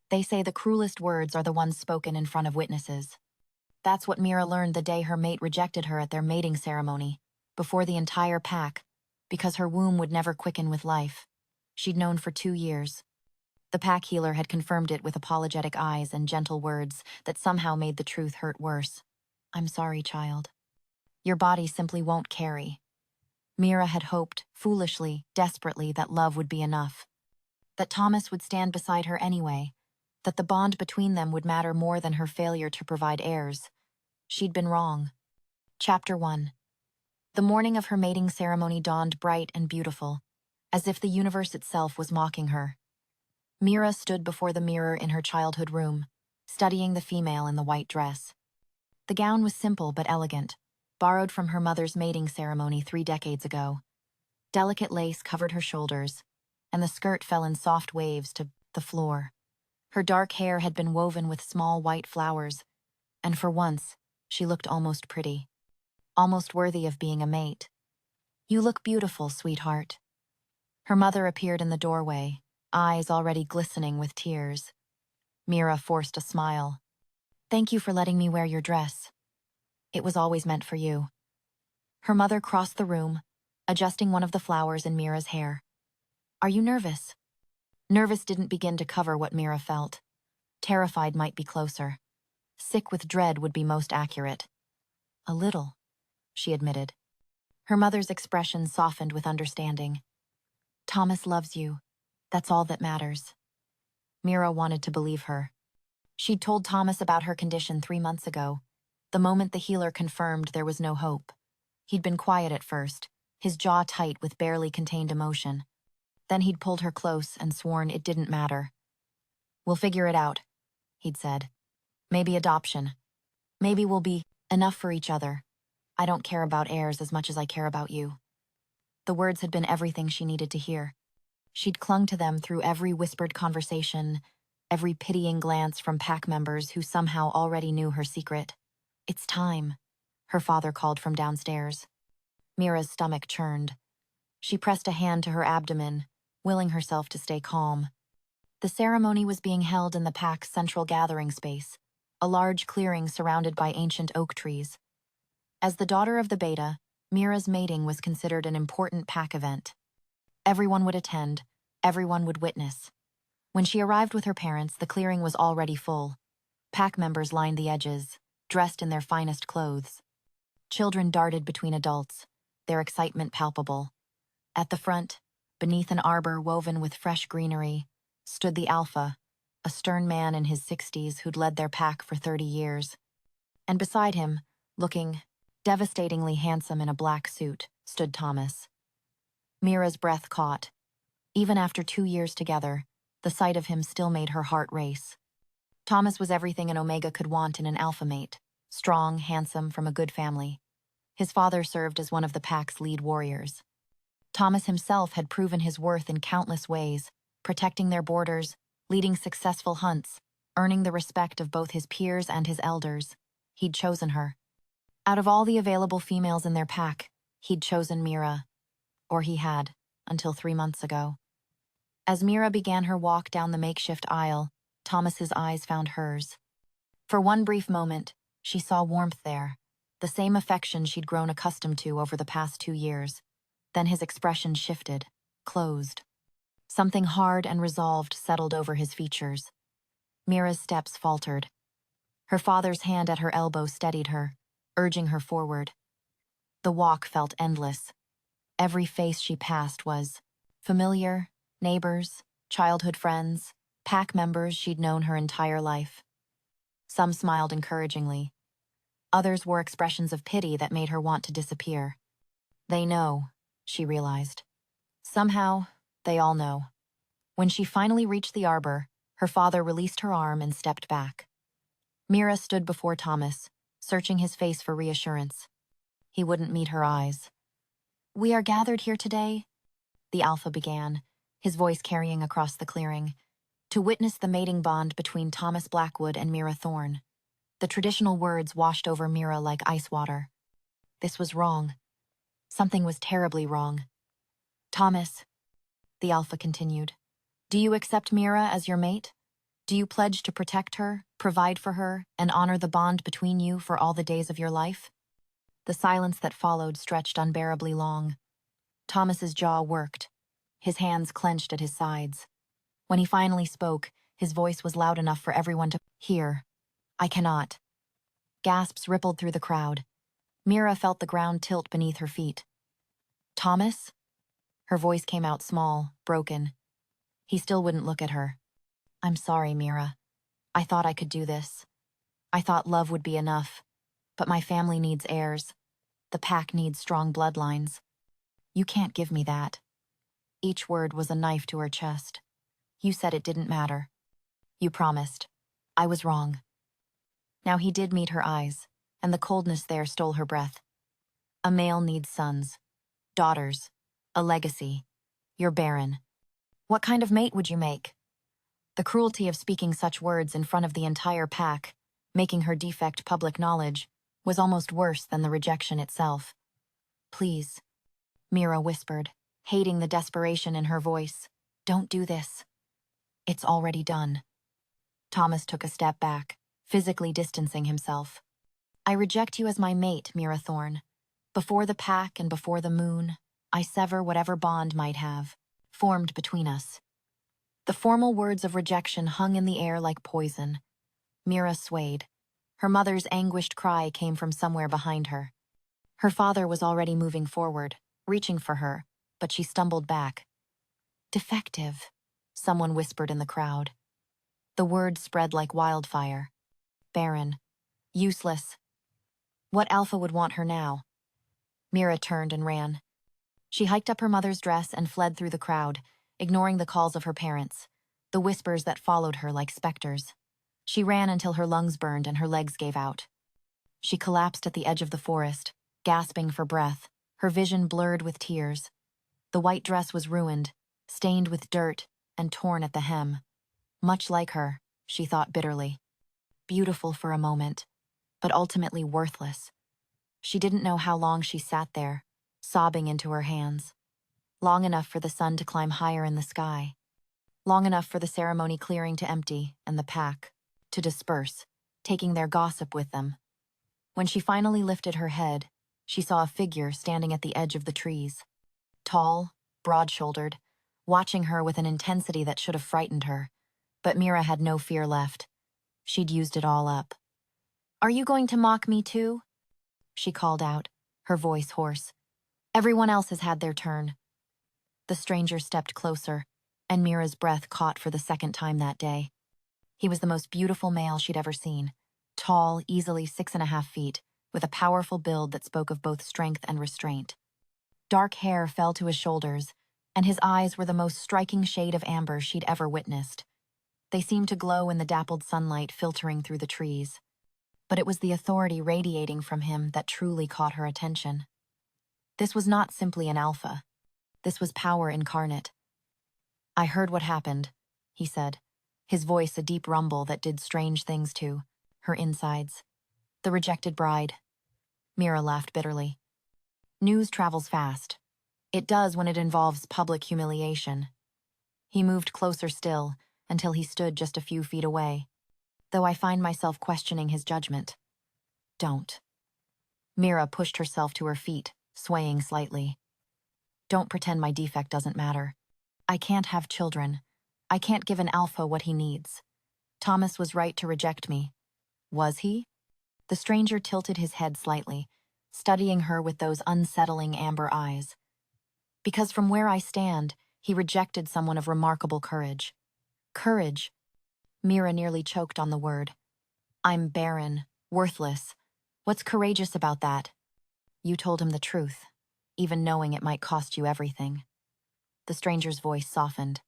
They say the cruelest words are the ones spoken in front of witnesses. That's what Mira learned the day her mate rejected her at their mating ceremony, before the entire pack, because her womb would never quicken with life. She'd known for 2 years. The pack healer had confirmed it with apologetic eyes and gentle words that somehow made the truth hurt worse. "I'm sorry, child. Your body simply won't carry." Mira had hoped, foolishly, desperately, that love would be enough. That Thomas would stand beside her anyway. That the bond between them would matter more than her failure to provide heirs. She'd been wrong. Chapter 1. The morning of her mating ceremony dawned bright and beautiful, as if the universe itself was mocking her. Mira stood before the mirror in her childhood room, studying the female in the white dress. The gown was simple but elegant, borrowed from her mother's mating ceremony 3 decades ago. Delicate lace covered her shoulders, and the skirt fell in soft waves to the floor. Her dark hair had been woven with small white flowers, and for once, she looked almost pretty. Almost worthy of being a mate. "You look beautiful, sweetheart." Her mother appeared in the doorway, eyes already glistening with tears. Mira forced a smile. "Thank you for letting me wear your dress. It was always meant for you." Her mother crossed the room, adjusting one of the flowers in Mira's hair. "Are you nervous?" Nervous didn't begin to cover what Mira felt. Terrified might be closer. Sick with dread would be most accurate. "A little," she admitted. Her mother's expression softened with understanding. "Thomas loves you. That's all that matters." Mira wanted to believe her. She'd told Thomas about her condition 3 months ago, the moment the healer confirmed there was no hope. He'd been quiet at first, his jaw tight with barely contained emotion. Then he'd pulled her close and sworn it didn't matter. "We'll figure it out," he'd said. "Maybe adoption. Maybe we'll be enough for each other. I don't care about heirs as much as I care about you." The words had been everything she needed to hear. She'd clung to them through every whispered conversation, every pitying glance from pack members who somehow already knew her secret. "It's time," her father called from downstairs. Mira's stomach churned. She pressed a hand to her abdomen, willing herself to stay calm. The ceremony was being held in the pack's central gathering space, a large clearing surrounded by ancient oak trees. As the daughter of the Beta, Mira's mating was considered an important pack event. Everyone would attend, everyone would witness. When she arrived with her parents, the clearing was already full. Pack members lined the edges, dressed in their finest clothes. Children darted between adults, their excitement palpable. At the front, beneath an arbor woven with fresh greenery, stood the Alpha, a stern man in his 60s who'd led their pack for 30 years. And beside him, looking devastatingly handsome in a black suit, stood Thomas. Mira's breath caught. Even after 2 years together, the sight of him still made her heart race. Thomas was everything an Omega could want in an alpha mate. Strong, handsome, from a good family. His father served as one of the pack's lead warriors. Thomas himself had proven his worth in countless ways, protecting their borders, leading successful hunts, earning the respect of both his peers and his elders. He'd chosen her. Out of all the available females in their pack, he'd chosen Mira. Or he had, until 3 months ago. As Mira began her walk down the makeshift aisle, Thomas's eyes found hers. For one brief moment, she saw warmth there, the same affection she'd grown accustomed to over the past 2 years. Then his expression shifted, closed. Something hard and resolved settled over his features. Mira's steps faltered. Her father's hand at her elbow steadied her, urging her forward. The walk felt endless. Every face she passed was familiar, neighbors, childhood friends, pack members she'd known her entire life. Some smiled encouragingly. Others wore expressions of pity that made her want to disappear. They know, she realized. Somehow, they all know. When she finally reached the arbor, her father released her arm and stepped back. Mira stood before Thomas, searching his face for reassurance. He wouldn't meet her eyes. "We are gathered here today," the Alpha began, his voice carrying across the clearing, "to witness the mating bond between Thomas Blackwood and Mira Thorne." The traditional words washed over Mira like ice water. This was wrong. Something was terribly wrong. "Thomas," the Alpha continued, "do you accept Mira as your mate?" Do you pledge to protect her, provide for her, and honor the bond between you for all the days of your life? The silence that followed stretched unbearably long. Thomas's jaw worked, his hands clenched at his sides. When he finally spoke, his voice was loud enough for everyone to hear. I cannot. Gasps rippled through the crowd. Mira felt the ground tilt beneath her feet. Thomas? Her voice came out small, broken. He still wouldn't look at her. I'm sorry, Mira. I thought I could do this. I thought love would be enough. But my family needs heirs. The pack needs strong bloodlines. You can't give me that. Each word was a knife to her chest. You said it didn't matter. You promised. I was wrong. Now he did meet her eyes, and the coldness there stole her breath. A male needs sons, daughters, a legacy. You're barren. What kind of mate would you make? The cruelty of speaking such words in front of the entire pack, making her defect public knowledge, was almost worse than the rejection itself. Please, Mira whispered, hating the desperation in her voice. Don't do this. It's already done. Thomas took a step back, physically distancing himself. I reject you as my mate, Mira Thorne. Before the pack and before the moon, I sever whatever bond might have formed between us. The formal words of rejection hung in the air like poison. Mira swayed. Her mother's anguished cry came from somewhere behind her. Her father was already moving forward, reaching for her, but she stumbled back. Defective, someone whispered in the crowd. The word spread like wildfire. Barren. Useless. What alpha would want her now? Mira turned and ran. She hiked up her mother's dress and fled through the crowd, ignoring the calls of her parents, the whispers that followed her like specters. She ran until her lungs burned and her legs gave out. She collapsed at the edge of the forest, gasping for breath, her vision blurred with tears. The white dress was ruined, stained with dirt, and torn at the hem. Much like her, she thought bitterly. Beautiful for a moment, but ultimately worthless. She didn't know how long she sat there, sobbing into her hands. Long enough for the sun to climb higher in the sky. Long enough for the ceremony clearing to empty and the pack to disperse, taking their gossip with them. When she finally lifted her head, she saw a figure standing at the edge of the trees. Tall, broad-shouldered, watching her with an intensity that should have frightened her. But Mira had no fear left. She'd used it all up. Are you going to mock me too? She called out, her voice hoarse. Everyone else has had their turn. The stranger stepped closer, and Mira's breath caught for the second time that day. He was the most beautiful male she'd ever seen. Tall, easily 6.5 feet, with a powerful build that spoke of both strength and restraint. Dark hair fell to his shoulders, and his eyes were the most striking shade of amber she'd ever witnessed. They seemed to glow in the dappled sunlight filtering through the trees. But it was the authority radiating from him that truly caught her attention. This was not simply an alpha. This was power incarnate. I heard what happened, he said, his voice a deep rumble that did strange things to her insides. The rejected bride. Mira laughed bitterly. News travels fast. It does when it involves public humiliation. He moved closer still, until he stood just a few feet away, though I find myself questioning his judgment. Don't. Mira pushed herself to her feet, swaying slightly. Don't pretend my defect doesn't matter. I can't have children. I can't give an alpha what he needs. Thomas was right to reject me. Was he? The stranger tilted his head slightly, studying her with those unsettling amber eyes. Because from where I stand, he rejected someone of remarkable courage. Courage. Mira nearly choked on the word. I'm barren, worthless. What's courageous about that? You told him the truth, even knowing it might cost you everything. The stranger's voice softened.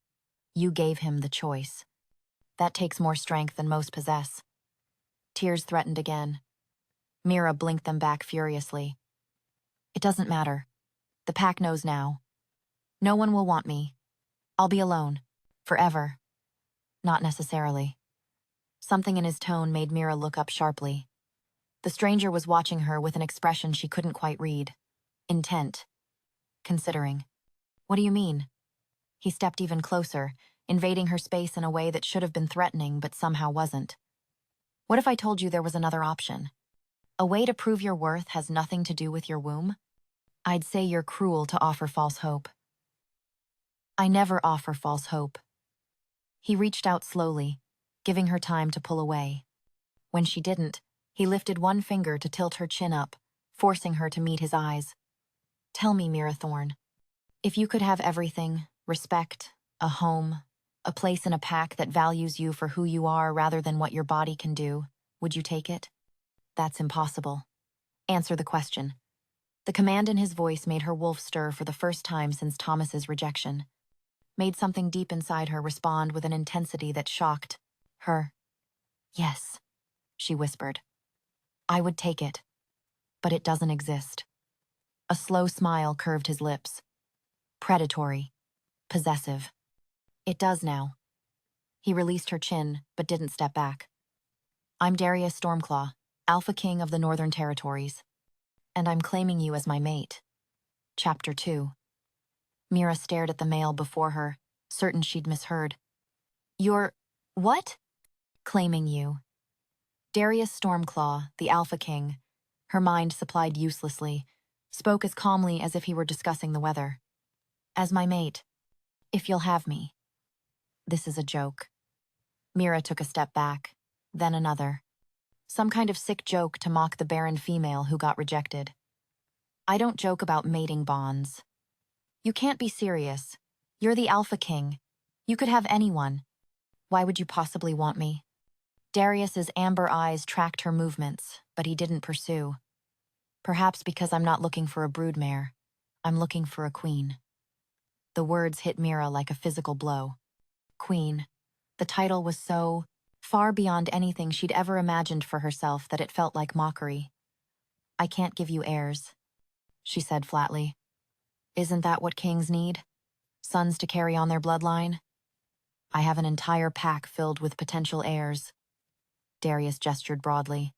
You gave him the choice. That takes more strength than most possess. Tears threatened again. Mira blinked them back furiously. It doesn't matter. The pack knows now. No one will want me. I'll be alone. Forever. Not necessarily. Something in his tone made Mira look up sharply. The stranger was watching her with an expression she couldn't quite read. Intent. Considering. What do you mean? He stepped even closer, invading her space in a way that should have been threatening but somehow wasn't. What if I told you there was another option? A way to prove your worth has nothing to do with your womb? I'd say you're cruel to offer false hope. I never offer false hope. He reached out slowly, giving her time to pull away. When she didn't, he lifted one finger to tilt her chin up, forcing her to meet his eyes. Tell me, Mira Thorne, if you could have everything, respect, a home, a place in a pack that values you for who you are rather than what your body can do, would you take it? That's impossible. Answer the question. The command in his voice made her wolf stir for the first time since Thomas's rejection. Made something deep inside her respond with an intensity that shocked her. Yes, she whispered. I would take it, but it doesn't exist. A slow smile curved his lips. Predatory. Possessive. It does now. He released her chin, but didn't step back. I'm Darius Stormclaw, Alpha King of the Northern Territories, and I'm claiming you as my mate. Chapter 2. Mira stared at the mail before her, certain she'd misheard. You're… what? Claiming you. Darius Stormclaw, the Alpha King, her mind supplied uselessly, spoke as calmly as if he were discussing the weather. As my mate, if you'll have me. This is a joke. Mira took a step back, then another. Some kind of sick joke to mock the barren female who got rejected. I don't joke about mating bonds. You can't be serious. You're the Alpha King. You could have anyone. Why would you possibly want me? Darius's amber eyes tracked her movements, but he didn't pursue. Perhaps because I'm not looking for a broodmare. I'm looking for a queen. The words hit Mira like a physical blow. Queen. The title was so far beyond anything she'd ever imagined for herself that it felt like mockery. I can't give you heirs, she said flatly. Isn't that what kings need? Sons to carry on their bloodline? I have an entire pack filled with potential heirs. Darius gestured broadly.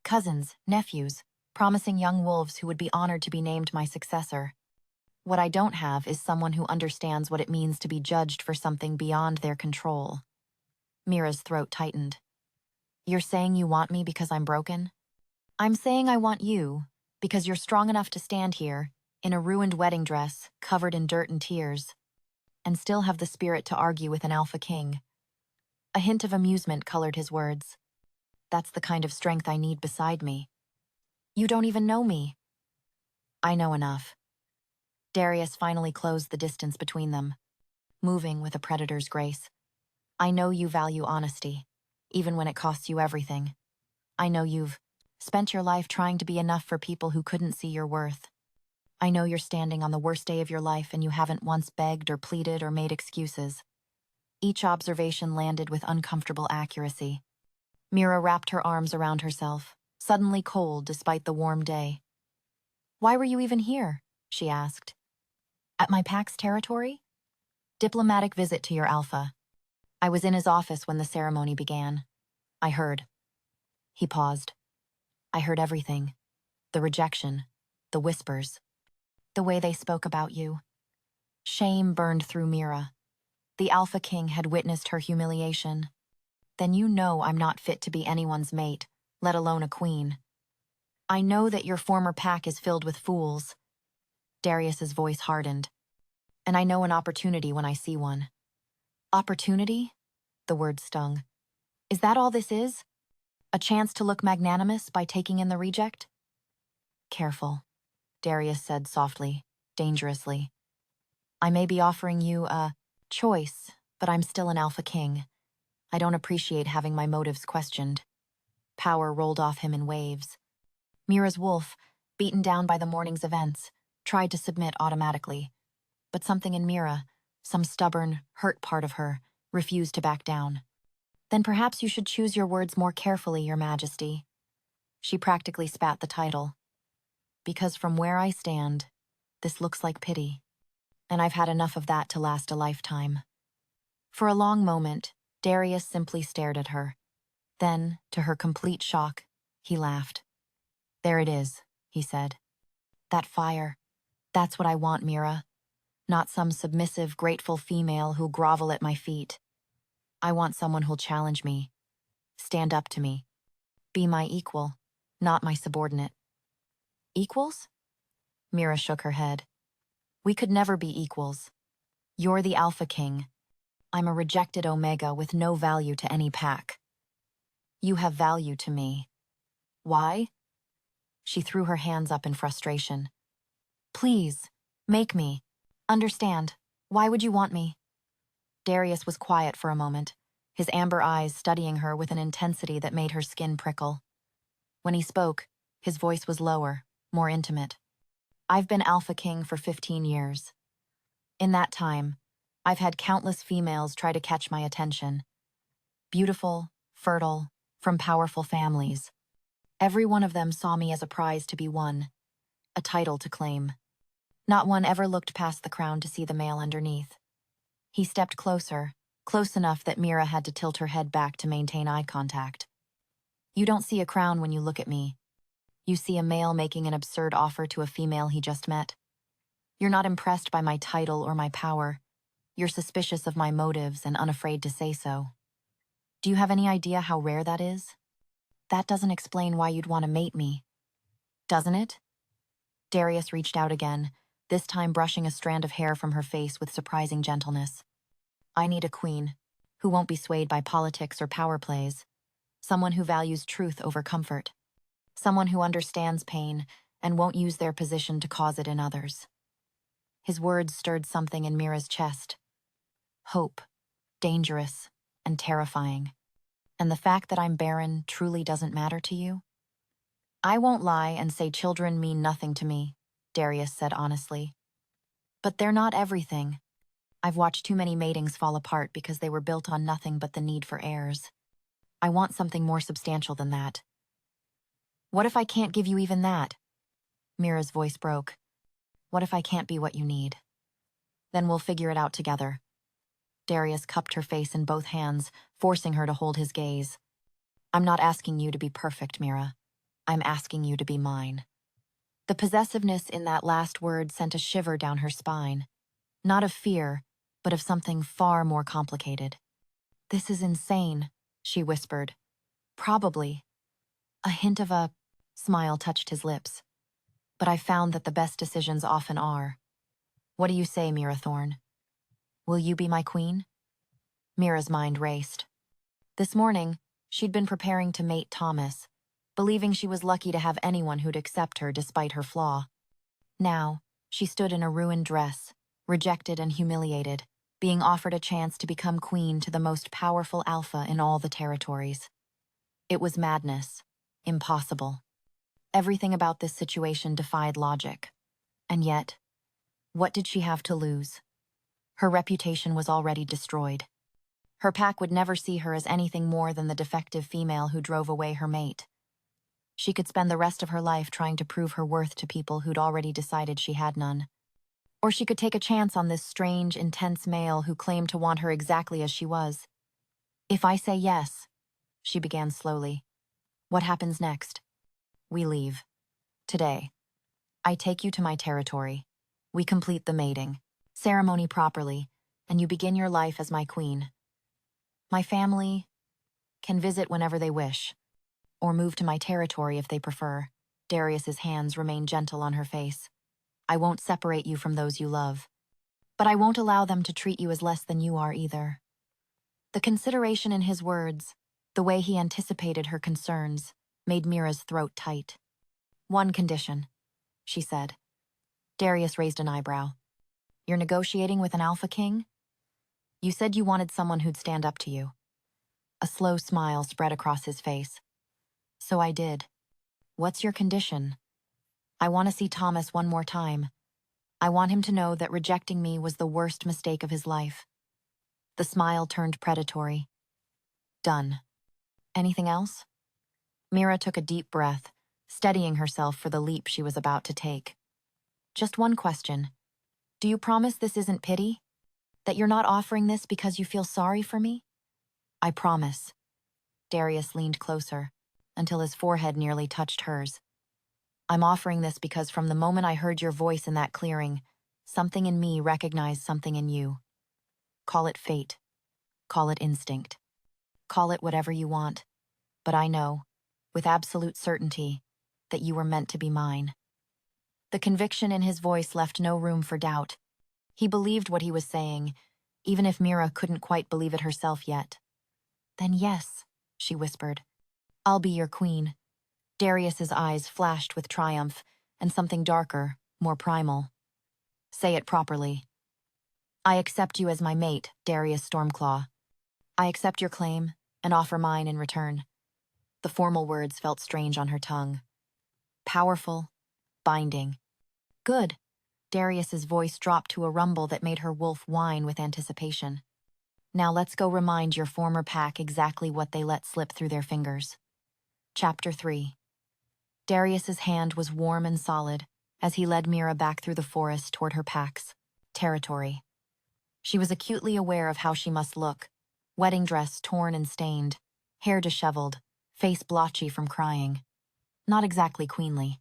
Cousins, nephews, promising young wolves who would be honored to be named my successor. What I don't have is someone who understands what it means to be judged for something beyond their control. Mira's throat tightened. You're saying you want me because I'm broken? I'm saying I want you because you're strong enough to stand here, in a ruined wedding dress, covered in dirt and tears, and still have the spirit to argue with an Alpha King. A hint of amusement colored his words. That's the kind of strength I need beside me. You don't even know me. I know enough. Darius finally closed the distance between them, moving with a predator's grace. I know you value honesty, even when it costs you everything. I know you've spent your life trying to be enough for people who couldn't see your worth. I know you're standing on the worst day of your life and you haven't once begged or pleaded or made excuses. Each observation landed with uncomfortable accuracy. Mira wrapped her arms around herself, suddenly cold despite the warm day. Why were you even here? She asked. At my pack's territory? Diplomatic visit to your Alpha. I was in his office when the ceremony began. I heard. He paused. I heard everything. The rejection, the whispers, the way they spoke about you. Shame burned through Mira. The Alpha King had witnessed her humiliation. Then you know I'm not fit to be anyone's mate, let alone a queen. I know that your former pack is filled with fools. Darius's voice hardened. And I know an opportunity when I see one. Opportunity? The word stung. Is that all this is? A chance to look magnanimous by taking in the reject? Careful, Darius said softly, dangerously. I may be offering you a choice, but I'm still an Alpha King. I don't appreciate having my motives questioned. Power rolled off him in waves. Mira's wolf, beaten down by the morning's events, tried to submit automatically. But something in Mira, some stubborn, hurt part of her, refused to back down. Then perhaps you should choose your words more carefully, Your Majesty. She practically spat the title. Because from where I stand, this looks like pity. And I've had enough of that to last a lifetime. For a long moment, Darius simply stared at her. Then, to her complete shock, he laughed. There it is, he said. That fire. That's what I want, Mira. not some submissive, grateful female who'll grovel at my feet. I want someone who'll challenge me, stand up to me, be my equal, not my subordinate. Equals? Mira shook her head. We could never be equals. You're the Alpha King. I'm a rejected Omega with no value to any pack. You have value to me. Why? She threw her hands up in frustration. Please, make me. Understand. Why would you want me? Darius was quiet for a moment, his amber eyes studying her with an intensity that made her skin prickle. When he spoke, his voice was lower, more intimate. I've been Alpha King for 15 years. In that time, I've had countless females try to catch my attention. Beautiful, fertile, from powerful families. Every one of them saw me as a prize to be won, a title to claim. Not one ever looked past the crown to see the male underneath. He stepped closer, close enough that Mira had to tilt her head back to maintain eye contact. You don't see a crown when you look at me. You see a male making an absurd offer to a female he just met. You're not impressed by my title or my power. You're suspicious of my motives and unafraid to say so. Do you have any idea how rare that is? That doesn't explain why you'd want to mate me. Doesn't it? Darius reached out again, this time brushing a strand of hair from her face with surprising gentleness. I need a queen, who won't be swayed by politics or power plays. Someone who values truth over comfort. Someone who understands pain and won't use their position to cause it in others. His words stirred something in Mira's chest. Hope, dangerous, and terrifying. And the fact that I'm barren truly doesn't matter to you? I won't lie and say children mean nothing to me, Darius said honestly. But they're not everything. I've watched too many matings fall apart because they were built on nothing but the need for heirs. I want something more substantial than that. What if I can't give you even that? Mira's voice broke. What if I can't be what you need? Then we'll figure it out together. Darius cupped her face in both hands, forcing her to hold his gaze. I'm not asking you to be perfect, Mira. I'm asking you to be mine. The possessiveness in that last word sent a shiver down her spine. Not of fear, but of something far more complicated. This is insane, she whispered. Probably. A hint of a smile touched his lips. But I found that the best decisions often are. What do you say, Mira Thorne? Will you be my queen? Mira's mind raced. This morning, she'd been preparing to mate Thomas, believing she was lucky to have anyone who'd accept her despite her flaw. Now, she stood in a ruined dress, rejected and humiliated, being offered a chance to become queen to the most powerful alpha in all the territories. It was madness. Impossible. Everything about this situation defied logic. And yet, what did she have to lose? Her reputation was already destroyed. Her pack would never see her as anything more than the defective female who drove away her mate. She could spend the rest of her life trying to prove her worth to people who'd already decided she had none. Or she could take a chance on this strange, intense male who claimed to want her exactly as she was. If I say yes, she began slowly. What happens next? We leave. Today. I take you to my territory. We complete the mating, ceremony properly, and you begin your life as my queen. My family can visit whenever they wish, or move to my territory if they prefer. Darius's hands remained gentle on her face. I won't separate you from those you love. But I won't allow them to treat you as less than you are either. The consideration in his words, the way he anticipated her concerns, made Mira's throat tight. One condition, she said. Darius raised an eyebrow. You're negotiating with an Alpha King? You said you wanted someone who'd stand up to you. A slow smile spread across his face. So I did. What's your condition? I want to see Thomas one more time. I want him to know that rejecting me was the worst mistake of his life. The smile turned predatory. Done. Anything else? Mira took a deep breath, steadying herself for the leap she was about to take. Just one question. Do you promise this isn't pity? That you're not offering this because you feel sorry for me? I promise. Darius leaned closer, until his forehead nearly touched hers. I'm offering this because from the moment I heard your voice in that clearing, Something in me recognized something in you. Call it fate. Call it instinct. Call it whatever you want. But I know, with absolute certainty, that you were meant to be mine. The conviction in his voice left no room for doubt. He believed what he was saying, even if Mira couldn't quite believe it herself yet. Then yes, she whispered. I'll be your queen. Darius's eyes flashed with triumph, and something darker, more primal. Say it properly. I accept you as my mate, Darius Stormclaw. I accept your claim, and offer mine in return. The formal words felt strange on her tongue. Powerful, binding. Good. Darius's voice dropped to a rumble that made her wolf whine with anticipation. Now let's go remind your former pack exactly what they let slip through their fingers. Chapter 3. Darius's hand was warm and solid as he led Mira back through the forest toward her pack's territory. She was acutely aware of how she must look. Wedding dress torn and stained, hair disheveled, face blotchy from crying. Not exactly queenly.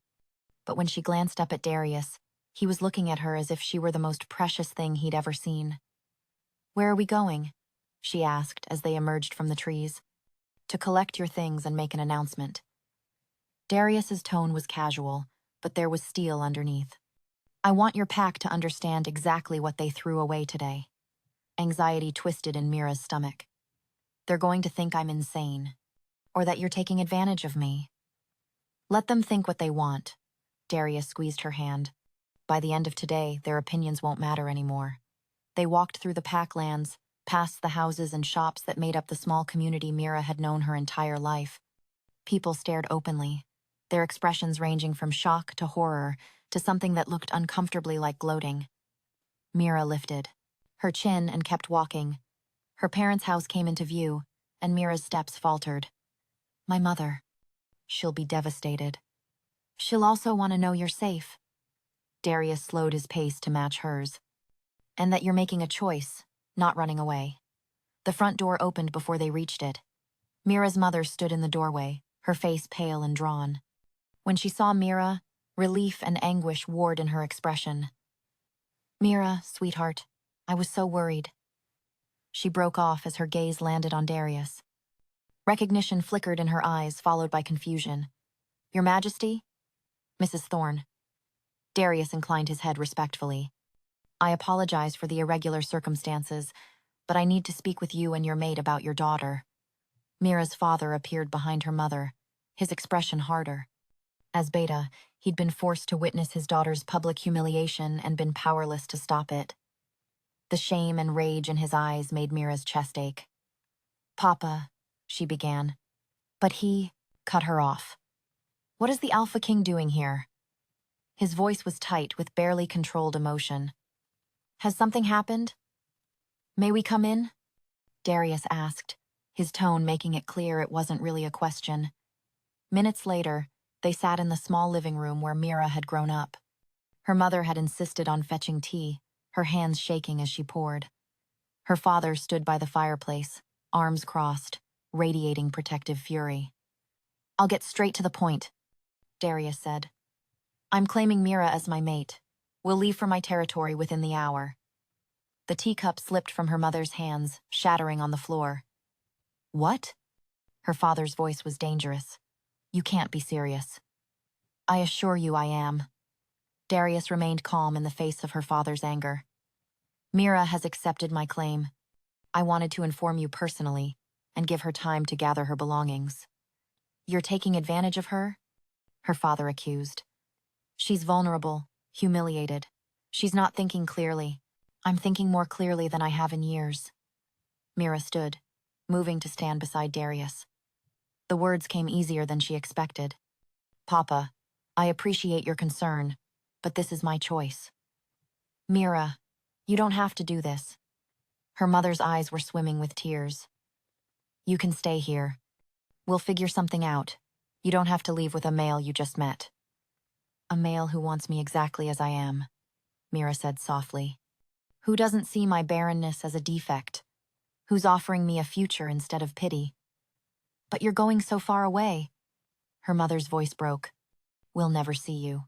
But when she glanced up at Darius, he was looking at her as if she were the most precious thing he'd ever seen. Where are we going? She asked as they emerged from the trees. To collect your things and make an announcement. Darius's tone was casual, but there was steel underneath. I want your pack to understand exactly what they threw away today. Anxiety twisted in Mira's stomach. They're going to think I'm insane, or that you're taking advantage of me. Let them think what they want. Darius squeezed her hand. By the end of today, their opinions won't matter anymore. They walked through the packlands, past the houses and shops that made up the small community Mira had known her entire life. People stared openly, their expressions ranging from shock to horror to something that looked uncomfortably like gloating. Mira lifted her chin and kept walking. Her parents' house came into view, and Mira's steps faltered. My mother. She'll be devastated. She'll also want to know you're safe. Darius slowed his pace to match hers. And that you're making a choice, not running away. The front door opened before they reached it. Mira's mother stood in the doorway, her face pale and drawn. When she saw Mira, relief and anguish warred in her expression. Mira, sweetheart, I was so worried. She broke off as her gaze landed on Darius. Recognition flickered in her eyes, followed by confusion. Your Majesty? Mrs. Thorne. Darius inclined his head respectfully. I apologize for the irregular circumstances, but I need to speak with you and your maid about your daughter. Mira's father appeared behind her mother, his expression harder. As Beta, he'd been forced to witness his daughter's public humiliation and been powerless to stop it. The shame and rage in his eyes made Mira's chest ache. Papa, she began, but he cut her off. What is the Alpha King doing here? His voice was tight with barely controlled emotion. Has something happened? May we come in? Darius asked, his tone making it clear it wasn't really a question. Minutes later, they sat in the small living room where Mira had grown up. Her mother had insisted on fetching tea, her hands shaking as she poured. Her father stood by the fireplace, arms crossed, radiating protective fury. I'll get straight to the point, Darius said. I'm claiming Mira as my mate. We'll leave for my territory within the hour. The teacup slipped from her mother's hands, shattering on the floor. What? Her father's voice was dangerous. You can't be serious. I assure you I am. Darius remained calm in the face of her father's anger. Mira has accepted my claim. I wanted to inform you personally and give her time to gather her belongings. You're taking advantage of her? Her father accused. She's vulnerable, humiliated. She's not thinking clearly. I'm thinking more clearly than I have in years. Mira stood, moving to stand beside Darius. The words came easier than she expected. Papa, I appreciate your concern, but this is my choice. Mira, you don't have to do this. Her mother's eyes were swimming with tears. You can stay here. We'll figure something out. You don't have to leave with a male you just met. A male who wants me exactly as I am, Mira said softly. Who doesn't see my barrenness as a defect? Who's offering me a future instead of pity? But you're going so far away. Her mother's voice broke. We'll never see you.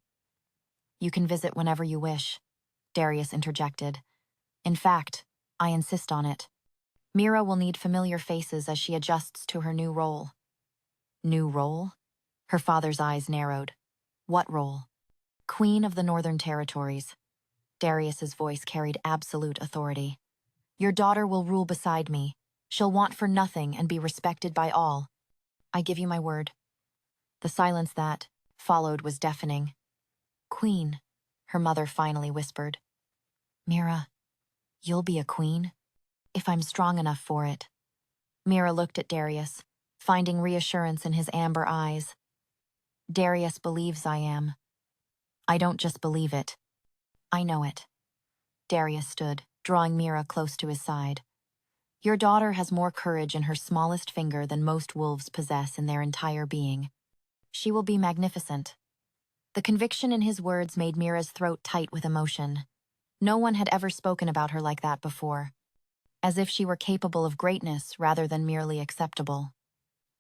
You can visit whenever you wish. Darius interjected. In fact, I insist on it. Mira will need familiar faces as she adjusts to her new role. New role? Her father's eyes narrowed. What role? Queen of the Northern Territories. Darius's voice carried absolute authority. Your daughter will rule beside me. She'll want for nothing and be respected by all. I give you my word. The silence that followed was deafening. Queen, her mother finally whispered. Mira, you'll be a queen? If I'm strong enough for it. Mira looked at Darius, finding reassurance in his amber eyes. Darius believes I am. I don't just believe it. I know it. Darius stood, drawing Mira close to his side. Your daughter has more courage in her smallest finger than most wolves possess in their entire being. She will be magnificent. The conviction in his words made Mira's throat tight with emotion. No one had ever spoken about her like that before, as if she were capable of greatness rather than merely acceptable.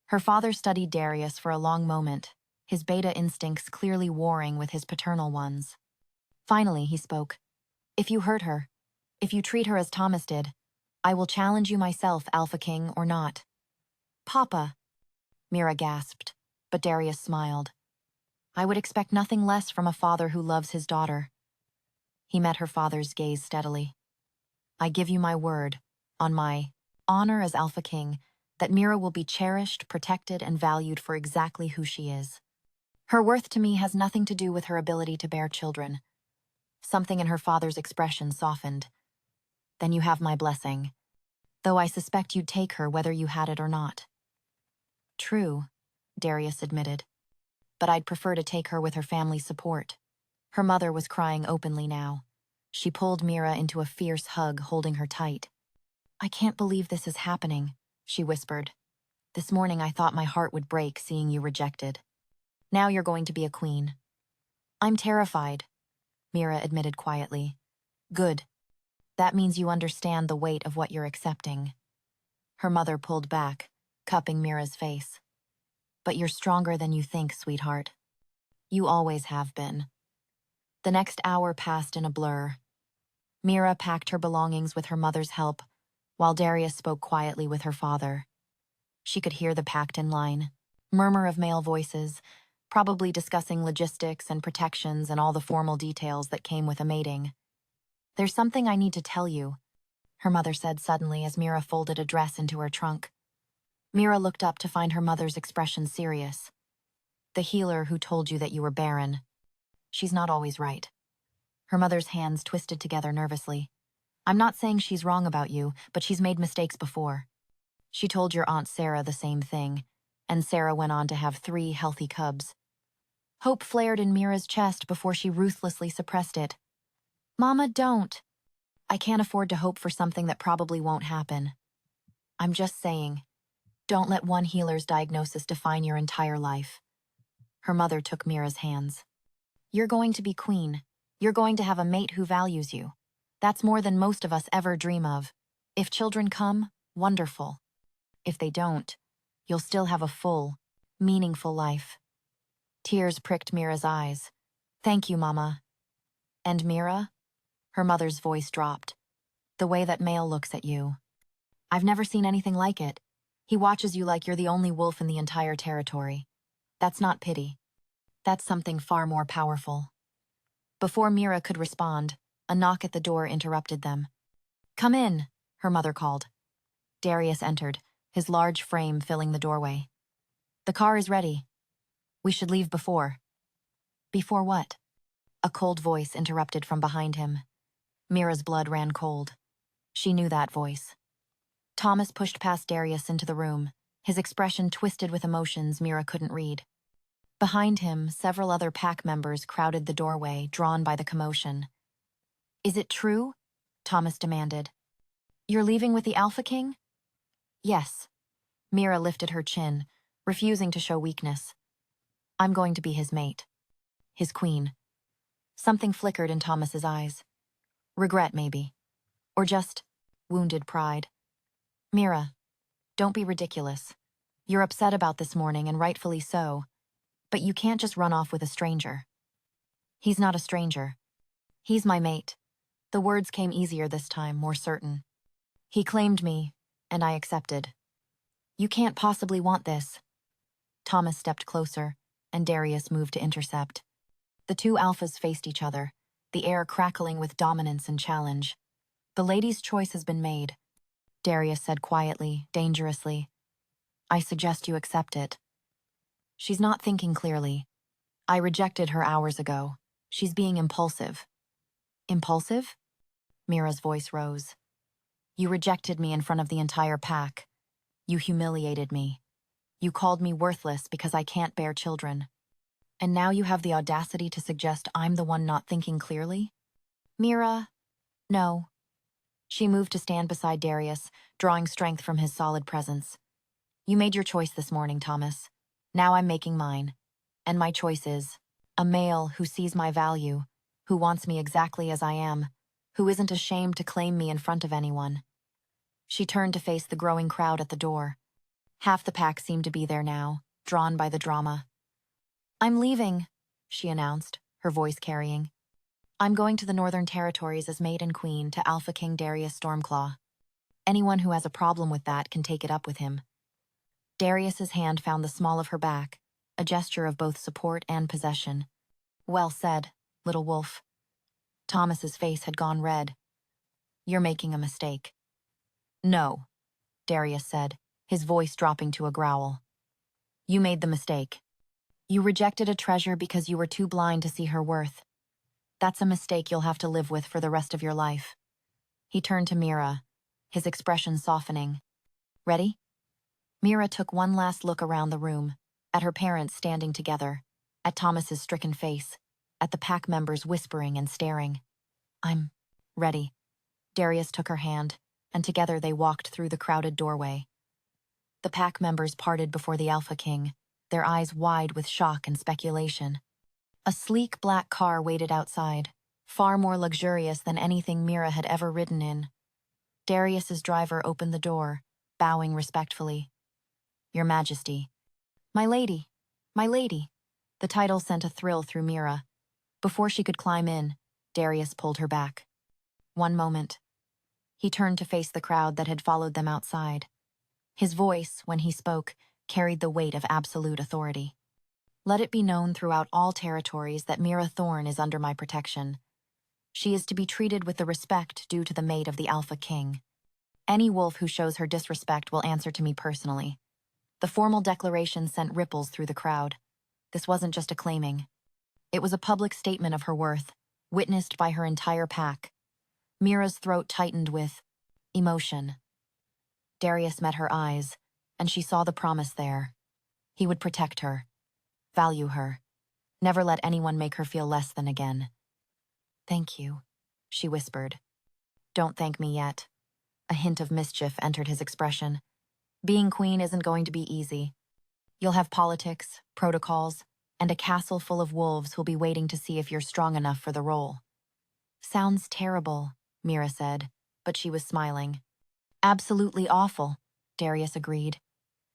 Her father studied Darius for a long moment, his beta instincts clearly warring with his paternal ones. Finally, he spoke. If you hurt her, if you treat her as Thomas did, I will challenge you myself, Alpha King or not. Papa, Mira gasped, but Darius smiled. I would expect nothing less from a father who loves his daughter. He met her father's gaze steadily. I give you my word, on my honor as Alpha King, that Mira will be cherished, protected, and valued for exactly who she is. Her worth to me has nothing to do with her ability to bear children. Something in her father's expression softened. Then you have my blessing, though I suspect you'd take her whether you had it or not. True, Darius admitted, but I'd prefer to take her with her family's support. Her mother was crying openly now. She pulled Mira into a fierce hug, holding her tight. I can't believe this is happening, she whispered. This morning I thought my heart would break seeing you rejected. Now you're going to be a queen. I'm terrified, Mira admitted quietly. Good. That means you understand the weight of what you're accepting. Her mother pulled back, cupping Mira's face. But you're stronger than you think, sweetheart. You always have been. The next hour passed in a blur. Mira packed her belongings with her mother's help, while Darius spoke quietly with her father. She could hear the packed-in line, murmur of male voices, probably discussing logistics and protections and all the formal details that came with a mating. There's something I need to tell you, her mother said suddenly as Mira folded a dress into her trunk. Mira looked up to find her mother's expression serious. The healer who told you that you were barren. She's not always right. Her mother's hands twisted together nervously. I'm not saying she's wrong about you, but she's made mistakes before. She told your Aunt Sarah the same thing, and Sarah went on to have 3 healthy cubs. Hope flared in Mira's chest before she ruthlessly suppressed it. Mama, don't. I can't afford to hope for something that probably won't happen. I'm just saying, don't let one healer's diagnosis define your entire life. Her mother took Mira's hands. You're going to be queen. You're going to have a mate who values you. That's more than most of us ever dream of. If children come, wonderful. If they don't, you'll still have a full, meaningful life. Tears pricked Mira's eyes. Thank you, Mama. And Mira? Her mother's voice dropped. The way that male looks at you. I've never seen anything like it. He watches you like you're the only wolf in the entire territory. That's not pity. That's something far more powerful. Before Mira could respond, a knock at the door interrupted them. Come in, her mother called. Darius entered, his large frame filling the doorway. The car is ready. We should leave before. Before what? A cold voice interrupted from behind him. Mira's blood ran cold. She knew that voice. Thomas pushed past Darius into the room, his expression twisted with emotions Mira couldn't read. Behind him, several other pack members crowded the doorway, drawn by the commotion. Is it true? Thomas demanded. You're leaving with the Alpha King? Yes. Mira lifted her chin, refusing to show weakness. I'm going to be his mate. His queen. Something flickered in Thomas's eyes. Regret, maybe. Or just wounded pride. Mira, don't be ridiculous. You're upset about this morning, and rightfully so. But you can't just run off with a stranger. He's not a stranger. He's my mate. The words came easier this time, more certain. He claimed me, and I accepted. You can't possibly want this. Thomas stepped closer, and Darius moved to intercept. The two alphas faced each other, the air crackling with dominance and challenge. The lady's choice has been made, Darius said quietly, dangerously. I suggest you accept it. She's not thinking clearly. I rejected her hours ago. She's being impulsive. Impulsive? Mira's voice rose. You rejected me in front of the entire pack. You humiliated me. You called me worthless because I can't bear children. And now you have the audacity to suggest I'm the one not thinking clearly? Mira, no. She moved to stand beside Darius, drawing strength from his solid presence. You made your choice this morning, Thomas. Now I'm making mine. And my choice is a male who sees my value, who wants me exactly as I am, who isn't ashamed to claim me in front of anyone. She turned to face the growing crowd at the door. Half the pack seemed to be there now, drawn by the drama. I'm leaving, she announced, her voice carrying. I'm going to the Northern Territories as Maid and Queen to Alpha King Darius Stormclaw. Anyone who has a problem with that can take it up with him. Darius's hand found the small of her back, a gesture of both support and possession. Well said, little wolf. Thomas's face had gone red. You're making a mistake. No, Darius said, his voice dropping to a growl. You made the mistake. You rejected a treasure because you were too blind to see her worth. That's a mistake you'll have to live with for the rest of your life. He turned to Mira, his expression softening. Ready? Mira took one last look around the room, at her parents standing together, at Thomas's stricken face, at the pack members whispering and staring. I'm ready. Darius took her hand, and together they walked through the crowded doorway. The pack members parted before the Alpha King, their eyes wide with shock and speculation. A sleek black car waited outside, far more luxurious than anything Mira had ever ridden in. Darius's driver opened the door, bowing respectfully. Your Majesty. My lady, my lady. The title sent a thrill through Mira. Before she could climb in, Darius pulled her back. One moment. He turned to face the crowd that had followed them outside. His voice, when he spoke, carried the weight of absolute authority. Let it be known throughout all territories that Mira Thorne is under my protection. She is to be treated with the respect due to the mate of the Alpha King. Any wolf who shows her disrespect will answer to me personally. The formal declaration sent ripples through the crowd. This wasn't just a claiming. It was a public statement of her worth, witnessed by her entire pack. Mira's throat tightened with emotion. Darius met her eyes, and she saw the promise there. He would protect her, value her, never let anyone make her feel less than again. Thank you, she whispered. Don't thank me yet. A hint of mischief entered his expression. Being queen isn't going to be easy. You'll have politics, protocols, and a castle full of wolves who'll be waiting to see if you're strong enough for the role. Sounds terrible, Mira said, but she was smiling. Absolutely awful, Darius agreed.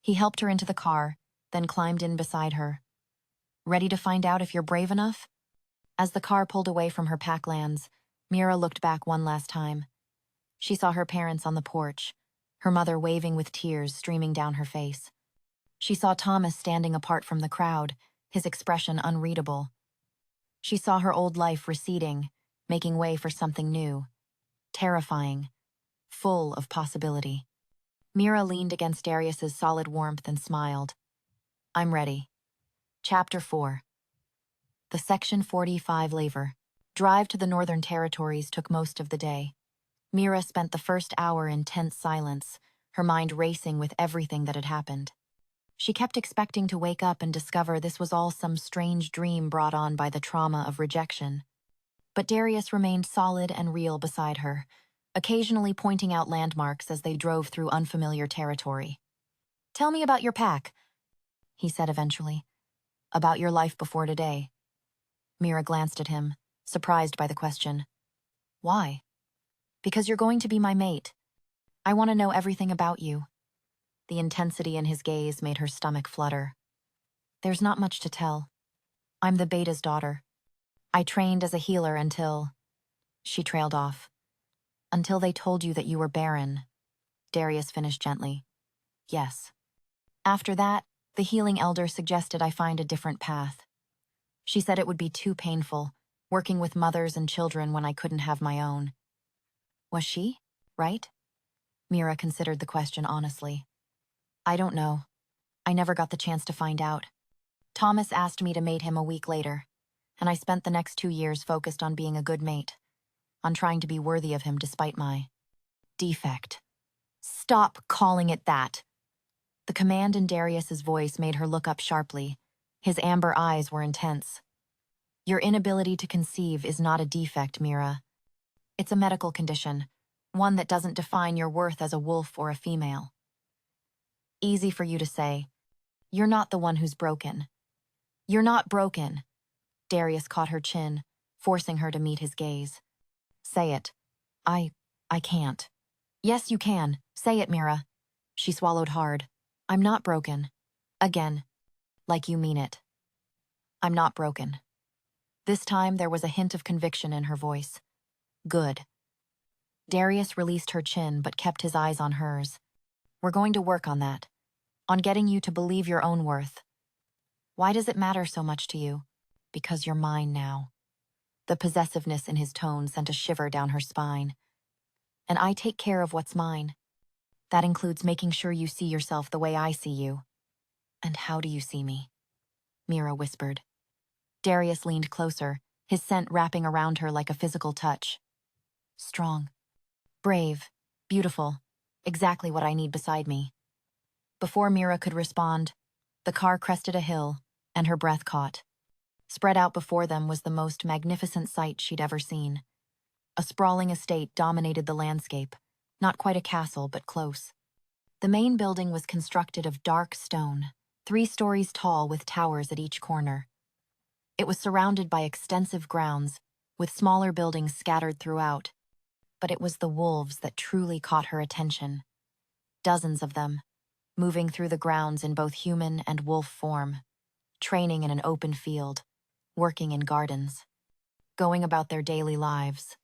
He helped her into the car, then climbed in beside her. Ready to find out if you're brave enough? As the car pulled away from her packlands, Mira looked back one last time. She saw her parents on the porch, her mother waving with tears streaming down her face. She saw Thomas standing apart from the crowd, his expression unreadable. She saw her old life receding, making way for something new, terrifying, full of possibility. Mira leaned against Darius's solid warmth and smiled. I'm ready. Chapter 4. The Section 45 Laver. Drive to the Northern Territories took most of the day. Mira spent the first hour in tense silence, her mind racing with everything that had happened. She kept expecting to wake up and discover this was all some strange dream brought on by the trauma of rejection. But Darius remained solid and real beside her, occasionally pointing out landmarks as they drove through unfamiliar territory. Tell me about your pack, he said eventually. About your life before today. Mira glanced at him, surprised by the question. Why? Because you're going to be my mate. I want to know everything about you. The intensity in his gaze made her stomach flutter. There's not much to tell. I'm the beta's daughter. I trained as a healer until... She trailed off. Until they told you that you were barren, Darius finished gently. Yes. After that, the healing elder suggested I find a different path. She said it would be too painful, working with mothers and children when I couldn't have my own. Was she right? Mira considered the question honestly. I don't know. I never got the chance to find out. Thomas asked me to mate him a week later, and I spent the next 2 years focused on being a good mate, on trying to be worthy of him despite my defect. Stop calling it that. The command in Darius's voice made her look up sharply. His amber eyes were intense. Your inability to conceive is not a defect, Mira. It's a medical condition, one that doesn't define your worth as a wolf or a female. Easy for you to say. You're not the one who's broken. You're not broken. Darius caught her chin, forcing her to meet his gaze. Say it. I can't. Yes, you can. Say it, Mira. She swallowed hard. I'm not broken. Again. Like you mean it. I'm not broken. This time there was a hint of conviction in her voice. Good. Darius released her chin but kept his eyes on hers. We're going to work on that. On getting you to believe your own worth. Why does it matter so much to you? Because you're mine now. The possessiveness in his tone sent a shiver down her spine. And I take care of what's mine. That includes making sure you see yourself the way I see you. And how do you see me? Mira whispered. Darius leaned closer, his scent wrapping around her like a physical touch. Strong. Brave. Beautiful. Exactly what I need beside me. Before Mira could respond, the car crested a hill, and her breath caught. Spread out before them was the most magnificent sight she'd ever seen. A sprawling estate dominated the landscape, not quite a castle, but close. The main building was constructed of dark stone, 3 stories tall with towers at each corner. It was surrounded by extensive grounds, with smaller buildings scattered throughout. But it was the wolves that truly caught her attention. Dozens of them, moving through the grounds in both human and wolf form, training in an open field, working in gardens, going about their daily lives.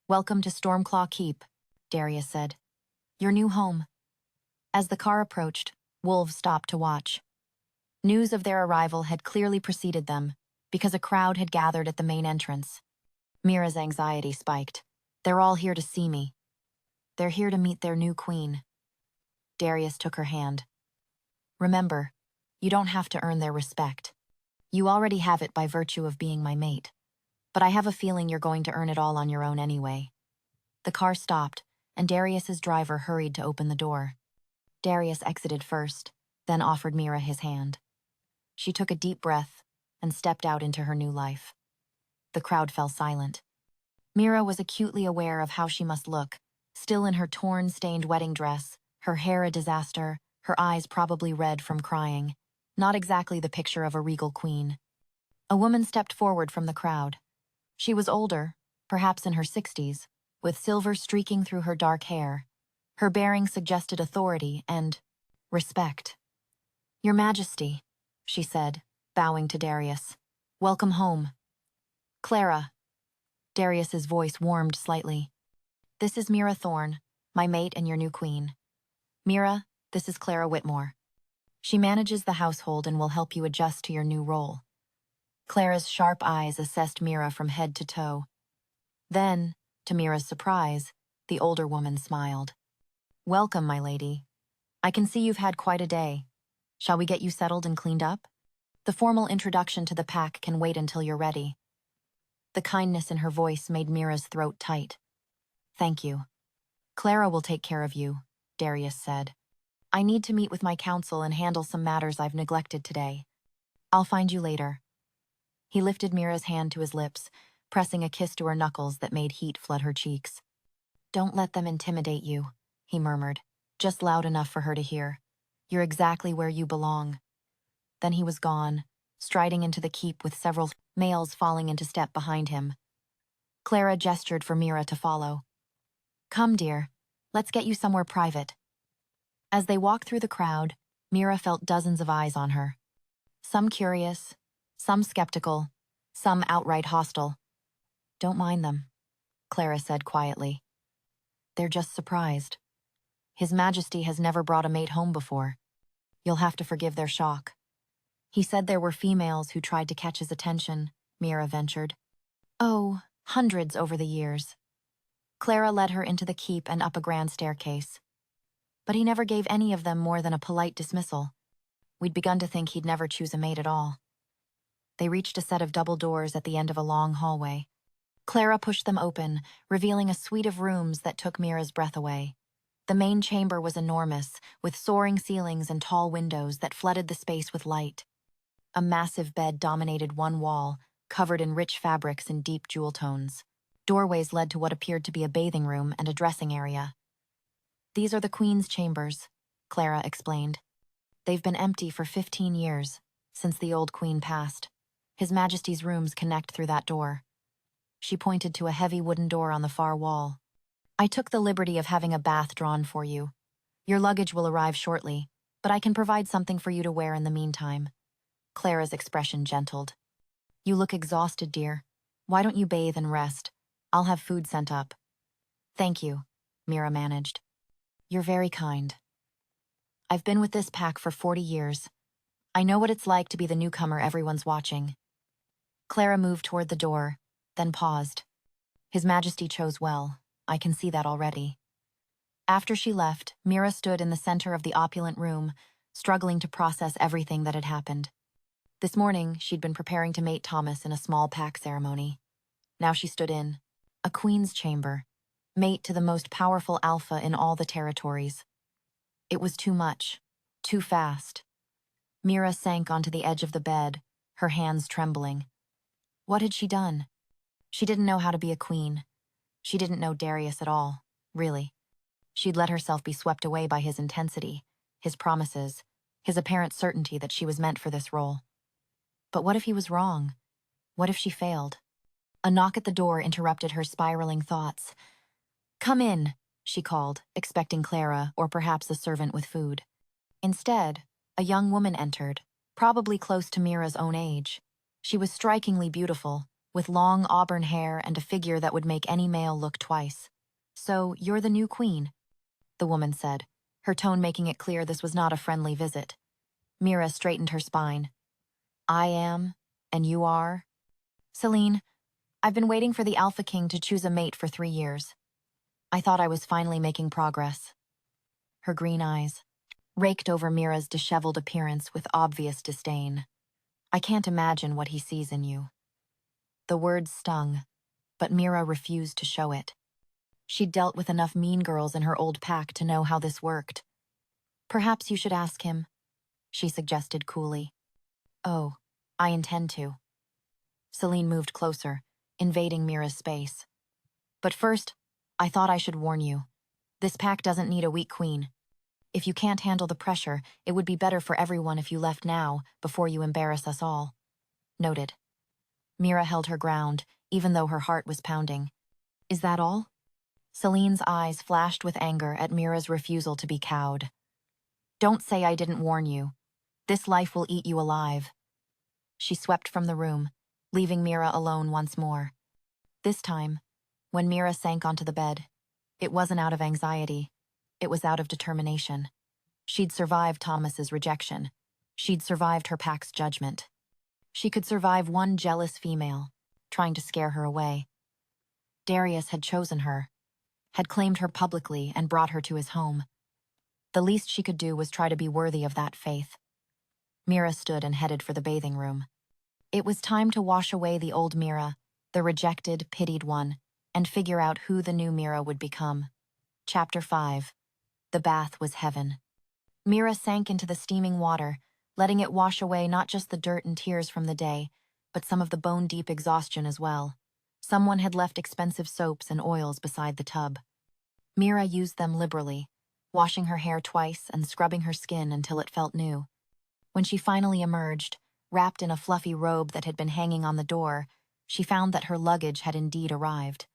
Welcome to Stormclaw Keep, Darius said. Your new home. As the car approached, wolves stopped to watch. News of their arrival had clearly preceded them, because a crowd had gathered at the main entrance. Mira's anxiety spiked. They're all here to see me. They're here to meet their new queen. Darius took her hand. Remember, you don't have to earn their respect. You already have it by virtue of being my mate. But I have a feeling you're going to earn it all on your own anyway. The car stopped, and Darius's driver hurried to open the door. Darius exited first, then offered Mira his hand. She took a deep breath and stepped out into her new life. The crowd fell silent. Mira was acutely aware of how she must look, still in her torn, stained wedding dress, her hair a disaster, her eyes probably red from crying. Not exactly the picture of a regal queen. A woman stepped forward from the crowd. She was older, perhaps in her 60s, with silver streaking through her dark hair. Her bearing suggested authority and respect. Your Majesty, she said, bowing to Darius. Welcome home. Clara. Darius's voice warmed slightly. This is Mira Thorne, my mate and your new queen. Mira, this is Clara Whitmore. She manages the household and will help you adjust to your new role. Clara's sharp eyes assessed Mira from head to toe. Then, to Mira's surprise, the older woman smiled. Welcome, my lady. I can see you've had quite a day. Shall we get you settled and cleaned up? The formal introduction to the pack can wait until you're ready. The kindness in her voice made Mira's throat tight. Thank you. Clara will take care of you, Darius said. I need to meet with my council and handle some matters I've neglected today. I'll find you later. He lifted Mira's hand to his lips, pressing a kiss to her knuckles that made heat flood her cheeks. Don't let them intimidate you, he murmured, just loud enough for her to hear. You're exactly where you belong. Then he was gone, striding into the keep with several males falling into step behind him. Clara gestured for Mira to follow. Come, dear. Let's get you somewhere private. As they walked through the crowd, Mira felt dozens of eyes on her. Some curious, some skeptical, some outright hostile. Don't mind them, Clara said quietly. They're just surprised. His Majesty has never brought a mate home before. You'll have to forgive their shock. He said there were females who tried to catch his attention, Mira ventured. Oh, hundreds over the years. Clara led her into the keep and up a grand staircase. But he never gave any of them more than a polite dismissal. We'd begun to think he'd never choose a mate at all. They reached a set of double doors at the end of a long hallway. Clara pushed them open, revealing a suite of rooms that took Mira's breath away. The main chamber was enormous, with soaring ceilings and tall windows that flooded the space with light. A massive bed dominated one wall, covered in rich fabrics and deep jewel tones. Doorways led to what appeared to be a bathing room and a dressing area. These are the Queen's chambers, Clara explained. They've been empty for 15 years, since the old Queen passed. His Majesty's rooms connect through that door. She pointed to a heavy wooden door on the far wall. I took the liberty of having a bath drawn for you. Your luggage will arrive shortly, but I can provide something for you to wear in the meantime. Clara's expression gentled. You look exhausted, dear. Why don't you bathe and rest? I'll have food sent up. Thank you, Mira managed. You're very kind. I've been with this pack for 40 years. I know what it's like to be the newcomer everyone's watching. Clara moved toward the door, then paused. His Majesty chose well. I can see that already. After she left, Mira stood in the center of the opulent room, struggling to process everything that had happened. This morning, she'd been preparing to mate Thomas in a small pack ceremony. Now she stood in a queen's chamber, mate to the most powerful alpha in all the territories. It was too much, too fast. Mira sank onto the edge of the bed, her hands trembling. What had she done? She didn't know how to be a queen. She didn't know Darius at all, really. She'd let herself be swept away by his intensity, his promises, his apparent certainty that she was meant for this role. But what if he was wrong? What if she failed? A knock at the door interrupted her spiraling thoughts. Come in, she called, expecting Clara or perhaps a servant with food. Instead, a young woman entered, probably close to Mira's own age. She was strikingly beautiful, with long auburn hair and a figure that would make any male look twice. So, you're the new queen, the woman said, her tone making it clear this was not a friendly visit. Mira straightened her spine. I am, and you are? Celine, I've been waiting for the Alpha King to choose a mate for 3 years. I thought I was finally making progress. Her green eyes raked over Mira's disheveled appearance with obvious disdain. I can't imagine what he sees in you. The words stung, but Mira refused to show it. She'd dealt with enough mean girls in her old pack to know how this worked. Perhaps you should ask him, she suggested coolly. Oh, I intend to. Celine moved closer, invading Mira's space. But first, I thought I should warn you. This pack doesn't need a weak queen. If you can't handle the pressure, it would be better for everyone if you left now, before you embarrass us all. Noted. Mira held her ground, even though her heart was pounding. Is that all? Celine's eyes flashed with anger at Mira's refusal to be cowed. Don't say I didn't warn you. This life will eat you alive. She swept from the room, leaving Mira alone once more. This time, when Mira sank onto the bed, it wasn't out of anxiety. It was out of determination. She'd survived Thomas's rejection. She'd survived her pack's judgment. She could survive one jealous female, trying to scare her away. Darius had chosen her, had claimed her publicly and brought her to his home. The least she could do was try to be worthy of that faith. Mira stood and headed for the bathing room. It was time to wash away the old Mira, the rejected, pitied one, and figure out who the new Mira would become. Chapter 5. The bath was heaven. Mira sank into the steaming water, letting it wash away not just the dirt and tears from the day, but some of the bone-deep exhaustion as well. Someone had left expensive soaps and oils beside the tub. Mira used them liberally, washing her hair twice and scrubbing her skin until it felt new. When she finally emerged, wrapped in a fluffy robe that had been hanging on the door, she found that her luggage had indeed arrived.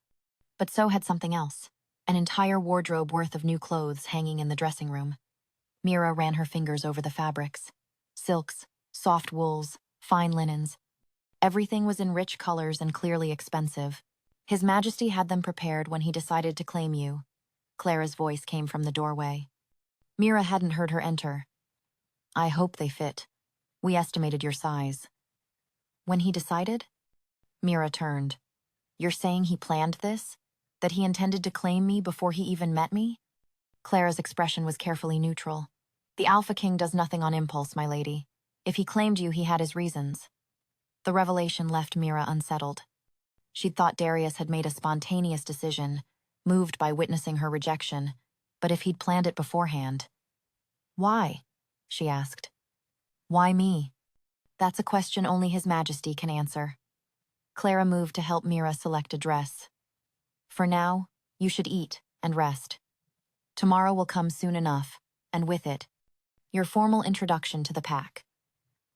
But so had something else, an entire wardrobe worth of new clothes hanging in the dressing room. Mira ran her fingers over the fabrics. Silks, soft wools, fine linens. Everything was in rich colors and clearly expensive. His Majesty had them prepared when he decided to claim you. Clara's voice came from the doorway. Mira hadn't heard her enter. I hope they fit. We estimated your size. When he decided? Mira turned. You're saying he planned this? That he intended to claim me before he even met me? Clara's expression was carefully neutral. The Alpha King does nothing on impulse, my lady. If he claimed you, he had his reasons. The revelation left Mira unsettled. She'd thought Darius had made a spontaneous decision, moved by witnessing her rejection, but if he'd planned it beforehand. Why? She asked. Why me? That's a question only His Majesty can answer. Clara moved to help Mira select a dress. For now, you should eat and rest. Tomorrow will come soon enough, and with it, your formal introduction to the pack.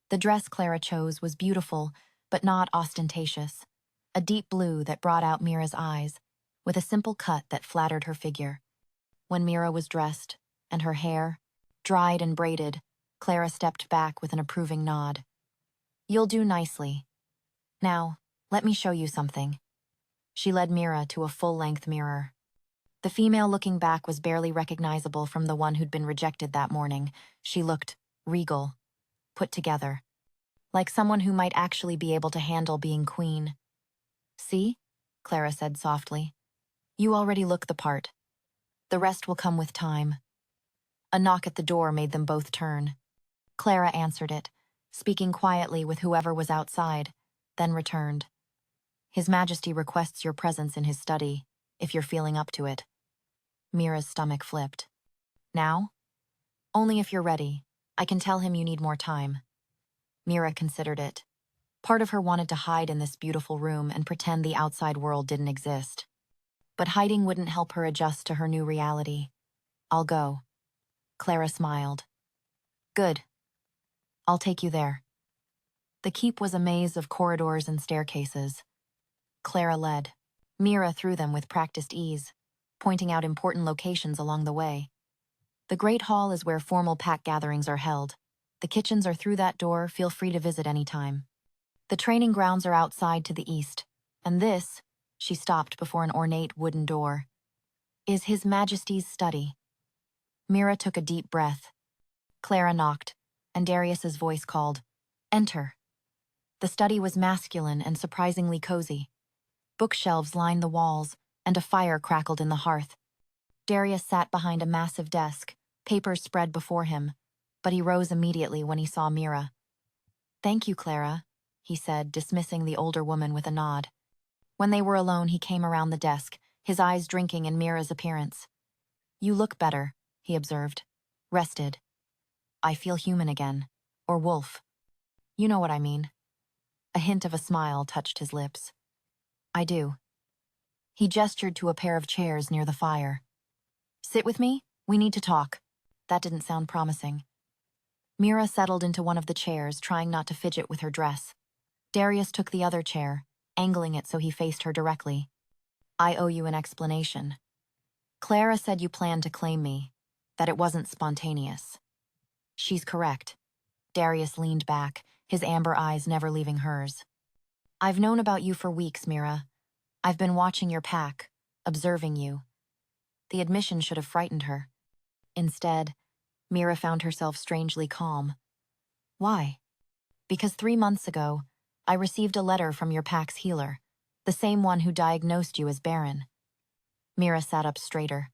The dress Clara chose was beautiful, but not ostentatious. A deep blue that brought out Mira's eyes, with a simple cut that flattered her figure. When Mira was dressed, and her hair, dried and braided, Clara stepped back with an approving nod. You'll do nicely. Now, let me show you something. She led Mira to a full-length mirror. The female looking back was barely recognizable from the one who'd been rejected that morning. She looked regal, put together, like someone who might actually be able to handle being queen. See? Clara said softly. You already look the part. The rest will come with time. A knock at the door made them both turn. Clara answered it, speaking quietly with whoever was outside, then returned. His Majesty requests your presence in his study, if you're feeling up to it. Mira's stomach flipped. Now? Only if you're ready. I can tell him you need more time. Mira considered it. Part of her wanted to hide in this beautiful room and pretend the outside world didn't exist. But hiding wouldn't help her adjust to her new reality. I'll go. Clara smiled. Good. I'll take you there. The keep was a maze of corridors and staircases. Clara led. Mira through them with practiced ease, pointing out important locations along the way. The Great Hall is where formal pack gatherings are held. The kitchens are through that door, feel free to visit any time. The training grounds are outside to the east, and this, she stopped before an ornate wooden door, is His Majesty's study. Mira took a deep breath. Clara knocked, and Darius's voice called, Enter. The study was masculine and surprisingly cozy. Bookshelves lined the walls, and a fire crackled in the hearth. Darius sat behind a massive desk, papers spread before him, but he rose immediately when he saw Mira. Thank you, Clara, he said, dismissing the older woman with a nod. When they were alone, he came around the desk, his eyes drinking in Mira's appearance. You look better, he observed. Rested. I feel human again. Or wolf. You know what I mean. A hint of a smile touched his lips. I do. He gestured to a pair of chairs near the fire. Sit with me, we need to talk. That didn't sound promising. Mira settled into one of the chairs, trying not to fidget with her dress. Darius took the other chair, angling it so he faced her directly. I owe you an explanation. Clara said you planned to claim me, that it wasn't spontaneous. She's correct. Darius leaned back, his amber eyes never leaving hers. I've known about you for weeks, Mira. I've been watching your pack, observing you. The admission should have frightened her. Instead, Mira found herself strangely calm. Why? Because 3 months ago, I received a letter from your pack's healer, the same one who diagnosed you as Barren. Mira sat up straighter.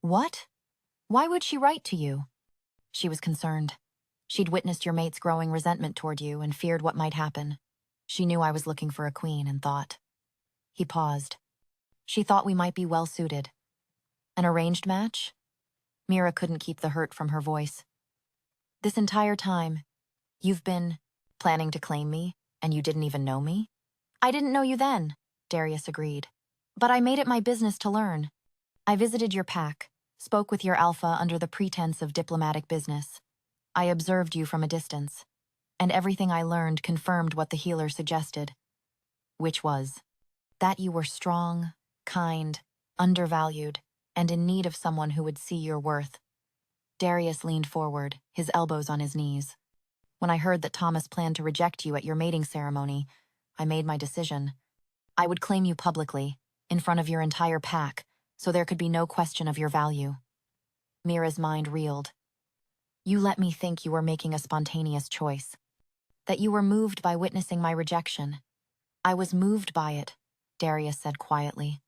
What? Why would she write to you? She was concerned. She'd witnessed your mate's growing resentment toward you and feared what might happen. She knew I was looking for a queen and thought. He paused. She thought we might be well-suited. An arranged match? Mira couldn't keep the hurt from her voice. This entire time, you've been planning to claim me, and you didn't even know me? I didn't know you then, Darius agreed. But I made it my business to learn. I visited your pack, spoke with your alpha under the pretense of diplomatic business. I observed you from a distance, and everything I learned confirmed what the healer suggested. Which was that you were strong, kind, undervalued, and in need of someone who would see your worth. Darius leaned forward, his elbows on his knees. When I heard that Thomas planned to reject you at your mating ceremony, I made my decision. I would claim you publicly, in front of your entire pack, so there could be no question of your value. Mira's mind reeled. You let me think you were making a spontaneous choice. That you were moved by witnessing my rejection. I was moved by it, Darius said quietly.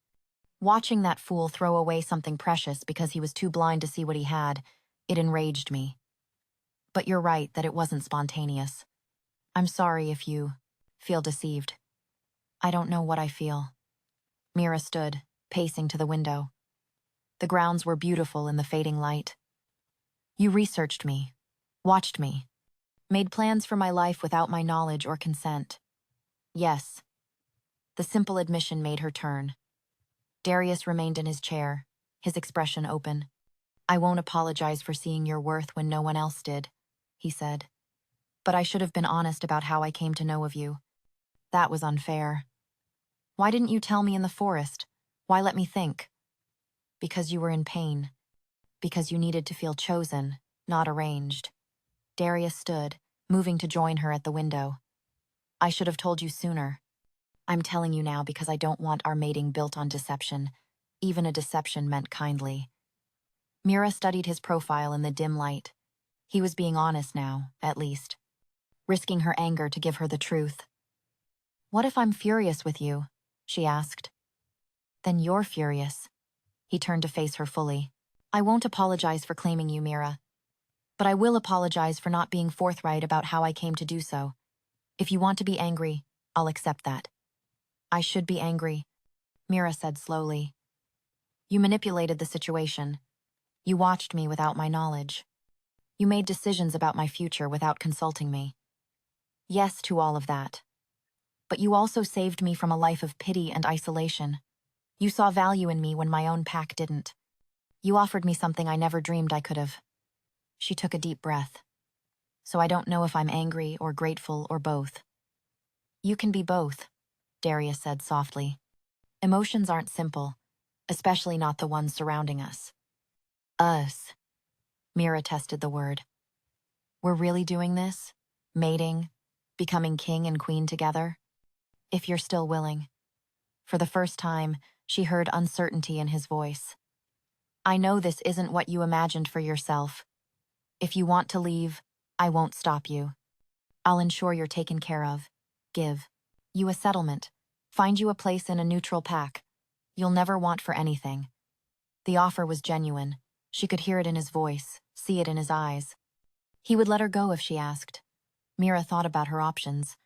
Watching that fool throw away something precious because he was too blind to see what he had, it enraged me. But you're right that it wasn't spontaneous. I'm sorry if you feel deceived. I don't know what I feel. Mira stood, pacing to the window. The grounds were beautiful in the fading light. You researched me, watched me, made plans for my life without my knowledge or consent. Yes. The simple admission made her turn. Darius remained in his chair, his expression open. I won't apologize for seeing your worth when no one else did, he said. But I should have been honest about how I came to know of you. That was unfair. Why didn't you tell me in the forest? Why let me think? Because you were in pain. Because you needed to feel chosen, not arranged. Darius stood, moving to join her at the window. I should have told you sooner. I'm telling you now because I don't want our mating built on deception, even a deception meant kindly. Mira studied his profile in the dim light. He was being honest now, at least. Risking her anger to give her the truth. What if I'm furious with you? She asked. Then you're furious. He turned to face her fully. I won't apologize for claiming you, Mira. But I will apologize for not being forthright about how I came to do so. If you want to be angry, I'll accept that. I should be angry, Mira said slowly. You manipulated the situation. You watched me without my knowledge. You made decisions about my future without consulting me. Yes to all of that. But you also saved me from a life of pity and isolation. You saw value in me when my own pack didn't. You offered me something I never dreamed I could have. She took a deep breath. So I don't know if I'm angry or grateful or both. You can be both, Darius said softly. Emotions aren't simple, especially not the ones surrounding us. Us. Mira tested the word. We're really doing this? Mating? Becoming king and queen together? If you're still willing. For the first time, she heard uncertainty in his voice. I know this isn't what you imagined for yourself. If you want to leave, I won't stop you. I'll ensure you're taken care of. Give you a settlement. Find you a place in a neutral pack. You'll never want for anything. The offer was genuine. She could hear it in his voice, see it in his eyes. He would let her go if she asked. Mira thought about her options.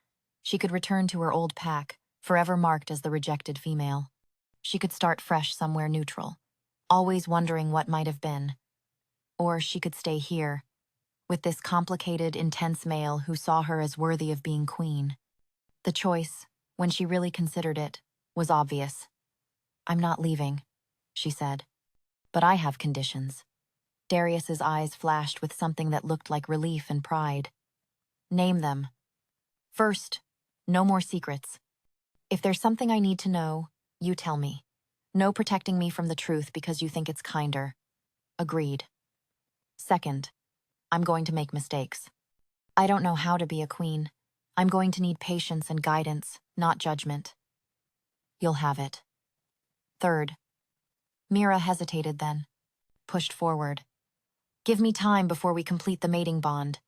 She could return to her old pack, forever marked as the rejected female. She could start fresh somewhere neutral, always wondering what might have been. Or she could stay here, with this complicated, intense male who saw her as worthy of being queen. The choice, when she really considered it, was obvious. I'm not leaving, she said. But I have conditions. Darius's eyes flashed with something that looked like relief and pride. Name them. First, no more secrets. If there's something I need to know, you tell me. No protecting me from the truth because you think it's kinder. Agreed. Second, I'm going to make mistakes. I don't know how to be a queen. I'm going to need patience and guidance, not judgment. You'll have it. Third, Mira hesitated then, pushed forward. Give me time before we complete the mating bond.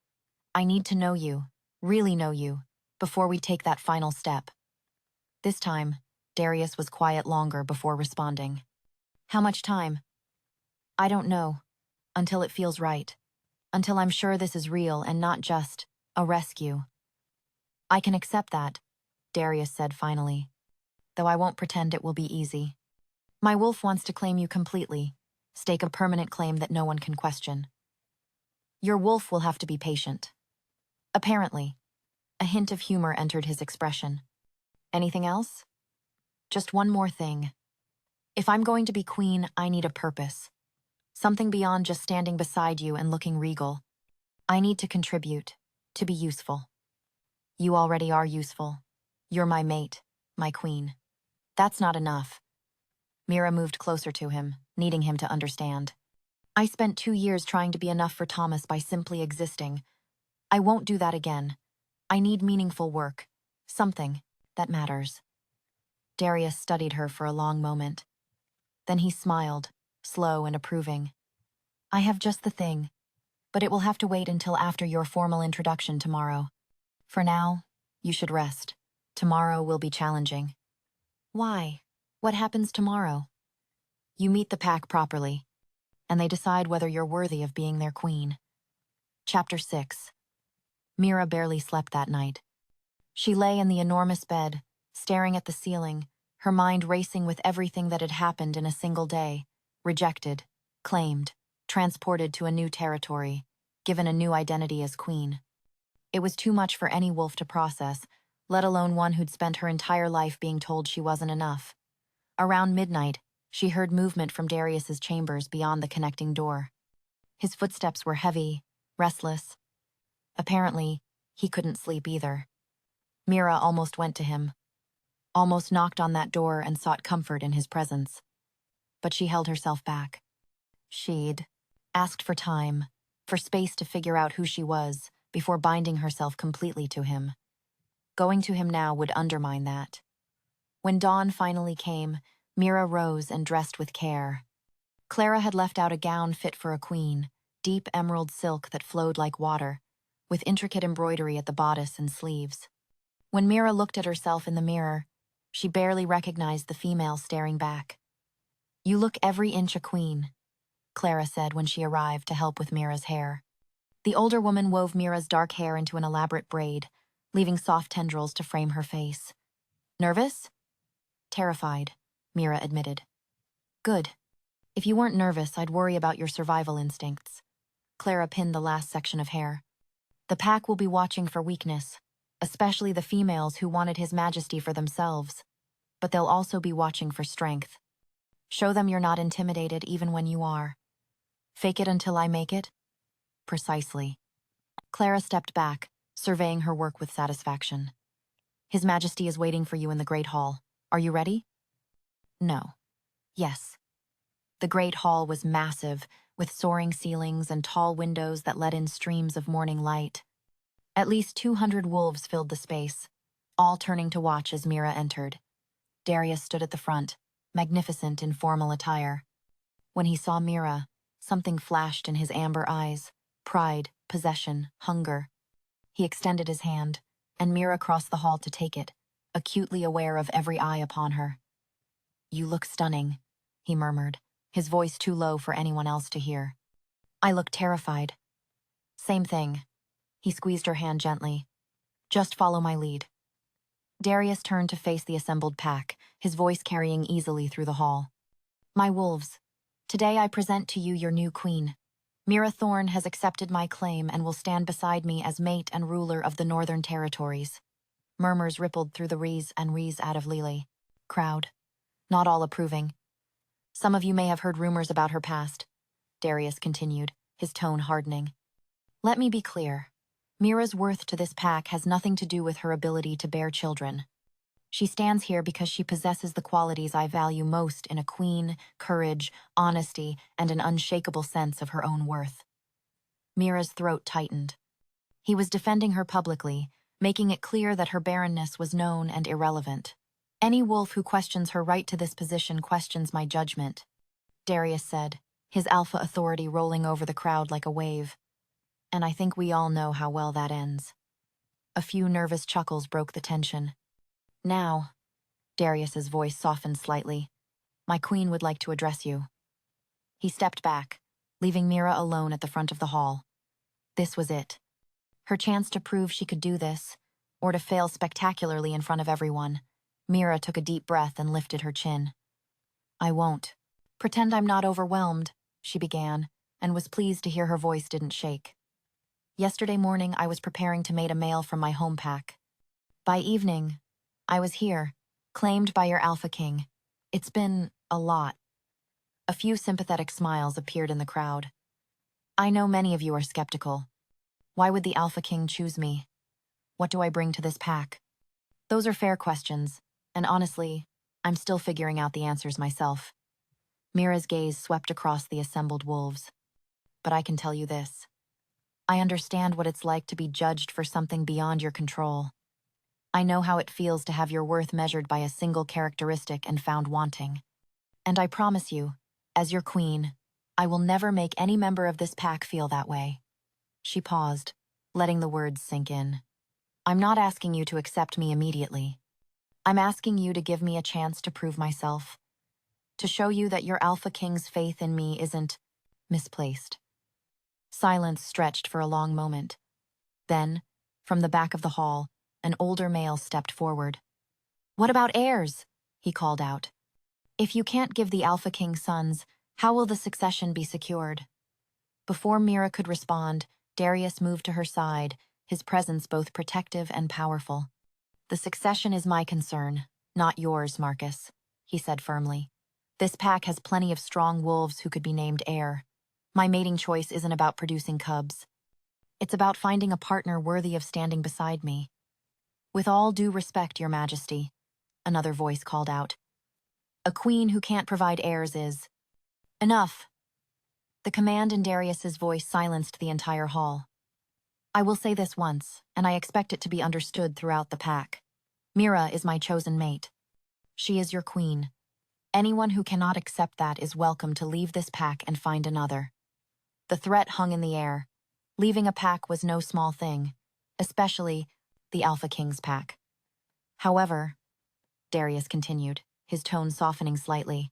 I need to know you, really know you, before we take that final step. This time, Darius was quiet longer before responding. How much time? I don't know. Until it feels right. Until I'm sure this is real and not just a rescue. I can accept that, Darius said finally. Though I won't pretend it will be easy. My wolf wants to claim you completely, stake a permanent claim that no one can question. Your wolf will have to be patient. Apparently, a hint of humor entered his expression. Anything else? Just one more thing. If I'm going to be queen, I need a purpose. Something beyond just standing beside you and looking regal. I need to contribute, to be useful. You already are useful. You're my mate, my queen. That's not enough. Mira moved closer to him, needing him to understand. I spent 2 years trying to be enough for Thomas by simply existing. I won't do that again. I need meaningful work. Something that matters. Darius studied her for a long moment. Then he smiled, slow and approving. I have just the thing, but it will have to wait until after your formal introduction tomorrow. For now, you should rest. Tomorrow will be challenging. Why? What happens tomorrow? You meet the pack properly, and they decide whether you're worthy of being their queen. Chapter 6. Mira barely slept that night. She lay in the enormous bed, staring at the ceiling, her mind racing with everything that had happened in a single day. Rejected, claimed, transported to a new territory, given a new identity as queen. It was too much for any wolf to process, let alone one who'd spent her entire life being told she wasn't enough. Around midnight, she heard movement from Darius's chambers beyond the connecting door. His footsteps were heavy, restless. Apparently, he couldn't sleep either. Mira almost went to him, almost knocked on that door and sought comfort in his presence. But she held herself back. She'd asked for time, for space to figure out who she was, before binding herself completely to him. Going to him now would undermine that. When dawn finally came, Mira rose and dressed with care. Clara had left out a gown fit for a queen, deep emerald silk that flowed like water, with intricate embroidery at the bodice and sleeves. When Mira looked at herself in the mirror, she barely recognized the female staring back. You look every inch a queen, Clara said when she arrived to help with Mira's hair. The older woman wove Mira's dark hair into an elaborate braid, leaving soft tendrils to frame her face. Nervous? Terrified, Mira admitted. Good. If you weren't nervous, I'd worry about your survival instincts. Clara pinned the last section of hair. The pack will be watching for weakness, especially the females who wanted His Majesty for themselves. But they'll also be watching for strength. Show them you're not intimidated even when you are. Fake it until I make it? Precisely. Clara stepped back, surveying her work with satisfaction. His Majesty is waiting for you in the Great Hall. Are you ready? No. Yes. The Great Hall was massive, with soaring ceilings and tall windows that let in streams of morning light. At least 200 wolves filled the space, all turning to watch as Mira entered. Darius stood at the front, magnificent in formal attire. When he saw Mira, something flashed in his amber eyes. Pride, possession, hunger. He extended his hand, and Mira crossed the hall to take it, acutely aware of every eye upon her. You look stunning, he murmured, his voice too low for anyone else to hear. I look terrified. Same thing. He squeezed her hand gently. Just follow my lead. Darius turned to face the assembled pack, his voice carrying easily through the hall. My wolves, today I present to you your new queen. Mira Thorne has accepted my claim and will stand beside me as mate and ruler of the Northern Territories. Murmurs rippled through the Rees and Rees out of Lily. Crowd. Not all approving. Some of you may have heard rumors about her past, Darius continued, his tone hardening. Let me be clear. Mira's worth to this pack has nothing to do with her ability to bear children. She stands here because she possesses the qualities I value most in a queen: courage, honesty, and an unshakable sense of her own worth. Mira's throat tightened. He was defending her publicly, making it clear that her barrenness was known and irrelevant. Any wolf who questions her right to this position questions my judgment, Darius said, his alpha authority rolling over the crowd like a wave. And I think we all know how well that ends. A few nervous chuckles broke the tension. Now, Darius's voice softened slightly, my queen would like to address you. He stepped back, leaving Mira alone at the front of the hall. This was it. Her chance to prove she could do this, or to fail spectacularly in front of everyone. Mira took a deep breath and lifted her chin. I won't. Pretend I'm not overwhelmed, she began, and was pleased to hear her voice didn't shake. Yesterday morning I was preparing to mate a male from my home pack. By evening, I was here, claimed by your Alpha King. It's been a lot. A few sympathetic smiles appeared in the crowd. I know many of you are skeptical. Why would the Alpha King choose me? What do I bring to this pack? Those are fair questions, and honestly, I'm still figuring out the answers myself. Mira's gaze swept across the assembled wolves. But I can tell you this. I understand what it's like to be judged for something beyond your control. I know how it feels to have your worth measured by a single characteristic and found wanting. And I promise you, as your queen, I will never make any member of this pack feel that way. She paused, letting the words sink in. I'm not asking you to accept me immediately. I'm asking you to give me a chance to prove myself, to show you that your Alpha King's faith in me isn't misplaced. Silence stretched for a long moment. Then, from the back of the hall, an older male stepped forward. What about heirs? He called out. If you can't give the Alpha King sons, how will the succession be secured? Before Mira could respond, Darius moved to her side, his presence both protective and powerful. The succession is my concern, not yours, Marcus, he said firmly. This pack has plenty of strong wolves who could be named heir. My mating choice isn't about producing cubs. It's about finding a partner worthy of standing beside me. With all due respect, Your Majesty, another voice called out. A queen who can't provide heirs is... Enough. The command in Darius's voice silenced the entire hall. I will say this once, and I expect it to be understood throughout the pack. Mira is my chosen mate. She is your queen. Anyone who cannot accept that is welcome to leave this pack and find another. The threat hung in the air. Leaving a pack was no small thing, especially the Alpha King's pack. However, Darius continued, his tone softening slightly,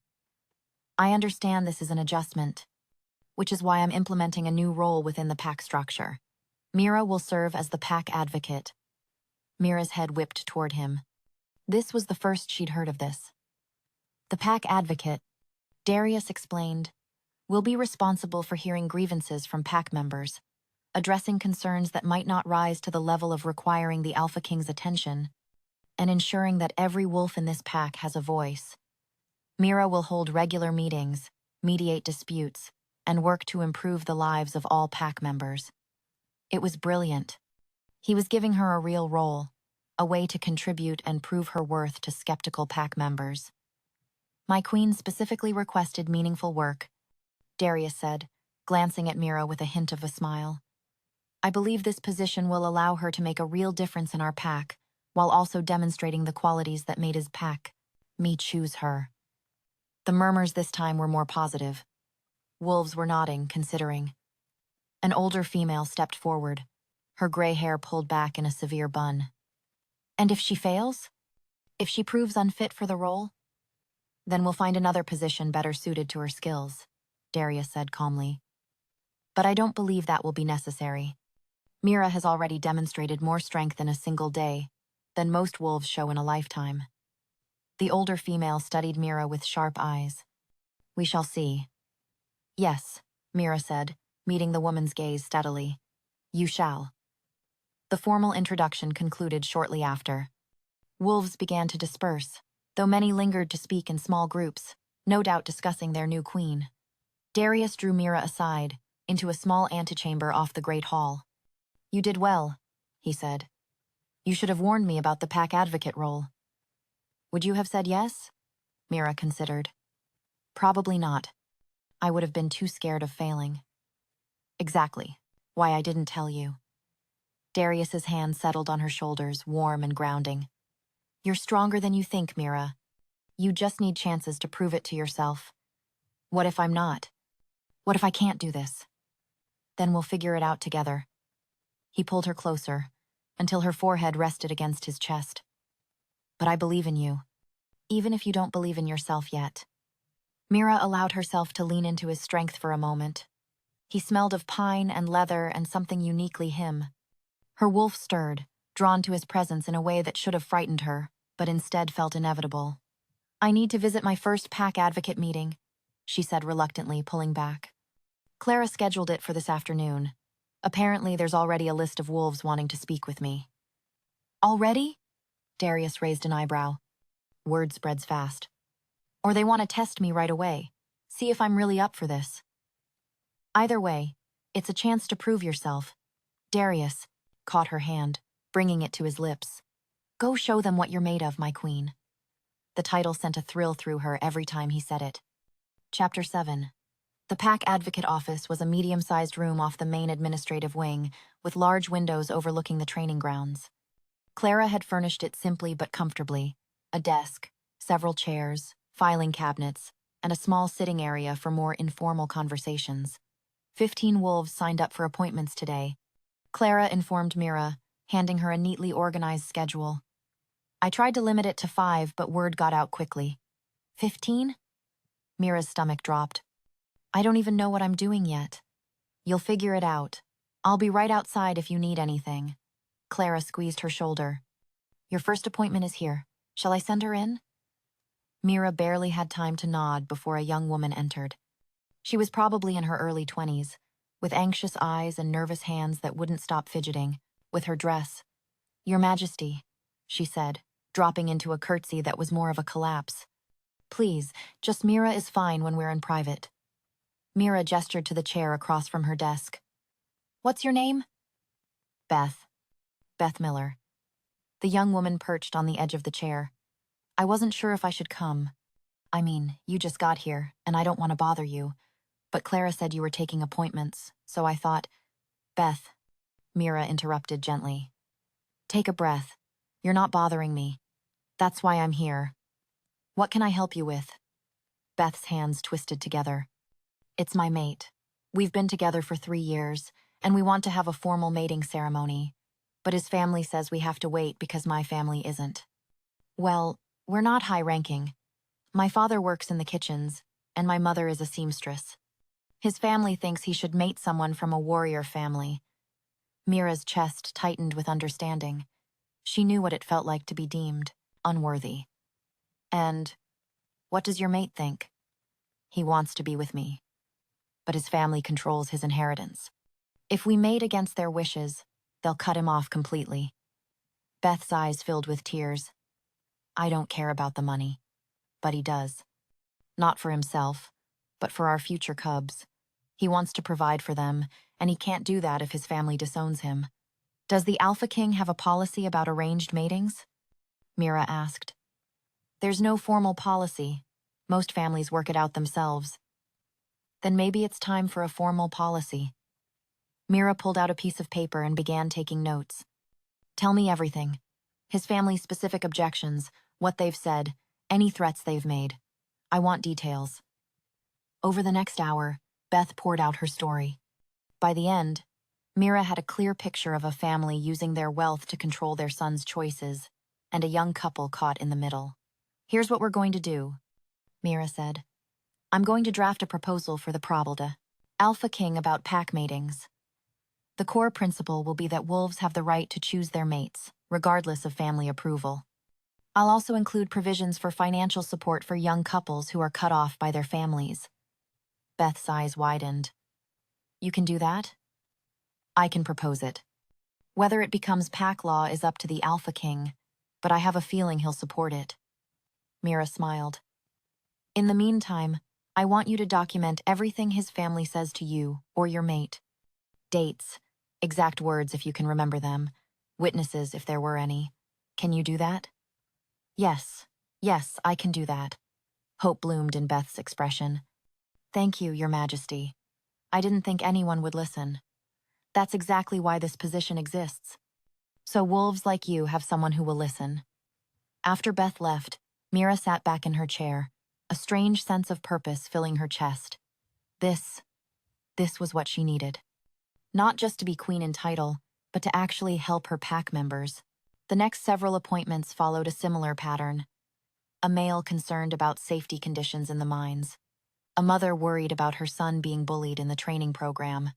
I understand this is an adjustment, which is why I'm implementing a new role within the pack structure. Mira will serve as the pack advocate. Mira's head whipped toward him. This was the first she'd heard of this. The pack advocate, Darius explained, will be responsible for hearing grievances from pack members, addressing concerns that might not rise to the level of requiring the Alpha King's attention, and ensuring that every wolf in this pack has a voice. Mira will hold regular meetings, mediate disputes, and work to improve the lives of all pack members. It was brilliant. He was giving her a real role, a way to contribute and prove her worth to skeptical pack members. My queen specifically requested meaningful work, Darius said, glancing at Mira with a hint of a smile. I believe this position will allow her to make a real difference in our pack, while also demonstrating the qualities that made his pack, me choose her. The murmurs this time were more positive. Wolves were nodding, considering. An older female stepped forward, her gray hair pulled back in a severe bun. And if she fails? If she proves unfit for the role? Then we'll find another position better suited to her skills, Darius said calmly. But I don't believe that will be necessary. Mira has already demonstrated more strength in a single day than most wolves show in a lifetime. The older female studied Mira with sharp eyes. We shall see. Yes, Mira said, meeting the woman's gaze steadily. You shall. The formal introduction concluded shortly after. Wolves began to disperse, though many lingered to speak in small groups, no doubt discussing their new queen. Darius drew Mira aside, into a small antechamber off the Great Hall. You did well, he said. You should have warned me about the pack advocate role. Would you have said yes? Mira considered. Probably not. I would have been too scared of failing. Exactly. Why I didn't tell you. Darius's hand settled on her shoulders, warm and grounding. You're stronger than you think, Mira. You just need chances to prove it to yourself. What if I'm not? What if I can't do this? Then we'll figure it out together. He pulled her closer, until her forehead rested against his chest. But I believe in you, even if you don't believe in yourself yet. Mira allowed herself to lean into his strength for a moment. He smelled of pine and leather and something uniquely him. Her wolf stirred, drawn to his presence in a way that should have frightened her, but instead felt inevitable. I need to visit my first pack advocate meeting, she said reluctantly, pulling back. Clara scheduled it for this afternoon. Apparently there's already a list of wolves wanting to speak with me. Already? Darius raised an eyebrow. Word spreads fast. Or they want to test me right away, see if I'm really up for this. Either way, it's a chance to prove yourself. Darius caught her hand, bringing it to his lips. Go show them what you're made of, my queen. The title sent a thrill through her every time he said it. Chapter 7. The Pack Advocate office was a medium-sized room off the main administrative wing, with large windows overlooking the training grounds. Clara had furnished it simply but comfortably. A desk, several chairs, filing cabinets, and a small sitting area for more informal conversations. 15 wolves signed up for appointments today. Clara informed Mira, handing her a neatly organized schedule. I tried to limit it to 5, but word got out quickly. 15? Mira's stomach dropped. I don't even know what I'm doing yet. You'll figure it out. I'll be right outside if you need anything. Clara squeezed her shoulder. Your first appointment is here. Shall I send her in? Mira barely had time to nod before a young woman entered. She was probably in her early 20s, with anxious eyes and nervous hands that wouldn't stop fidgeting, with her dress. Your Majesty, she said, dropping into a curtsy that was more of a collapse. Please, just Mira is fine when we're in private. Mira gestured to the chair across from her desk. What's your name? Beth. Beth Miller. The young woman perched on the edge of the chair. I wasn't sure if I should come. I mean, you just got here, and I don't want to bother you. But Clara said you were taking appointments, so I thought... Beth, Mira interrupted gently. Take a breath. You're not bothering me. That's why I'm here. What can I help you with? Beth's hands twisted together. It's my mate. We've been together for 3 years, and we want to have a formal mating ceremony. But his family says we have to wait because my family isn't. Well, we're not high-ranking. My father works in the kitchens, and my mother is a seamstress. His family thinks he should mate someone from a warrior family. Mira's chest tightened with understanding. She knew what it felt like to be deemed unworthy. And what does your mate think? He wants to be with me. But his family controls his inheritance. If we mate against their wishes, they'll cut him off completely. Beth's eyes filled with tears. I don't care about the money, but he does. Not for himself, but for our future cubs. He wants to provide for them, and he can't do that if his family disowns him. Does the Alpha King have a policy about arranged matings? Mira asked. There's no formal policy. Most families work it out themselves. Then maybe it's time for a formal policy. Mira pulled out a piece of paper and began taking notes. Tell me everything. His family's specific objections, what they've said, any threats they've made. I want details. Over the next hour, Beth poured out her story. By the end, Mira had a clear picture of a family using their wealth to control their son's choices, and a young couple caught in the middle. Here's what we're going to do, Mira said. I'm going to draft a proposal for the Prabalda, Alpha King about pack matings. The core principle will be that wolves have the right to choose their mates, regardless of family approval. I'll also include provisions for financial support for young couples who are cut off by their families. Beth's eyes widened. You can do that? I can propose it. Whether it becomes pack law is up to the Alpha King, but I have a feeling he'll support it. Mira smiled. In the meantime, I want you to document everything his family says to you or your mate. Dates, exact words if you can remember them, witnesses if there were any. Can you do that? Yes, I can do that. Hope bloomed in Beth's expression. Thank you, Your Majesty. I didn't think anyone would listen. That's exactly why this position exists. So wolves like you have someone who will listen. After Beth left, Mira sat back in her chair, a strange sense of purpose filling her chest. This was what she needed. Not just to be queen in title, but to actually help her pack members. The next several appointments followed a similar pattern. A male concerned about safety conditions in the mines. A mother worried about her son being bullied in the training program.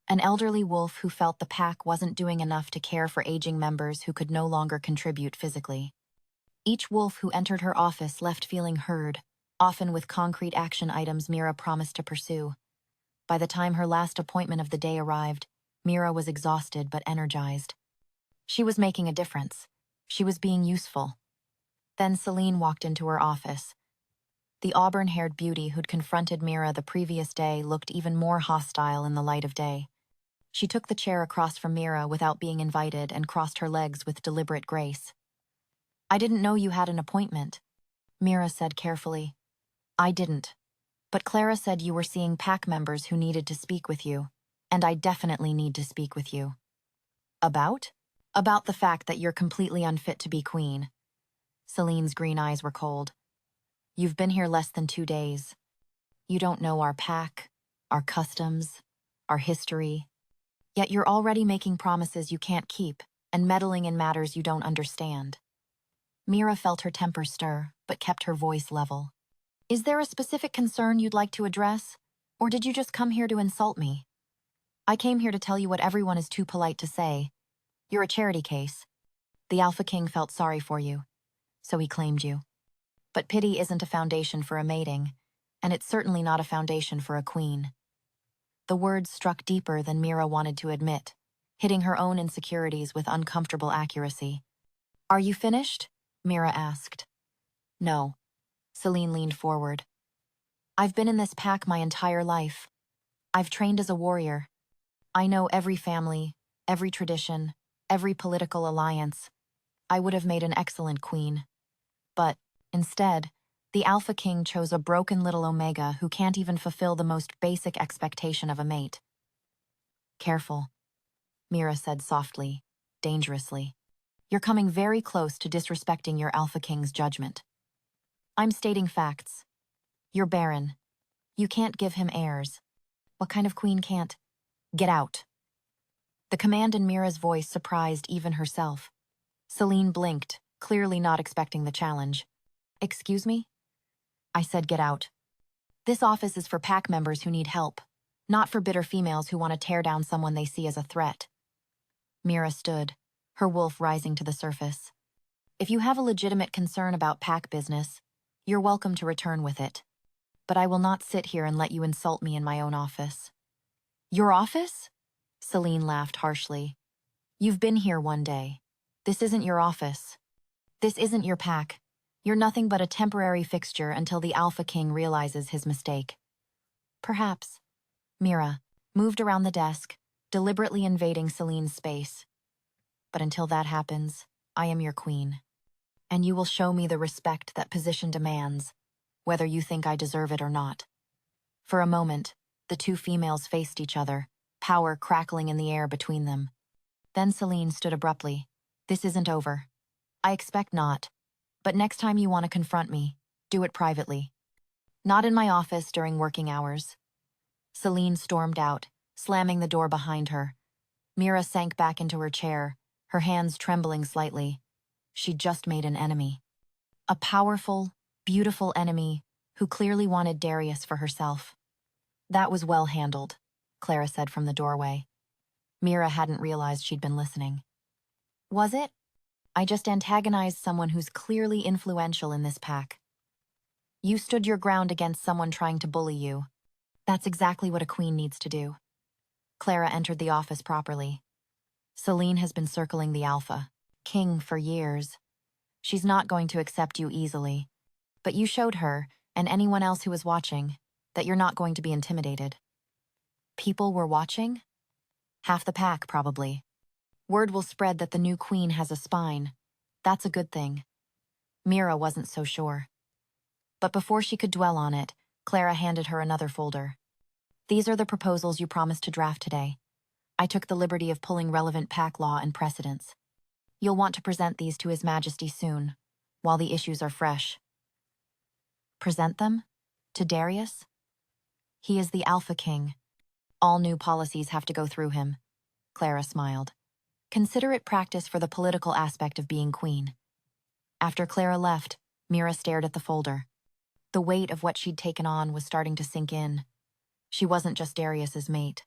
An elderly wolf who felt the pack wasn't doing enough to care for aging members who could no longer contribute physically. Each wolf who entered her office left feeling heard, often with concrete action items Mira promised to pursue. By the time her last appointment of the day arrived, Mira was exhausted but energized. She was making a difference. She was being useful. Then Celine walked into her office. The auburn-haired beauty who'd confronted Mira the previous day looked even more hostile in the light of day. She took the chair across from Mira without being invited and crossed her legs with deliberate grace. I didn't know you had an appointment, Mira said carefully. I didn't. But Clara said you were seeing pack members who needed to speak with you, and I definitely need to speak with you. About? About the fact that you're completely unfit to be queen. Celine's green eyes were cold. You've been here less than 2 days. You don't know our pack, our customs, our history. Yet you're already making promises you can't keep and meddling in matters you don't understand. Mira felt her temper stir, but kept her voice level. Is there a specific concern you'd like to address? Or did you just come here to insult me? I came here to tell you what everyone is too polite to say. You're a charity case. The Alpha King felt sorry for you, so he claimed you. But pity isn't a foundation for a mating, and it's certainly not a foundation for a queen. The words struck deeper than Mira wanted to admit, hitting her own insecurities with uncomfortable accuracy. Are you finished? Mira asked. No. Celine leaned forward. I've been in this pack my entire life. I've trained as a warrior. I know every family, every tradition, every political alliance. I would have made an excellent queen. But, instead, the Alpha King chose a broken little Omega who can't even fulfill the most basic expectation of a mate. Careful, Mira said softly, dangerously. You're coming very close to disrespecting your Alpha King's judgment. I'm stating facts. You're Barren. You can't give him heirs. What kind of queen can't? Get out. The command in Mira's voice surprised even herself. Celine blinked, clearly not expecting the challenge. Excuse me? I said get out. This office is for pack members who need help, not for bitter females who want to tear down someone they see as a threat. Mira stood, her wolf rising to the surface. If you have a legitimate concern about pack business, you're welcome to return with it. But I will not sit here and let you insult me in my own office. Your office? Celine laughed harshly. You've been here one day. This isn't your office. This isn't your pack. You're nothing but a temporary fixture until the Alpha King realizes his mistake. Perhaps. Mira moved around the desk, deliberately invading Celine's space. But until that happens, I am your queen. And you will show me the respect that position demands, whether you think I deserve it or not. For a moment, the two females faced each other, power crackling in the air between them. Then Celine stood abruptly. This isn't over. I expect not. But next time you want to confront me, do it privately. Not in my office during working hours. Celine stormed out, slamming the door behind her. Mira sank back into her chair, her hands trembling slightly. She'd just made an enemy. A powerful, beautiful enemy who clearly wanted Darius for herself. That was well handled, Clara said from the doorway. Mira hadn't realized she'd been listening. Was it? I just antagonized someone who's clearly influential in this pack. You stood your ground against someone trying to bully you. That's exactly what a queen needs to do. Clara entered the office properly. Celine has been circling the Alpha King for years. She's not going to accept you easily. But you showed her, and anyone else who was watching, that you're not going to be intimidated. People were watching? Half the pack, probably. Word will spread that the new queen has a spine. That's a good thing. Mira wasn't so sure. But before she could dwell on it, Clara handed her another folder. These are the proposals you promised to draft today. I took the liberty of pulling relevant pack law and precedents. You'll want to present these to His Majesty soon, while the issues are fresh. Present them? To Darius? He is the Alpha King. All new policies have to go through him. Clara smiled. Consider it practice for the political aspect of being queen. After Clara left, Mira stared at the folder. The weight of what she'd taken on was starting to sink in. She wasn't just Darius's mate.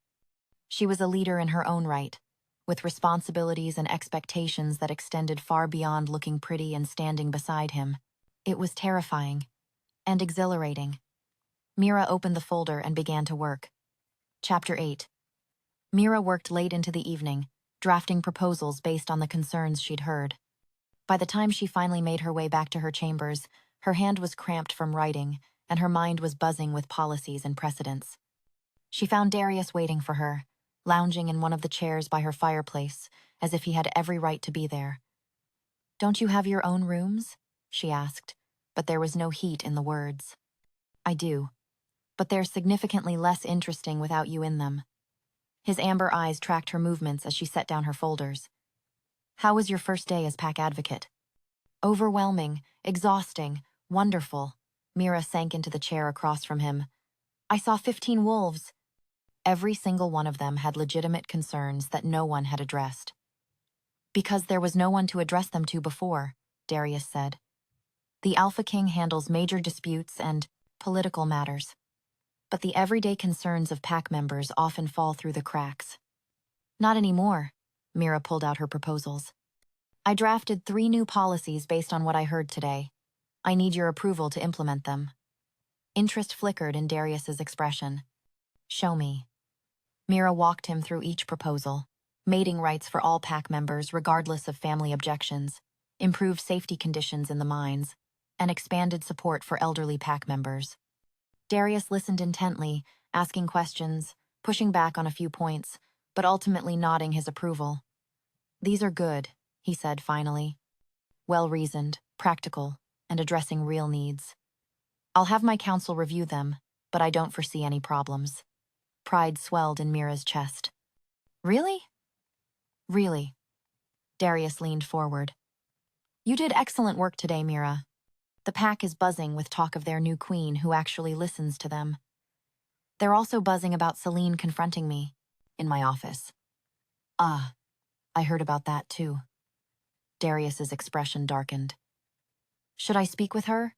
She was a leader in her own right, with responsibilities and expectations that extended far beyond looking pretty and standing beside him. It was terrifying and exhilarating. Mira opened the folder and began to work. Chapter 8. Mira worked late into the evening, drafting proposals based on the concerns she'd heard. By the time she finally made her way back to her chambers, her hand was cramped from writing, and her mind was buzzing with policies and precedents. She found Darius waiting for her, lounging in one of the chairs by her fireplace, as if he had every right to be there. "Don't you have your own rooms?" she asked, but there was no heat in the words. "I do, but they're significantly less interesting without you in them." His amber eyes tracked her movements as she set down her folders. "How was your first day as pack advocate?" "Overwhelming, exhausting, wonderful," Mira sank into the chair across from him. I saw 15 wolves. Every single one of them had legitimate concerns that no one had addressed. Because there was no one to address them to before, Darius said. The Alpha King handles major disputes and political matters. But the everyday concerns of pack members often fall through the cracks. Not anymore, Mira pulled out her proposals. I drafted 3 new policies based on what I heard today. I need your approval to implement them. Interest flickered in Darius's expression. Show me. Mira walked him through each proposal. Mating rights for all pack members regardless of family objections, improved safety conditions in the mines, and expanded support for elderly pack members. Darius listened intently, asking questions, pushing back on a few points, but ultimately nodding his approval. These are good, he said finally. Well-reasoned, practical, and addressing real needs. I'll have my council review them, but I don't foresee any problems. Pride swelled in Mira's chest. Really? Really. Darius leaned forward. You did excellent work today, Mira. The pack is buzzing with talk of their new queen who actually listens to them. They're also buzzing about Celine confronting me in my office. Ah, I heard about that too. Darius's expression darkened. Should I speak with her?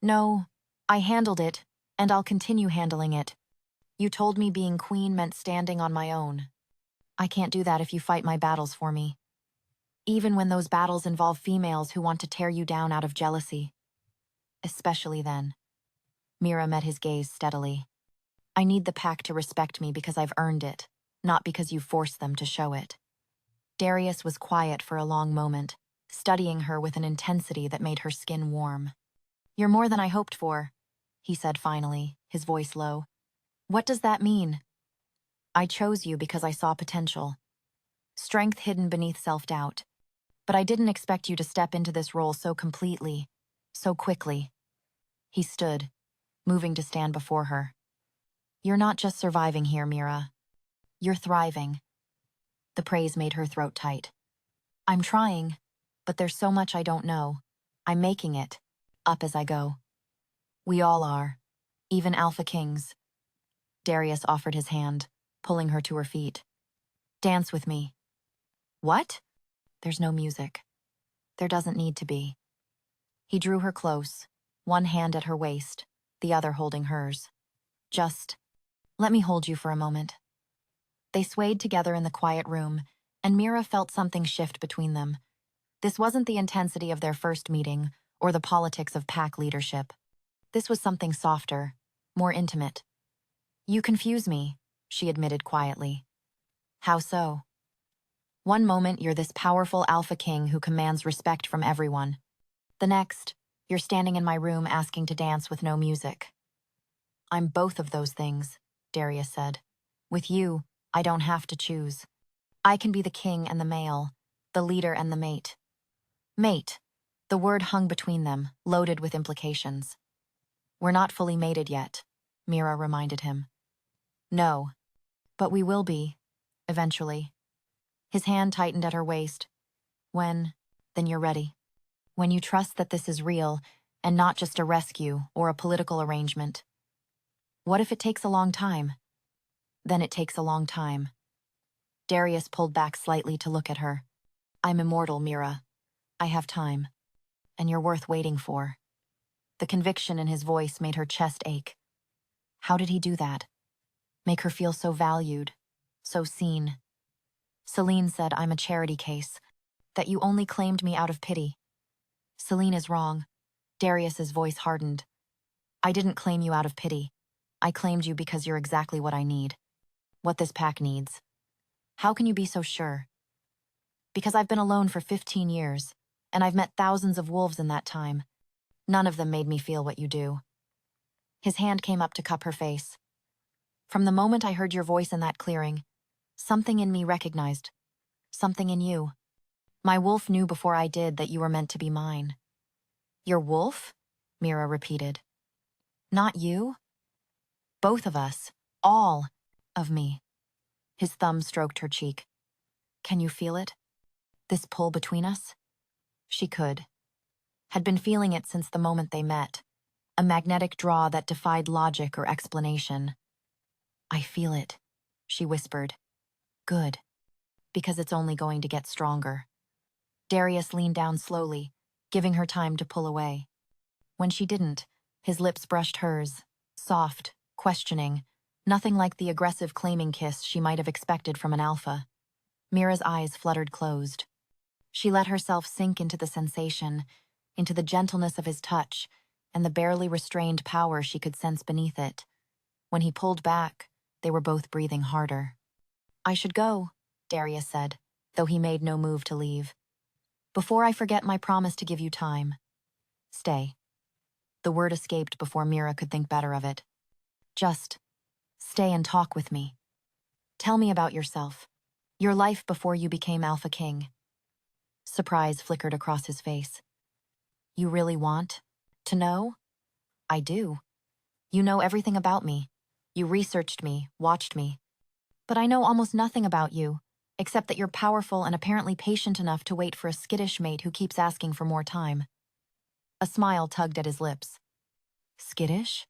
No, I handled it, and I'll continue handling it. You told me being queen meant standing on my own. I can't do that if you fight my battles for me. Even when those battles involve females who want to tear you down out of jealousy. Especially then. Mira met his gaze steadily. I need the pack to respect me because I've earned it, not because you forced them to show it. Darius was quiet for a long moment, studying her with an intensity that made her skin warm. You're more than I hoped for, he said finally, his voice low. What does that mean? I chose you because I saw potential. Strength hidden beneath self-doubt. But I didn't expect you to step into this role so completely, so quickly. He stood, moving to stand before her. You're not just surviving here, Mira. You're thriving. The praise made her throat tight. I'm trying, but there's so much I don't know. I'm making it, up as I go. We all are, even Alpha Kings. Darius offered his hand, pulling her to her feet. Dance with me. What? There's no music. There doesn't need to be. He drew her close, one hand at her waist, the other holding hers. Just, let me hold you for a moment. They swayed together in the quiet room, and Mira felt something shift between them. This wasn't the intensity of their first meeting, or the politics of pack leadership. This was something softer, more intimate. You confuse me, she admitted quietly. How so? One moment you're this powerful Alpha King who commands respect from everyone. The next, you're standing in my room asking to dance with no music. I'm both of those things, Darius said. With you, I don't have to choose. I can be the king and the male, the leader and the mate. Mate. The word hung between them, loaded with implications. We're not fully mated yet, Mira reminded him. No, but we will be, eventually. His hand tightened at her waist. When, then you're ready. When you trust that this is real, and not just a rescue or a political arrangement. What if it takes a long time? Then it takes a long time. Darius pulled back slightly to look at her. I'm immortal, Mira. I have time. And you're worth waiting for. The conviction in his voice made her chest ache. How did he do that? Make her feel so valued, so seen. Celine said I'm a charity case, that you only claimed me out of pity. Celine is wrong. Darius's voice hardened. I didn't claim you out of pity. I claimed you because you're exactly what I need. What this pack needs. How can you be so sure? Because I've been alone for 15 years, and I've met thousands of wolves in that time. None of them made me feel what you do. His hand came up to cup her face. From the moment I heard your voice in that clearing, something in me recognized. Something in you. My wolf knew before I did that you were meant to be mine. Your wolf? Mira repeated. Not you? Both of us. All of me. His thumb stroked her cheek. Can you feel it? This pull between us? She could. Had been feeling it since the moment they met. a magnetic draw that defied logic or explanation. "I feel it," she whispered. "Good, because it's only going to get stronger." Darius leaned down slowly, giving her time to pull away. When she didn't, his lips brushed hers, soft, questioning, nothing like the aggressive claiming kiss she might have expected from an alpha. Mira's eyes fluttered closed. She let herself sink into the sensation, into the gentleness of his touch, and the barely restrained power she could sense beneath it. When he pulled back, they were both breathing harder. "I should go," Darius said, though he made no move to leave. "Before I forget my promise to give you time. Stay." The word escaped before Mira could think better of it. "Just stay and talk with me. Tell me about yourself, your life before you became Alpha King." Surprise flickered across his face. "You really want to know?" "I do. You know everything about me. You researched me, watched me. But I know almost nothing about you, except that you're powerful and apparently patient enough to wait for a skittish mate who keeps asking for more time." A smile tugged at his lips. "Skittish?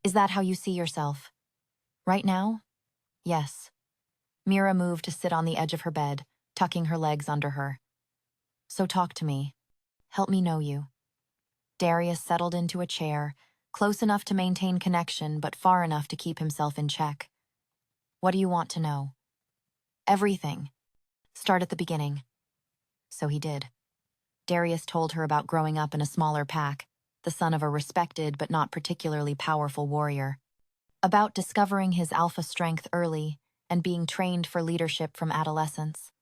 Is that how you see yourself? Right now?" "Yes." Mira moved to sit on the edge of her bed, tucking her legs under her. "So talk to me. Help me know you." Darius settled into a chair, close enough to maintain connection but far enough to keep himself in check. "What do you want to know?" "Everything. Start at the beginning." So he did. Darius told her about growing up in a smaller pack, the son of a respected but not particularly powerful warrior. About discovering his alpha strength early and being trained for leadership from adolescence.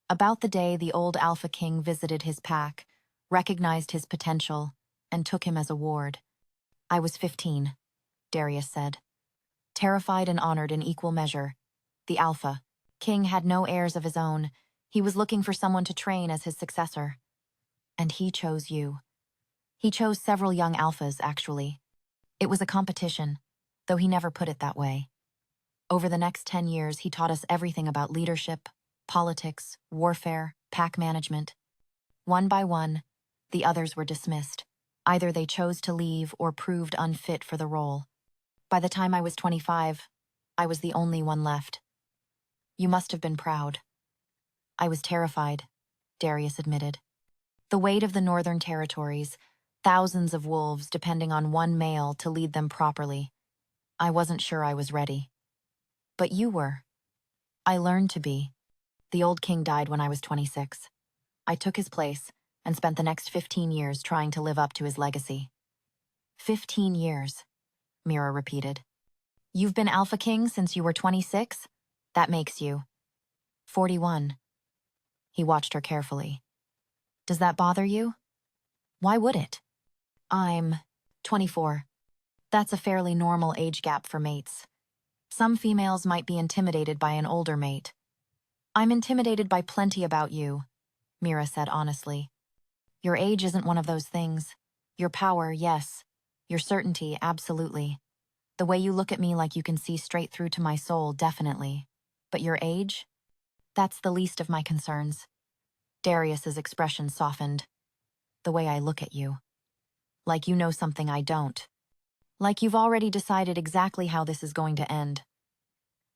About the day the old Alpha King visited his pack, recognized his potential, and took him as a ward. "I was 15, Darius said. Terrified and honored in equal measure. The Alpha King had no heirs of his own. He was looking for someone to train as his successor. And he chose you. He chose several young alphas, actually. It was a competition, though he never put it that way. Over the next 10 years, he taught us everything about leadership, politics, warfare, pack management. One by one, the others were dismissed. Either they chose to leave or proved unfit for the role. By the time I was 25, I was the only one left. You must have been proud." "I was terrified," Darius admitted. The weight of the Northern Territories, thousands of wolves depending on one male to lead them properly. I wasn't sure I was ready. But you were. I learned to be. The old king died when I was 26. I took his place and spent the next 15 years trying to live up to his legacy." 15 years, Mira repeated. "You've been Alpha King since you were 26? That makes you 41. He watched her carefully. "Does that bother you?" "Why would it?" "I'm 24. That's a fairly normal age gap for mates. Some females might be intimidated by an older mate." "I'm intimidated by plenty about you," Mira said honestly. "Your age isn't one of those things. Your power, yes. Your certainty, absolutely. The way you look at me like you can see straight through to my soul, definitely. But your age? That's the least of my concerns." Darius's expression softened. "The way I look at you. Like you know something I don't. Like you've already decided exactly how this is going to end."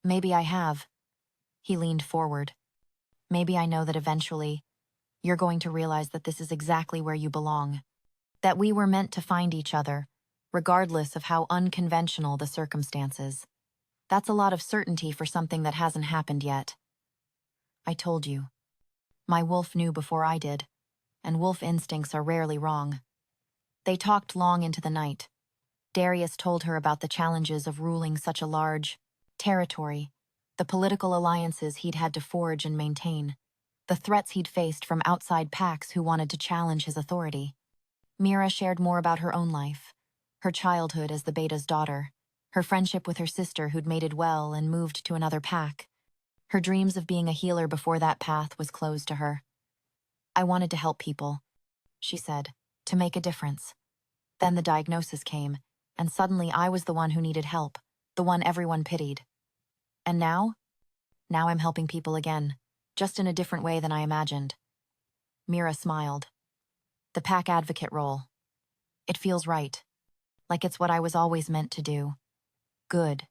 "Maybe I have." He leaned forward. "Maybe I know that eventually you're going to realize that this is exactly where you belong. That we were meant to find each other, regardless of how unconventional the circumstances. That's a lot of certainty for something that hasn't happened yet." "I told you. My wolf knew before I did, and wolf instincts are rarely wrong." They talked long into the night. Darius told her about the challenges of ruling such a large territory, the political alliances he'd had to forge and maintain, the threats he'd faced from outside packs who wanted to challenge his authority. Mira shared more about her own life, her childhood as the beta's daughter, her friendship with her sister who'd mated well and moved to another pack. Her dreams of being a healer before that path was closed to her. "I wanted to help people," she said, "to make a difference. Then the diagnosis came, and suddenly I was the one who needed help, the one everyone pitied. And now? Now I'm helping people again, just in a different way than I imagined." Mira smiled. "The pack advocate role. It feels right." like it's what I was always meant to do. Good,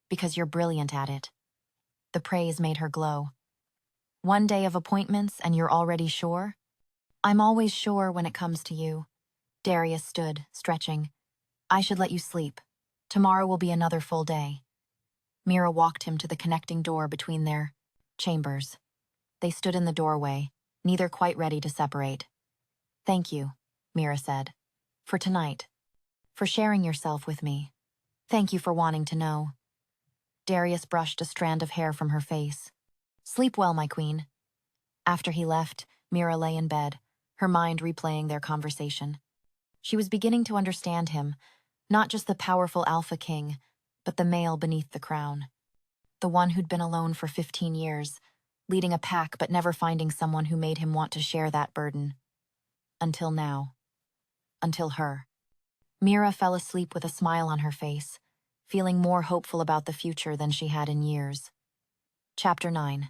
because you're brilliant at it. The praise made her glow. One day of appointments and you're already sure? I'm always sure when it comes to you. Darius stood, stretching. I should let you sleep. Tomorrow will be another full day. Mira walked him to the connecting door between their chambers. They stood in the doorway, neither quite ready to separate. Thank you, Mira said. For tonight. For sharing yourself with me. Thank you for wanting to know. Darius brushed a strand of hair from her face. Sleep well, my queen. After he left, Mira lay in bed, her mind replaying their conversation. She was beginning to understand him, not just the powerful alpha king, but the male beneath the crown. The one who'd been alone for 15 years, leading a pack but never finding someone who made him want to share that burden. Until now. Until her. Mira fell asleep with a smile on her face, feeling more hopeful about the future than she had in years. Chapter 9.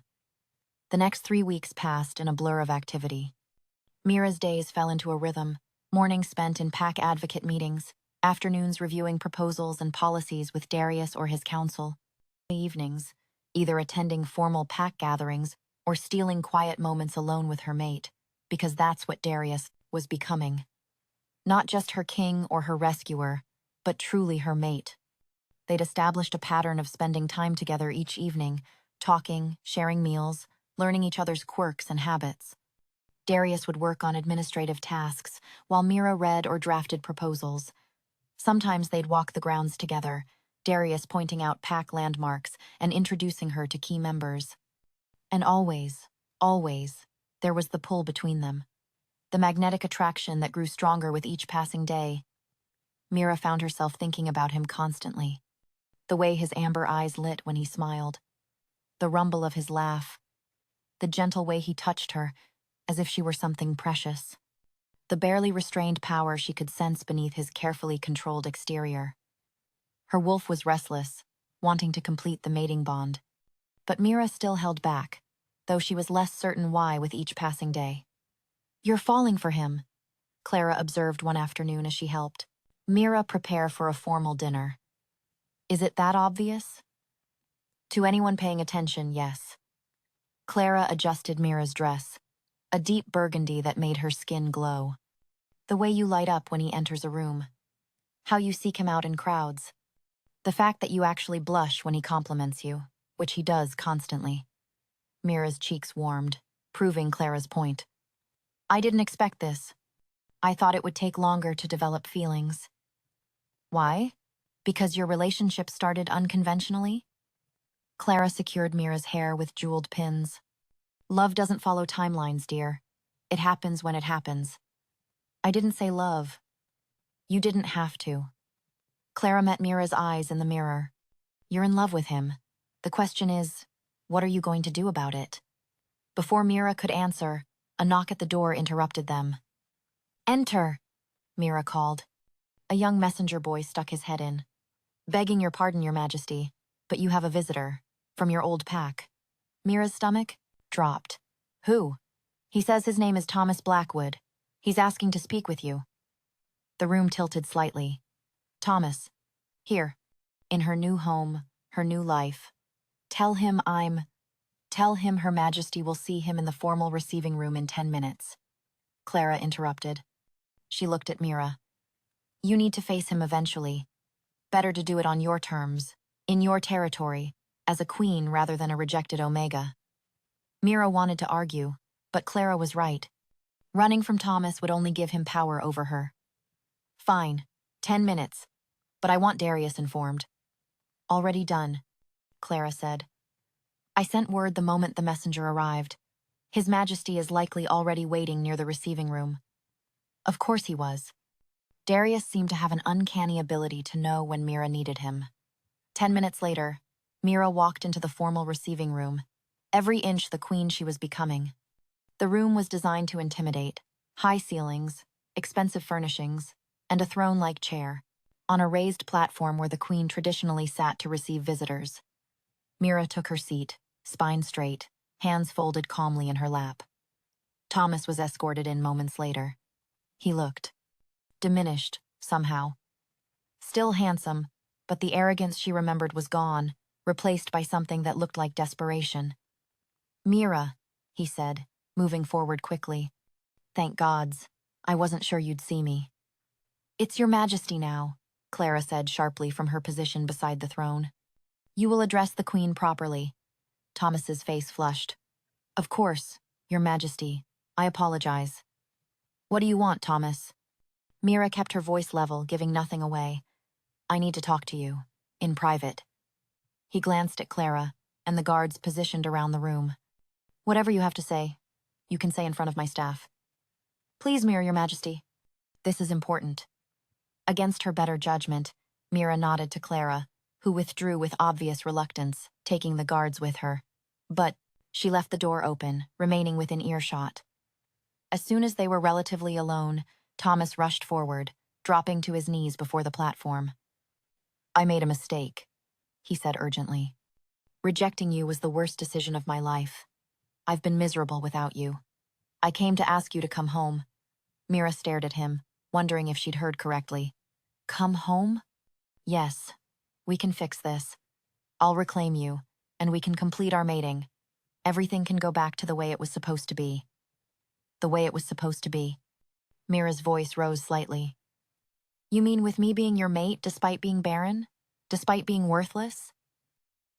The next 3 weeks passed in a blur of activity. Mira's days fell into a rhythm, mornings spent in pack advocate meetings, afternoons reviewing proposals and policies with Darius or his council, evenings, either attending formal pack gatherings or stealing quiet moments alone with her mate, because that's what Darius was becoming. Not just her king or her rescuer, but truly her mate. They'd established a pattern of spending time together each evening, talking, sharing meals, learning each other's quirks and habits. Darius would work on administrative tasks, while Mira read or drafted proposals. Sometimes they'd walk the grounds together, Darius pointing out pack landmarks and introducing her to key members. And always, there was the pull between them. The magnetic attraction that grew stronger with each passing day. Mira found herself thinking about him constantly. The way his amber eyes lit when he smiled. The rumble of his laugh. The gentle way he touched her, as if she were something precious. The barely restrained power she could sense beneath his carefully controlled exterior. Her wolf was restless, wanting to complete the mating bond. But Mira still held back, though she was less certain why with each passing day. You're falling for him, Clara observed one afternoon as she helped Mira prepare for a formal dinner. Is it that obvious? To anyone paying attention, yes. Clara adjusted Mira's dress, a deep burgundy that made her skin glow. The way you light up when he enters a room. How you seek him out in crowds. The fact that you actually blush when he compliments you, which he does constantly. Mira's cheeks warmed, proving Clara's point. I didn't expect this. I thought it would take longer to develop feelings. Why? Because your relationship started unconventionally? Clara secured Mira's hair with jeweled pins. Love doesn't follow timelines, dear. It happens when it happens. I didn't say love. You didn't have to. Clara met Mira's eyes in the mirror. You're in love with him. The question is, what are you going to do about it? Before Mira could answer, a knock at the door interrupted them. Enter, Mira called. A young messenger boy stuck his head in. Begging your pardon, Your Majesty, but you have a visitor. From your old pack. Mira's stomach dropped. Who? He says his name is Thomas Blackwood. He's asking to speak with you. The room tilted slightly. Thomas. Here. In her new home, her new life. Tell him Her Majesty will see him in the formal receiving room in 10 minutes. Clara interrupted. She looked at Mira. You need to face him eventually. Better to do it on your terms, in your territory, as a queen rather than a rejected Omega. Mira wanted to argue, but Clara was right. Running from Thomas would only give him power over her. Fine, 10 minutes, but I want Darius informed. Already done, Clara said. I sent word the moment the messenger arrived. His Majesty is likely already waiting near the receiving room. Of course he was. Darius seemed to have an uncanny ability to know when Mira needed him. 10 minutes later, Mira walked into the formal receiving room, every inch the queen she was becoming. The room was designed to intimidate, high ceilings, expensive furnishings, and a throne-like chair, on a raised platform where the queen traditionally sat to receive visitors. Mira took her seat, spine straight, hands folded calmly in her lap. Thomas was escorted in moments later. He looked diminished, somehow. Still handsome, but the arrogance she remembered was gone, replaced by something that looked like desperation. "Mira," he said, moving forward quickly. "Thank gods. I wasn't sure you'd see me." "It's your majesty now," Clara said sharply from her position beside the throne. "You will address the queen properly." Thomas's face flushed. "Of course, your majesty. I apologize." "What do you want, Thomas?" Mira kept her voice level, giving nothing away. "I need to talk to you. In private." He glanced at Clara, and the guards positioned around the room. "Whatever you have to say, you can say in front of my staff." "Please, Mira, your majesty. This is important." Against her better judgment, Mira nodded to Clara, who withdrew with obvious reluctance, taking the guards with her. But she left the door open, remaining within earshot. As soon as they were relatively alone, Thomas rushed forward, dropping to his knees before the platform. "I made a mistake," he said urgently. "Rejecting you was the worst decision of my life. I've been miserable without you. I came to ask you to come home." Mira stared at him, wondering if she'd heard correctly. "Come home?" "Yes. We can fix this. I'll reclaim you, and we can complete our mating. Everything can go back to the way it was supposed to be." "The way it was supposed to be." Mira's voice rose slightly. "You mean with me being your mate despite being barren? Despite being worthless?"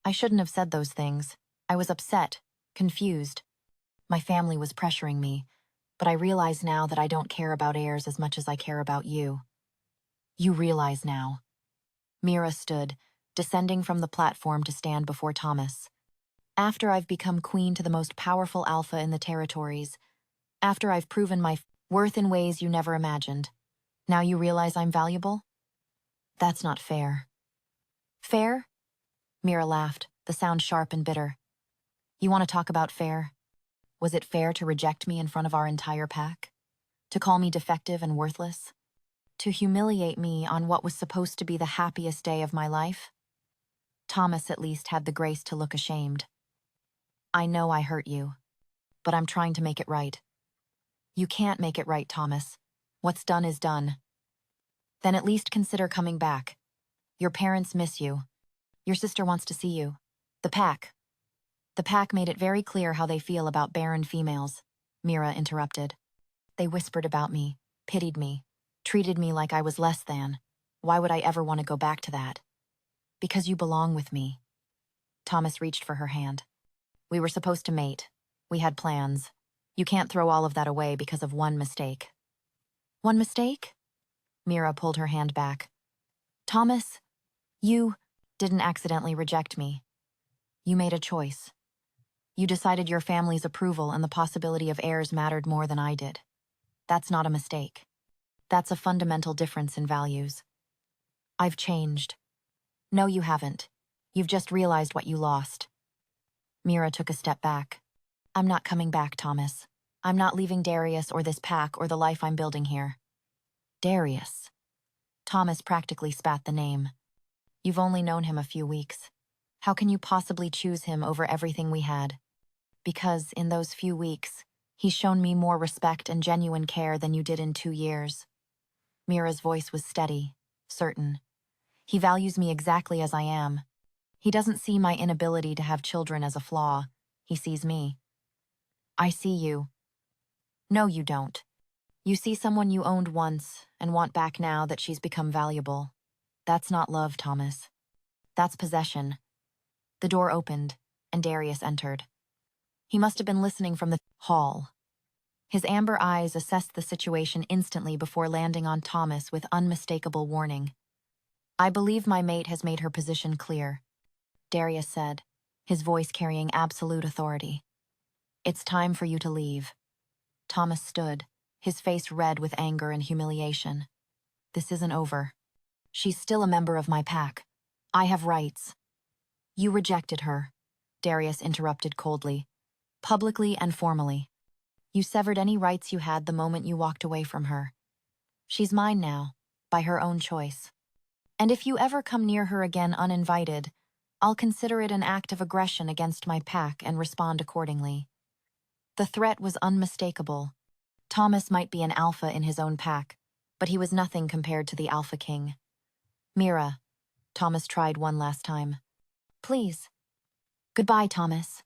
"I shouldn't have said those things. I was upset, confused. My family was pressuring me, but I realize now that I don't care about heirs as much as I care about you." "You realize now." Mira stood, descending from the platform to stand before Thomas. "After I've become queen to the most powerful alpha in the territories, after I've proven my worth in ways you never imagined, now you realize I'm valuable? That's not fair." "Fair?" Mira laughed, the sound sharp and bitter. "You want to talk about fair? Was it fair to reject me in front of our entire pack? To call me defective and worthless? To humiliate me on what was supposed to be the happiest day of my life?" Thomas at least had the grace to look ashamed. "I know I hurt you, but I'm trying to make it right." "You can't make it right, Thomas. What's done is done." "Then at least consider coming back. Your parents miss you. Your sister wants to see you. The pack." "The pack made it very clear how they feel about barren females," Mira interrupted. "They whispered about me, pitied me, treated me like I was less than. Why would I ever want to go back to that?" "Because you belong with me." Thomas reached for her hand. "We were supposed to mate. We had plans. You can't throw all of that away because of one mistake." "One mistake?" Mira pulled her hand back. "Thomas, you didn't accidentally reject me. You made a choice. You decided your family's approval and the possibility of heirs mattered more than I did. That's not a mistake. That's a fundamental difference in values. I've changed." "No, you haven't. You've just realized what you lost." Mira took a step back. "I'm not coming back, Thomas. I'm not leaving Darius or this pack or the life I'm building here." "Darius?" Thomas practically spat the name. "You've only known him a few weeks. How can you possibly choose him over everything we had? Because in those few weeks, he's shown me more respect and genuine care than you did in 2 years." Mira's voice was steady, certain. "He values me exactly as I am. He doesn't see my inability to have children as a flaw. He sees me." "I see you." "No, you don't. You see someone you owned once and want back now that she's become valuable. That's not love, Thomas. That's possession." The door opened, and Darius entered. He must have been listening from the hall. His amber eyes assessed the situation instantly before landing on Thomas with unmistakable warning. "I believe my mate has made her position clear," Darius said, his voice carrying absolute authority. "It's time for you to leave." Thomas stood, his face red with anger and humiliation. "This isn't over. She's still a member of my pack. I have rights." "You rejected her," Darius interrupted coldly. "Publicly and formally. You severed any rights you had the moment you walked away from her. She's mine now, by her own choice. And if you ever come near her again uninvited, I'll consider it an act of aggression against my pack and respond accordingly." The threat was unmistakable. Thomas might be an alpha in his own pack, but he was nothing compared to the Alpha King. Mira. Thomas tried one last time. Please. Goodbye, Thomas.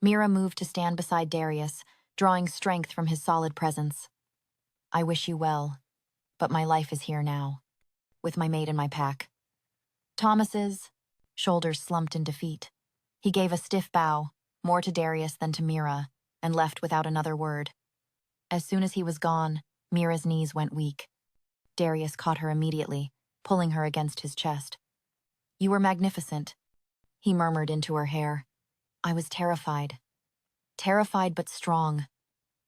Mira moved to stand beside Darius, drawing strength from his solid presence. I wish you well, but my life is here now, with my mate in my pack. Thomas's shoulders slumped in defeat. He gave a stiff bow, more to Darius than to Mira, and left without another word. As soon as he was gone, Mira's knees went weak. Darius caught her immediately, pulling her against his chest. You were magnificent, he murmured into her hair. I was terrified. Terrified but strong.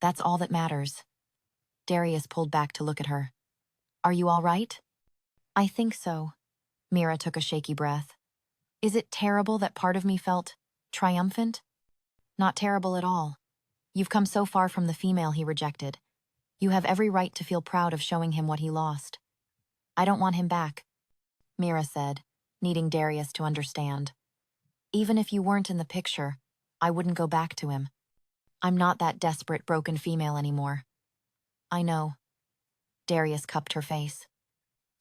That's all that matters. Darius pulled back to look at her. Are you all right? I think so. Mira took a shaky breath. Is it terrible that part of me felt triumphant? Not terrible at all. You've come so far from the female he rejected. You have every right to feel proud of showing him what he lost. I don't want him back, Mira said, needing Darius to understand. Even if you weren't in the picture, I wouldn't go back to him. I'm not that desperate, broken female anymore. I know. Darius cupped her face.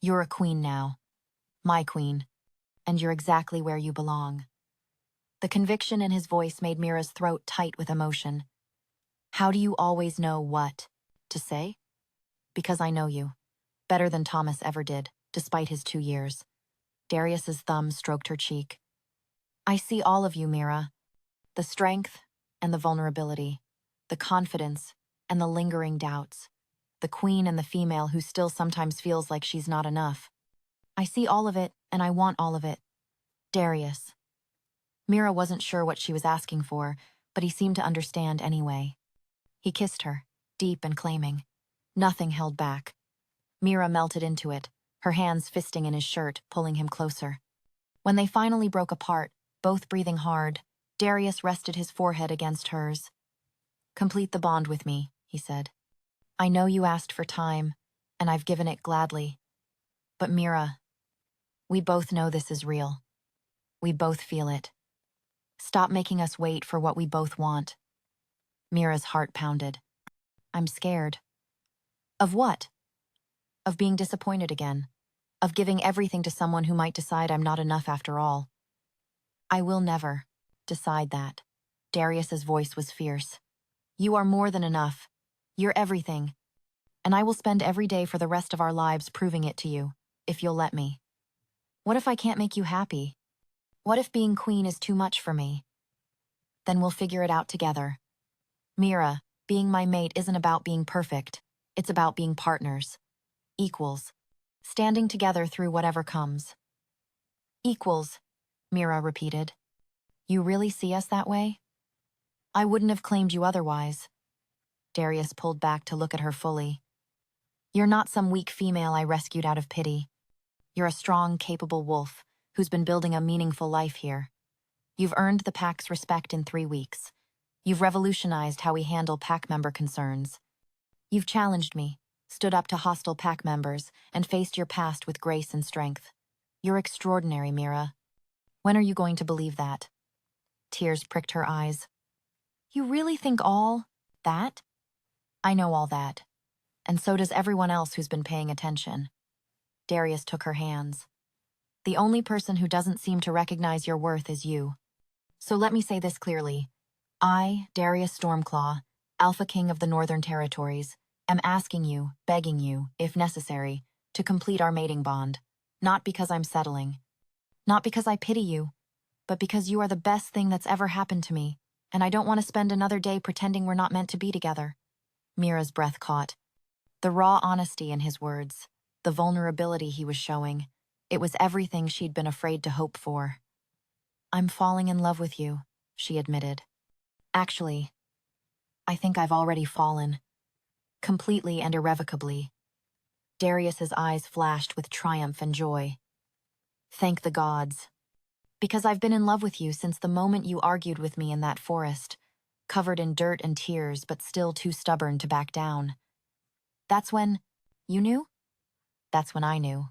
You're a queen now. My queen. And you're exactly where you belong. The conviction in his voice made Mira's throat tight with emotion. How do you always know what to say? Because I know you. Better than Thomas ever did, despite his 2 years. Darius's thumb stroked her cheek. I see all of you, Mira. The strength and the vulnerability. The confidence and the lingering doubts. The queen and the female who still sometimes feels like she's not enough. I see all of it, and I want all of it. Darius. Mira wasn't sure what she was asking for, but he seemed to understand anyway. He kissed her, deep and claiming. Nothing held back. Mira melted into it, her hands fisting in his shirt, pulling him closer. When they finally broke apart, both breathing hard, Darius rested his forehead against hers. Complete the bond with me, he said. I know you asked for time, and I've given it gladly. But Mira, we both know this is real. We both feel it. Stop making us wait for what we both want. Mira's heart pounded. I'm scared. Of what? Of being disappointed again. Of giving everything to someone who might decide I'm not enough after all. I will never decide that. Darius's voice was fierce. You are more than enough. You're everything. And I will spend every day for the rest of our lives proving it to you, if you'll let me. What if I can't make you happy? What if being queen is too much for me? Then we'll figure it out together. Mira, being my mate isn't about being perfect. It's about being partners. Equals. Standing together through whatever comes. Equals, Mira repeated. You really see us that way? I wouldn't have claimed you otherwise. Darius pulled back to look at her fully. You're not some weak female I rescued out of pity. You're a strong, capable wolf who's been building a meaningful life here. You've earned the pack's respect in 3 weeks. You've revolutionized how we handle pack member concerns. You've challenged me, stood up to hostile pack members, and faced your past with grace and strength. You're extraordinary, Mira. When are you going to believe that? Tears pricked her eyes. You really think all that? I know all that. And so does everyone else who's been paying attention. Darius took her hands. The only person who doesn't seem to recognize your worth is you. So let me say this clearly. I, Darius Stormclaw, Alpha King of the Northern Territories, am asking you, begging you, if necessary, to complete our mating bond. Not because I'm settling. Not because I pity you, but because you are the best thing that's ever happened to me, and I don't want to spend another day pretending we're not meant to be together. Mira's breath caught. The raw honesty in his words, the vulnerability he was showing, it was everything she'd been afraid to hope for. I'm falling in love with you, she admitted. Actually, I think I've already fallen. Completely and irrevocably. Darius's eyes flashed with triumph and joy. Thank the gods. Because I've been in love with you since the moment you argued with me in that forest, covered in dirt and tears but still too stubborn to back down. That's when... you knew? That's when I knew.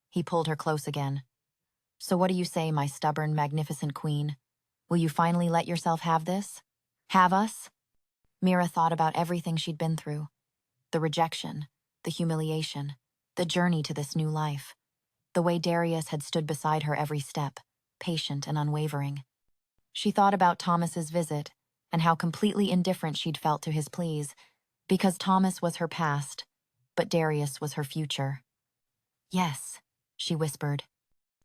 He pulled her close again. So what do you say, my stubborn, magnificent queen? Will you finally let yourself have this? Have us? Mira thought about everything she'd been through. The rejection, the humiliation, the journey to this new life. the way Darius had stood beside her every step, patient and unwavering. She thought about Thomas's visit and how completely indifferent she'd felt to his pleas, because Thomas was her past, but Darius was her future. Yes, she whispered.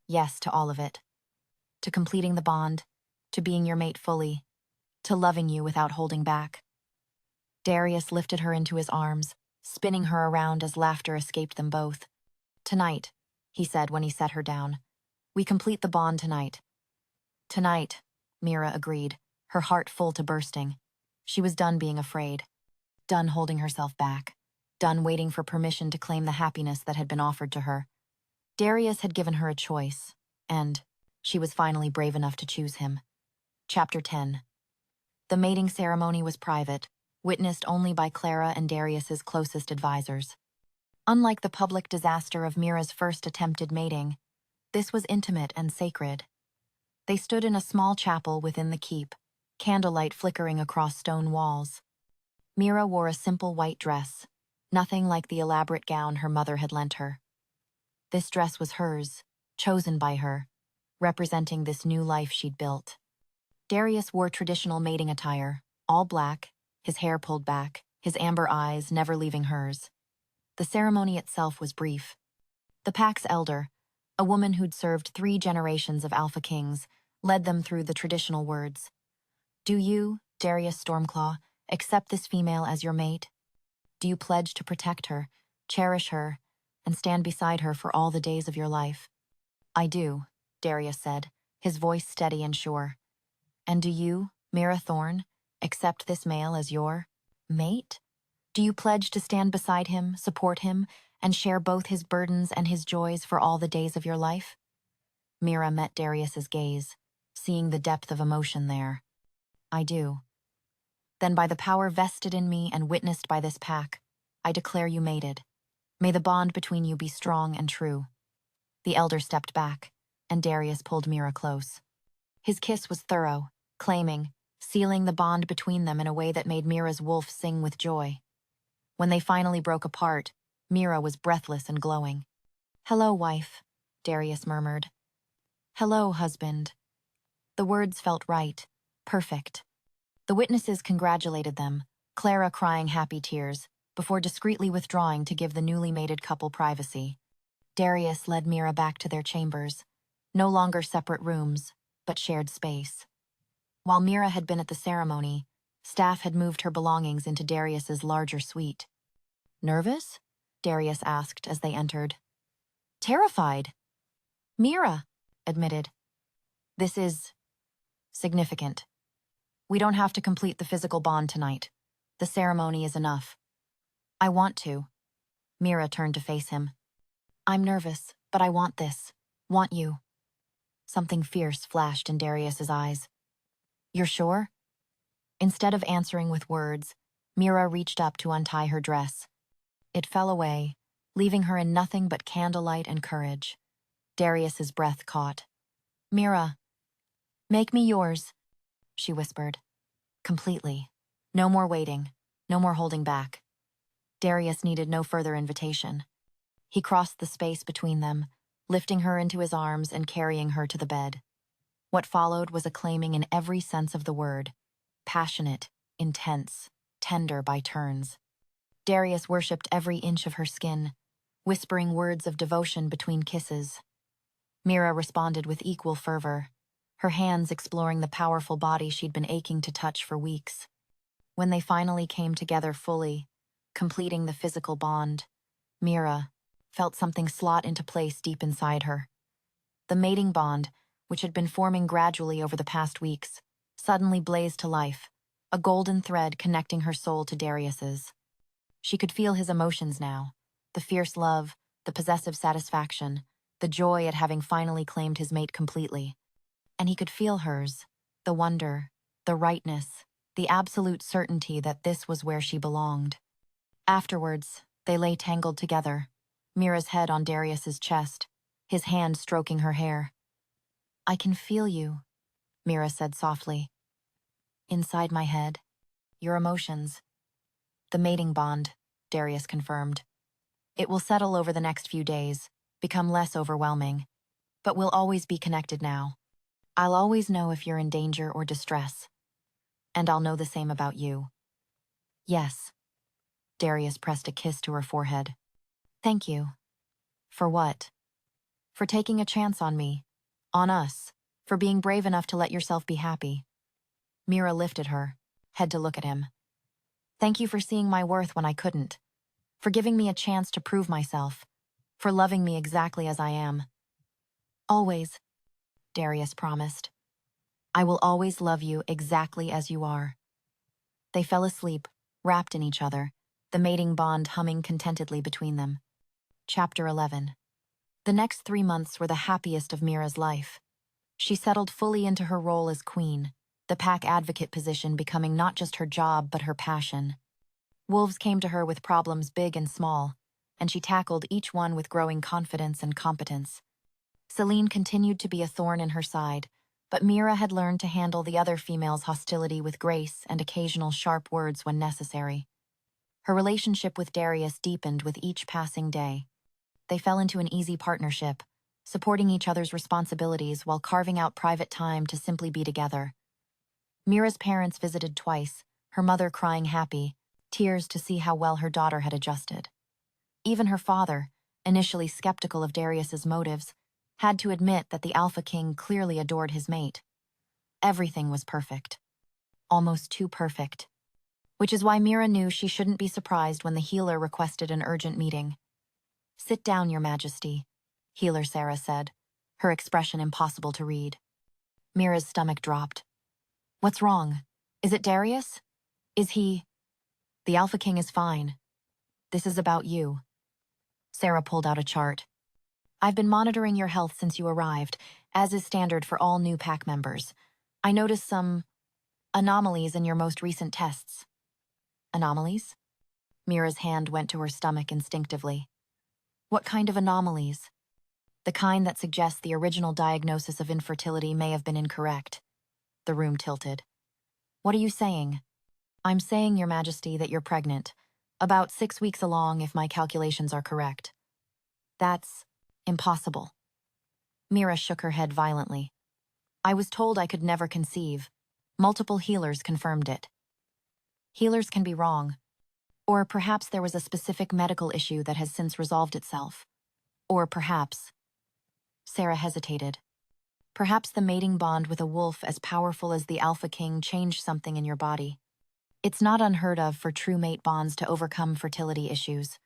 Yes to all of it. To completing the bond, to being your mate fully, to loving you without holding back. Darius lifted her into his arms, spinning her around as laughter escaped them both. Tonight, he said when he set her down. We complete the bond tonight. Tonight, Mira agreed, her heart full to bursting. She was done being afraid, done holding herself back, done waiting for permission to claim the happiness that had been offered to her. Darius had given her a choice, and she was finally brave enough to choose him. Chapter 10. The mating ceremony was private, witnessed only by Clara and Darius's closest advisors. Unlike the public disaster of Mira's first attempted mating, this was intimate and sacred. They stood in a small chapel within the keep, candlelight flickering across stone walls. Mira wore a simple white dress, nothing like the elaborate gown her mother had lent her. This dress was hers, chosen by her, representing this new life she'd built. Darius wore traditional mating attire, all black, his hair pulled back, his amber eyes never leaving hers. The ceremony itself was brief. The pack's elder, a woman who'd served 3 generations of Alpha Kings, led them through the traditional words. Do you, Darius Stormclaw, accept this female as your mate? Do you pledge to protect her, cherish her, and stand beside her for all the days of your life? I do, Darius said, his voice steady and sure. And do you, Mira Thorne, accept this male as your mate? Do you pledge to stand beside him, support him, and share both his burdens and his joys for all the days of your life? Mira met Darius's gaze, seeing the depth of emotion there. I do. Then by the power vested in me and witnessed by this pack, I declare you mated. May the bond between you be strong and true. The elder stepped back, and Darius pulled Mira close. His kiss was thorough, claiming, sealing the bond between them in a way that made Mira's wolf sing with joy. When they finally broke apart, Mira was breathless and glowing. Hello, wife, Darius murmured. Hello, husband. The words felt right, perfect. The witnesses congratulated them, Clara crying happy tears, before discreetly withdrawing to give the newly mated couple privacy. Darius led Mira back to their chambers, no longer separate rooms, but shared space. While Mira had been at the ceremony, staff had moved her belongings into Darius's larger suite. Nervous? Darius asked as they entered. Terrified. Mira admitted. This is significant. We don't have to complete the physical bond tonight. The ceremony is enough. I want to. Mira turned to face him. I'm nervous, but I want this. Want you. Something fierce flashed in Darius's eyes. You're sure? Instead of answering with words, Mira reached up to untie her dress. It fell away, leaving her in nothing but candlelight and courage. Darius's breath caught. Mira, make me yours, she whispered. Completely. No more waiting, no more holding back. Darius needed no further invitation. He crossed the space between them, lifting her into his arms and carrying her to the bed. What followed was a claiming in every sense of the word, passionate, intense, tender by turns. Darius worshipped every inch of her skin, whispering words of devotion between kisses. Mira responded with equal fervor, her hands exploring the powerful body she'd been aching to touch for weeks. When they finally came together fully, completing the physical bond, Mira felt something slot into place deep inside her. The mating bond, which had been forming gradually over the past weeks, suddenly blazed to life, a golden thread connecting her soul to Darius's. She could feel his emotions now, the fierce love, the possessive satisfaction, the joy at having finally claimed his mate completely. And he could feel hers, the wonder, the rightness, the absolute certainty that this was where she belonged. Afterwards, they lay tangled together, Mira's head on Darius's chest, his hand stroking her hair. I can feel you, Mira said softly. Inside my head, your emotions. The mating bond, Darius confirmed. It will settle over the next few days, become less overwhelming. But we'll always be connected now. I'll always know if you're in danger or distress. And I'll know the same about you. Yes. Darius pressed a kiss to her forehead. Thank you. For what? For taking a chance on me. On us. For being brave enough to let yourself be happy. Mira lifted her head to look at him. Thank you for seeing my worth when I couldn't. For giving me a chance to prove myself. For loving me exactly as I am. Always, Darius promised. I will always love you exactly as you are. They fell asleep, wrapped in each other, the mating bond humming contentedly between them. Chapter 11. The next 3 months were the happiest of Mira's life. She settled fully into her role as queen, the pack advocate position becoming not just her job but her passion. Wolves came to her with problems big and small, and she tackled each one with growing confidence and competence. Celine continued to be a thorn in her side, but Mira had learned to handle the other females' hostility with grace and occasional sharp words when necessary. Her relationship with Darius deepened with each passing day. They fell into an easy partnership, supporting each other's responsibilities while carving out private time to simply be together. Mira's parents visited twice, her mother crying happy, tears to see how well her daughter had adjusted. Even her father, initially skeptical of Darius's motives, had to admit that the Alpha King clearly adored his mate. Everything was perfect. Almost too perfect. Which is why Mira knew she shouldn't be surprised when the healer requested an urgent meeting. Sit down, Your Majesty, Healer Sarah said, her expression impossible to read. Mira's stomach dropped. What's wrong? Is it Darius? Is he... The Alpha King is fine. This is about you. Sarah pulled out a chart. I've been monitoring your health since you arrived, as is standard for all new pack members. I noticed some anomalies in your most recent tests. Anomalies? Mira's hand went to her stomach instinctively. What kind of anomalies? The kind that suggests the original diagnosis of infertility may have been incorrect. The room tilted. What are you saying? I'm saying, Your Majesty, that you're pregnant. About 6 weeks along, if my calculations are correct. That's impossible. Mira shook her head violently. I was told I could never conceive. Multiple healers confirmed it. Healers can be wrong. Or perhaps there was a specific medical issue that has since resolved itself. Or perhaps... Sarah hesitated. Perhaps the mating bond with a wolf as powerful as the Alpha King changed something in your body. It's not unheard of for true mate bonds to overcome fertility issues.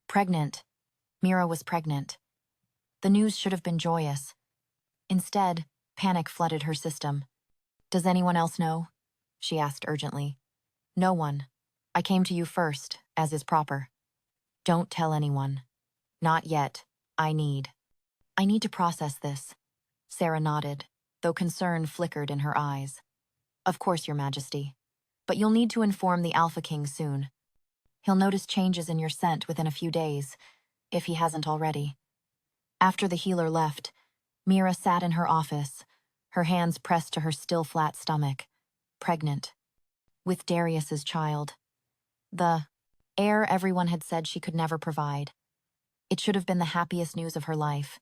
Pregnant. Mira was pregnant. The news should have been joyous. Instead, panic flooded her system. Does anyone else know? She asked urgently. No one. I came to you first, as is proper. Don't tell anyone. Not yet. I need to process this. Sarah nodded, though concern flickered in her eyes. Of course, Your Majesty. But you'll need to inform the Alpha King soon. He'll notice changes in your scent within a few days, if he hasn't already. After the healer left, Mira sat in her office, her hands pressed to her still flat stomach, pregnant. With Darius's child. The heir everyone had said she could never provide. It should have been the happiest news of her life.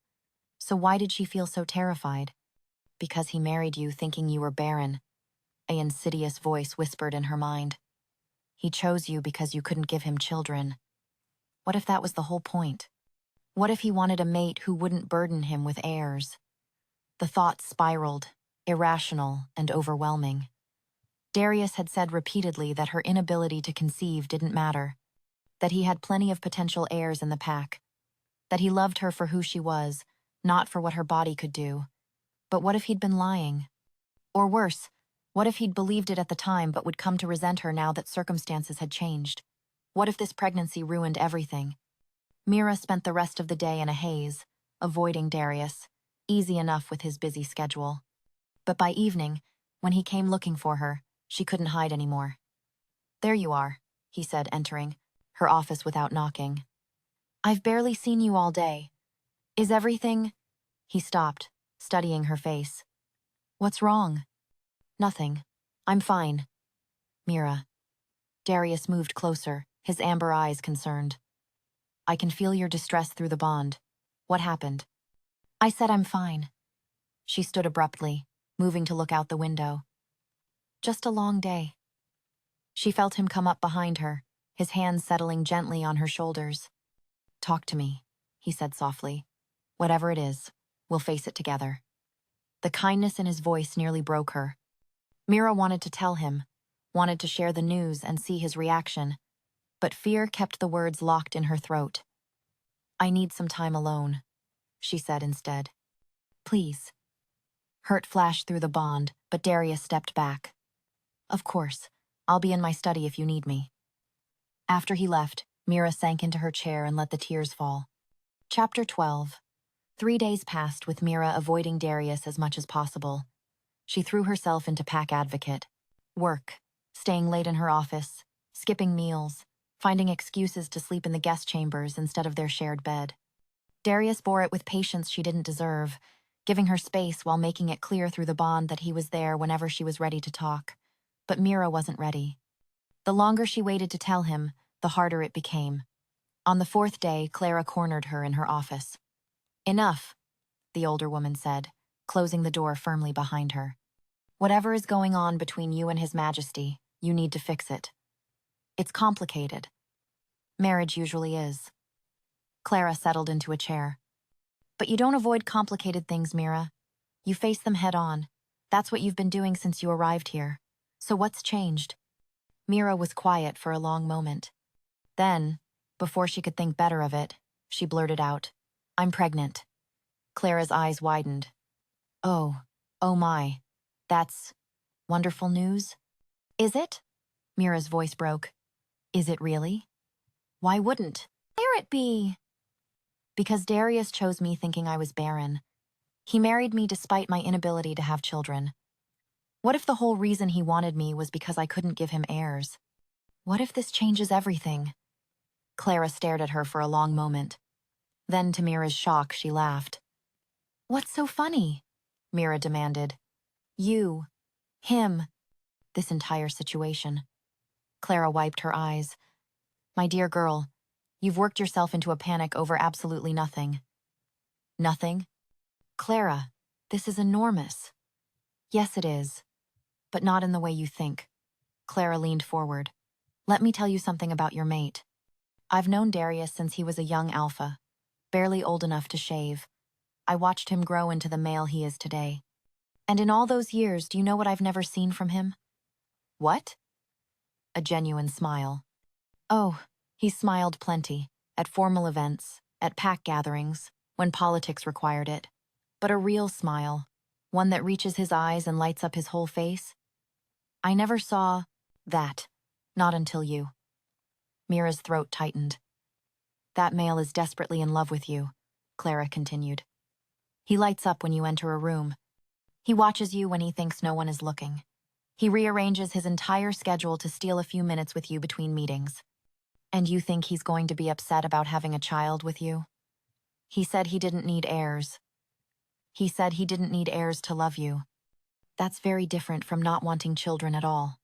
So why did she feel so terrified? Because he married you thinking you were barren. An insidious voice whispered in her mind. He chose you because you couldn't give him children. What if that was the whole point? What if he wanted a mate who wouldn't burden him with heirs? The thought spiraled, irrational and overwhelming. Darius had said repeatedly that her inability to conceive didn't matter, that he had plenty of potential heirs in the pack, that he loved her for who she was, not for what her body could do. But what if he'd been lying? Or worse, what if he'd believed it at the time but would come to resent her now that circumstances had changed? What if this pregnancy ruined everything? Mira spent the rest of the day in a haze, avoiding Darius, easy enough with his busy schedule. But by evening, when he came looking for her, she couldn't hide anymore. There you are, he said, entering her office without knocking. I've barely seen you all day. Is everything... He stopped, studying her face. What's wrong? Nothing. I'm fine. Mira. Darius moved closer, his amber eyes concerned. I can feel your distress through the bond. What happened? I said I'm fine. She stood abruptly, moving to look out the window. Just a long day. She felt him come up behind her, his hands settling gently on her shoulders. Talk to me, he said softly. Whatever it is, we'll face it together. The kindness in his voice nearly broke her. Mira wanted to tell him, wanted to share the news and see his reaction, but fear kept the words locked in her throat. I need some time alone, she said instead. Please. Hurt flashed through the bond, but Darius stepped back. Of course, I'll be in my study if you need me. After he left, Mira sank into her chair and let the tears fall. Chapter 12. 3 days passed with Mira avoiding Darius as much as possible. She threw herself into pack advocate. Work, staying late in her office, skipping meals, finding excuses to sleep in the guest chambers instead of their shared bed. Darius bore it with patience she didn't deserve, giving her space while making it clear through the bond that he was there whenever she was ready to talk. But Mira wasn't ready. The longer she waited to tell him, the harder it became. On the 4th day, Clara cornered her in her office. Enough, the older woman said, closing the door firmly behind her. Whatever is going on between you and His Majesty, you need to fix it. It's complicated. Marriage usually is. Clara settled into a chair. But you don't avoid complicated things, Mira. You face them head on. That's what you've been doing since you arrived here. So what's changed? Mira was quiet for a long moment. Then, before she could think better of it, she blurted out, I'm pregnant. Clara's eyes widened. Oh my. That's wonderful news? Is it? Mira's voice broke. Is it really? Why wouldn't? Dare it be? Because Darius chose me thinking I was barren. He married me despite my inability to have children. What if the whole reason he wanted me was because I couldn't give him heirs? What if this changes everything? Clara stared at her for a long moment. Then, to Mira's shock, she laughed. What's so funny? Mira demanded. You. Him. This entire situation. Clara wiped her eyes. My dear girl, you've worked yourself into a panic over absolutely nothing. Nothing? Clara, this is enormous. Yes, it is. But not in the way you think. Clara leaned forward. Let me tell you something about your mate. I've known Darius since he was a young alpha, barely old enough to shave. I watched him grow into the male he is today. And in all those years, do you know what I've never seen from him? What? A genuine smile. Oh, he smiled plenty, at formal events, at pack gatherings, when politics required it. But a real smile, one that reaches his eyes and lights up his whole face? I never saw that, not until you. Mira's throat tightened. That male is desperately in love with you, Clara continued. He lights up when you enter a room. He watches you when he thinks no one is looking. He rearranges his entire schedule to steal a few minutes with you between meetings. And you think he's going to be upset about having a child with you? He said he didn't need heirs. He said he didn't need heirs to love you. That's very different from not wanting children at all.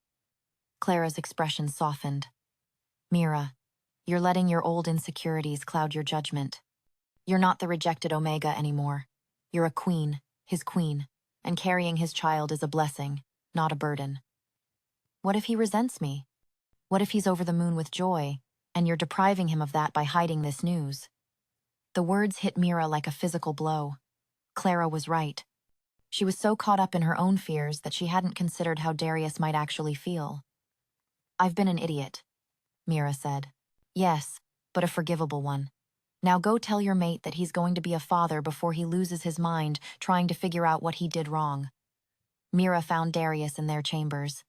Clara's expression softened. Mira, you're letting your old insecurities cloud your judgment. You're not the rejected Omega anymore. You're a queen, his queen, and carrying his child is a blessing, not a burden. What if he resents me? What if he's over the moon with joy, and you're depriving him of that by hiding this news? The words hit Mira like a physical blow. Clara was right. She was so caught up in her own fears that she hadn't considered how Darius might actually feel. I've been an idiot, Mira said. Yes, but a forgivable one. Now go tell your mate that he's going to be a father before he loses his mind trying to figure out what he did wrong. Mira found Darius in their chambers.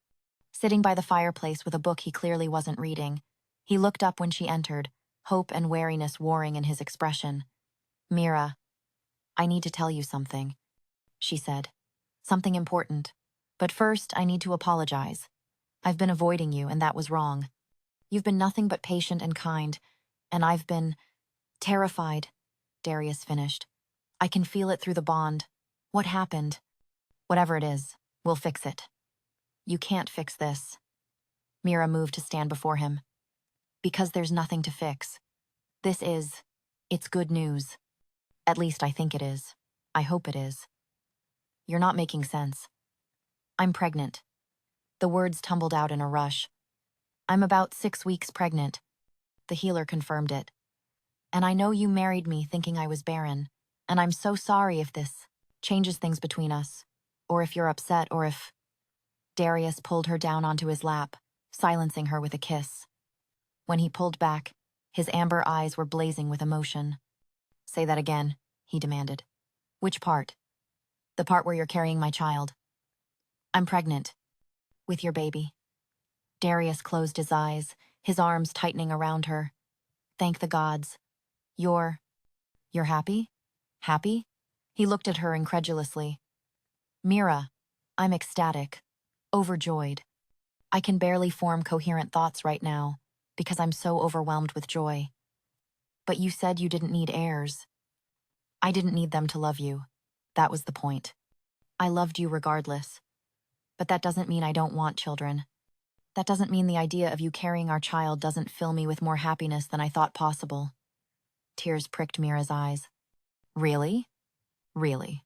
Sitting by the fireplace with a book he clearly wasn't reading, he looked up when she entered, hope and wariness warring in his expression. Mira, I need to tell you something, she said. Something important. But first, I need to apologize. I've been avoiding you, and that was wrong. You've been nothing but patient and kind, and I've been terrified, Darius finished. I can feel it through the bond. What happened? Whatever it is, we'll fix it. You can't fix this. Mira moved to stand before him. Because there's nothing to fix. It's good news. At least I think it is. I hope it is. You're not making sense. I'm pregnant. The words tumbled out in a rush. I'm about 6 weeks pregnant. The healer confirmed it. And I know you married me thinking I was barren. And I'm so sorry if this changes things between us. Or if you're upset, or if... Darius pulled her down onto his lap, silencing her with a kiss. When he pulled back, his amber eyes were blazing with emotion. Say that again, he demanded. Which part? The part where you're carrying my child. I'm pregnant. With your baby. Darius closed his eyes, his arms tightening around her. Thank the gods. You're happy? Happy? He looked at her incredulously. Mira, I'm ecstatic. Overjoyed. I can barely form coherent thoughts right now, because I'm so overwhelmed with joy. But you said you didn't need heirs. I didn't need them to love you. That was the point. I loved you regardless. But that doesn't mean I don't want children. That doesn't mean the idea of you carrying our child doesn't fill me with more happiness than I thought possible. Tears pricked Mira's eyes. Really? Really?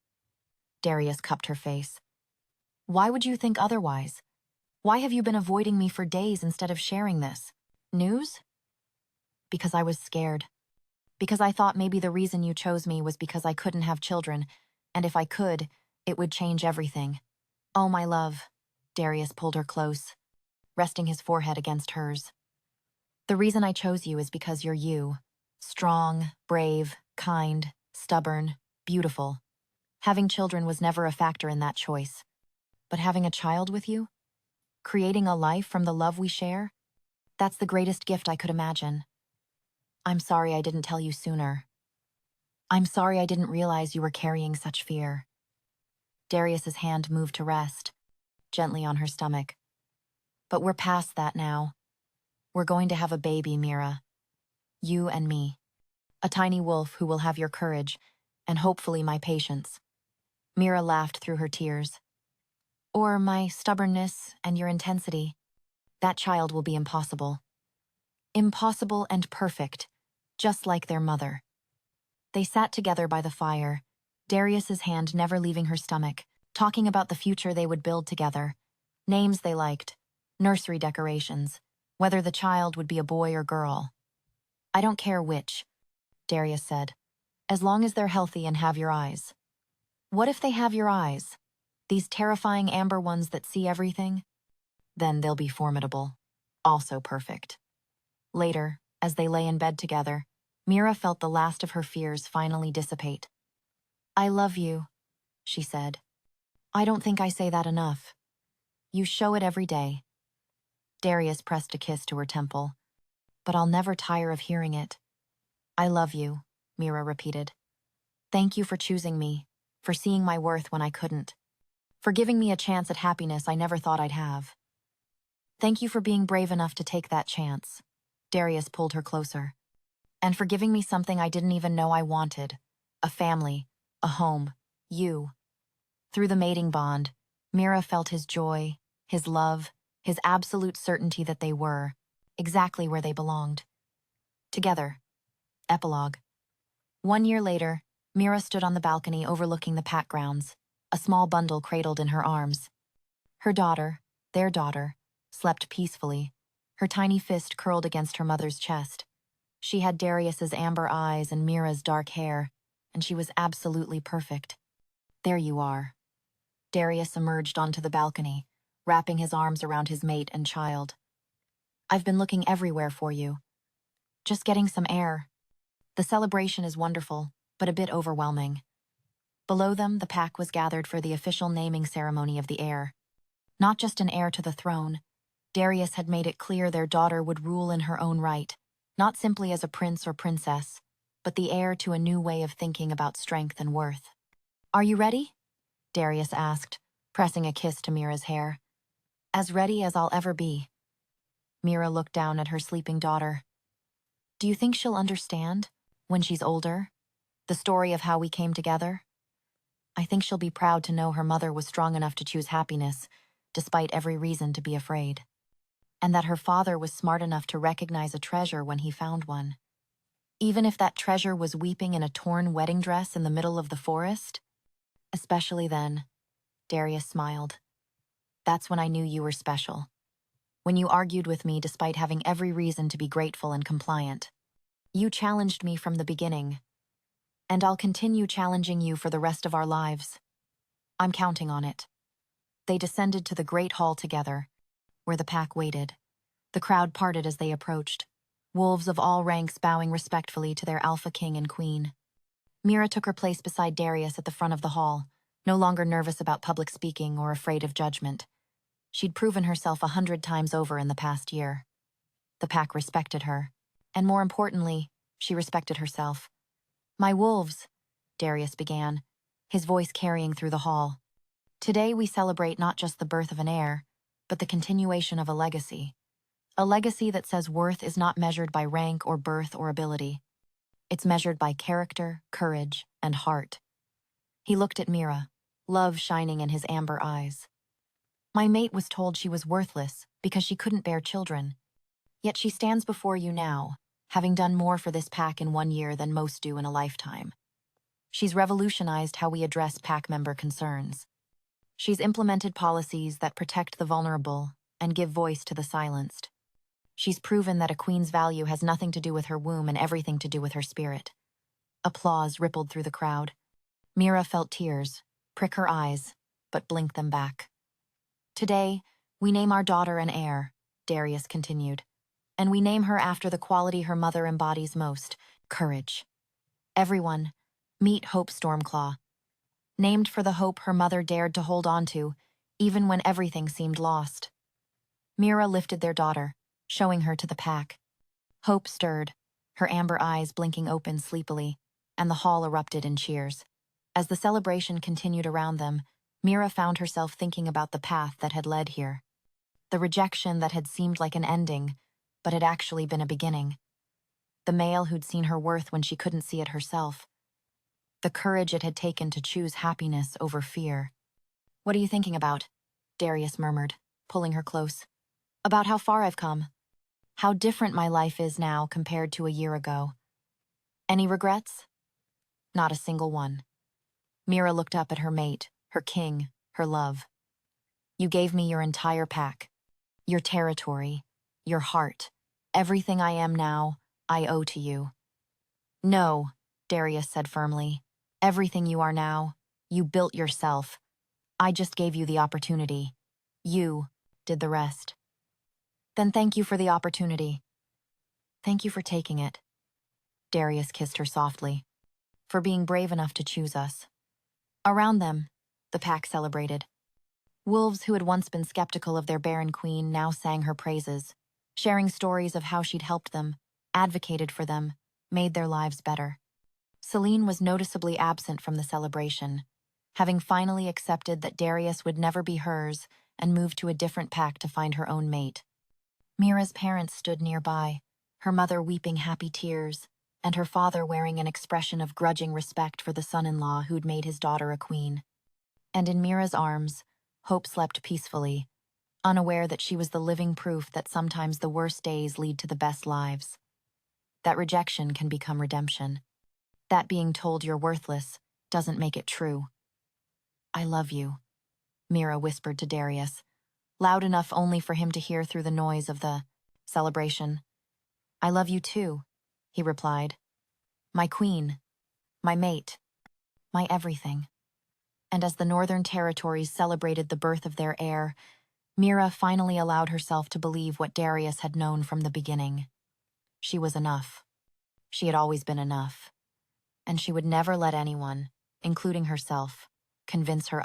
Darius cupped her face. Why would you think otherwise? Why have you been avoiding me for days instead of sharing this? News? Because I was scared. Because I thought maybe the reason you chose me was because I couldn't have children, and if I could, it would change everything. Oh, my love. Darius pulled her close, resting his forehead against hers. The reason I chose you is because you're you. Strong, brave, kind, stubborn, beautiful. Having children was never a factor in that choice. But having a child with you? Creating a life from the love we share? That's the greatest gift I could imagine. I'm sorry I didn't tell you sooner. I'm sorry I didn't realize you were carrying such fear. Darius's hand moved to rest, gently on her stomach. But we're past that now. We're going to have a baby, Mira. You and me. A tiny wolf who will have your courage, and hopefully my patience. Mira laughed through her tears. Or my stubbornness and your intensity. That child will be impossible. Impossible and perfect, just like their mother. They sat together by the fire, Darius's hand never leaving her stomach, talking about the future they would build together. Names they liked, nursery decorations, whether the child would be a boy or girl. I don't care which, Darius said, as long as they're healthy and have your eyes. What if they have your eyes? These terrifying amber ones that see everything? Then they'll be formidable. Also perfect. Later, as they lay in bed together, Mira felt the last of her fears finally dissipate. I love you, she said. I don't think I say that enough. You show it every day. Darius pressed a kiss to her temple. But I'll never tire of hearing it. I love you, Mira repeated. Thank you for choosing me, for seeing my worth when I couldn't. For giving me a chance at happiness I never thought I'd have. Thank you for being brave enough to take that chance. Darius pulled her closer. And for giving me something I didn't even know I wanted. A family, a home, you. Through the mating bond, Mira felt his joy, his love, his absolute certainty that they were, exactly where they belonged. Together. Epilogue. 1 year later, Mira stood on the balcony overlooking the pack grounds, a small bundle cradled in her arms. Her daughter, their daughter, slept peacefully, her tiny fist curled against her mother's chest. She had Darius's amber eyes and Mira's dark hair, and she was absolutely perfect. There you are. Darius emerged onto the balcony, wrapping his arms around his mate and child. I've been looking everywhere for you. Just getting some air. The celebration is wonderful, but a bit overwhelming. Below them, the pack was gathered for the official naming ceremony of the heir. Not just an heir to the throne. Darius had made it clear their daughter would rule in her own right, not simply as a prince or princess, but the heir to a new way of thinking about strength and worth. Are you ready? Darius asked, pressing a kiss to Mira's hair. As ready as I'll ever be. Mira looked down at her sleeping daughter. Do you think she'll understand, when she's older, the story of how we came together? I think she'll be proud to know her mother was strong enough to choose happiness, despite every reason to be afraid. And that her father was smart enough to recognize a treasure when he found one. Even if that treasure was weeping in a torn wedding dress in the middle of the forest? Especially then, Darius smiled. That's when I knew you were special. When you argued with me despite having every reason to be grateful and compliant. You challenged me from the beginning, and I'll continue challenging you for the rest of our lives. I'm counting on it. They descended to the great hall together, where the pack waited. The crowd parted as they approached, wolves of all ranks bowing respectfully to their alpha king and queen. Mira took her place beside Darius at the front of the hall, no longer nervous about public speaking or afraid of judgment. She'd proven herself 100 times over in the past year. The pack respected her, and more importantly, she respected herself. My wolves, Darius began, his voice carrying through the hall. Today we celebrate not just the birth of an heir, but the continuation of a legacy. A legacy that says worth is not measured by rank or birth or ability. It's measured by character, courage, and heart. He looked at Mira, love shining in his amber eyes. My mate was told she was worthless because she couldn't bear children. Yet she stands before you now, having done more for this pack in 1 year than most do in a lifetime. She's revolutionized how we address pack member concerns. She's implemented policies that protect the vulnerable and give voice to the silenced. She's proven that a queen's value has nothing to do with her womb and everything to do with her spirit. Applause rippled through the crowd. Mira felt tears prick her eyes, but blinked them back. Today, we name our daughter an heir, Darius continued, and we name her after the quality her mother embodies most, courage. Everyone, meet Hope Stormclaw. Named for the hope her mother dared to hold on to, even when everything seemed lost. Mira lifted their daughter, showing her to the pack. Hope stirred, her amber eyes blinking open sleepily, and the hall erupted in cheers. As the celebration continued around them, Mira found herself thinking about the path that had led here. The rejection that had seemed like an ending, but had actually been a beginning. The male who'd seen her worth when she couldn't see it herself. The courage it had taken to choose happiness over fear. What are you thinking about? Darius murmured, pulling her close. About how far I've come. How different my life is now compared to a year ago. Any regrets? Not a single one. Mira looked up at her mate, her king, her love. You gave me your entire pack. Your territory, your heart. Everything I am now, I owe to you. No, Darius said firmly. Everything you are now, you built yourself. I just gave you the opportunity. You did the rest. Then thank you for the opportunity. Thank you for taking it. Darius kissed her softly. For being brave enough to choose us. Around them, the pack celebrated. Wolves who had once been skeptical of their Barren queen now sang her praises, sharing stories of how she'd helped them, advocated for them, made their lives better. Celine was noticeably absent from the celebration, having finally accepted that Darius would never be hers and moved to a different pack to find her own mate. Mira's parents stood nearby, her mother weeping happy tears, and her father wearing an expression of grudging respect for the son-in-law who'd made his daughter a queen. And in Mira's arms, Hope slept peacefully, unaware that she was the living proof that sometimes the worst days lead to the best lives. That rejection can become redemption. That being told you're worthless doesn't make it true. I love you, Mira whispered to Darius, loud enough only for him to hear through the noise of the celebration. I love you too, he replied. My queen, my mate, my everything. And as the Northern Territories celebrated the birth of their heir, Mira finally allowed herself to believe what Darius had known from the beginning. She was enough. She had always been enough. And she would never let anyone, including herself, convince her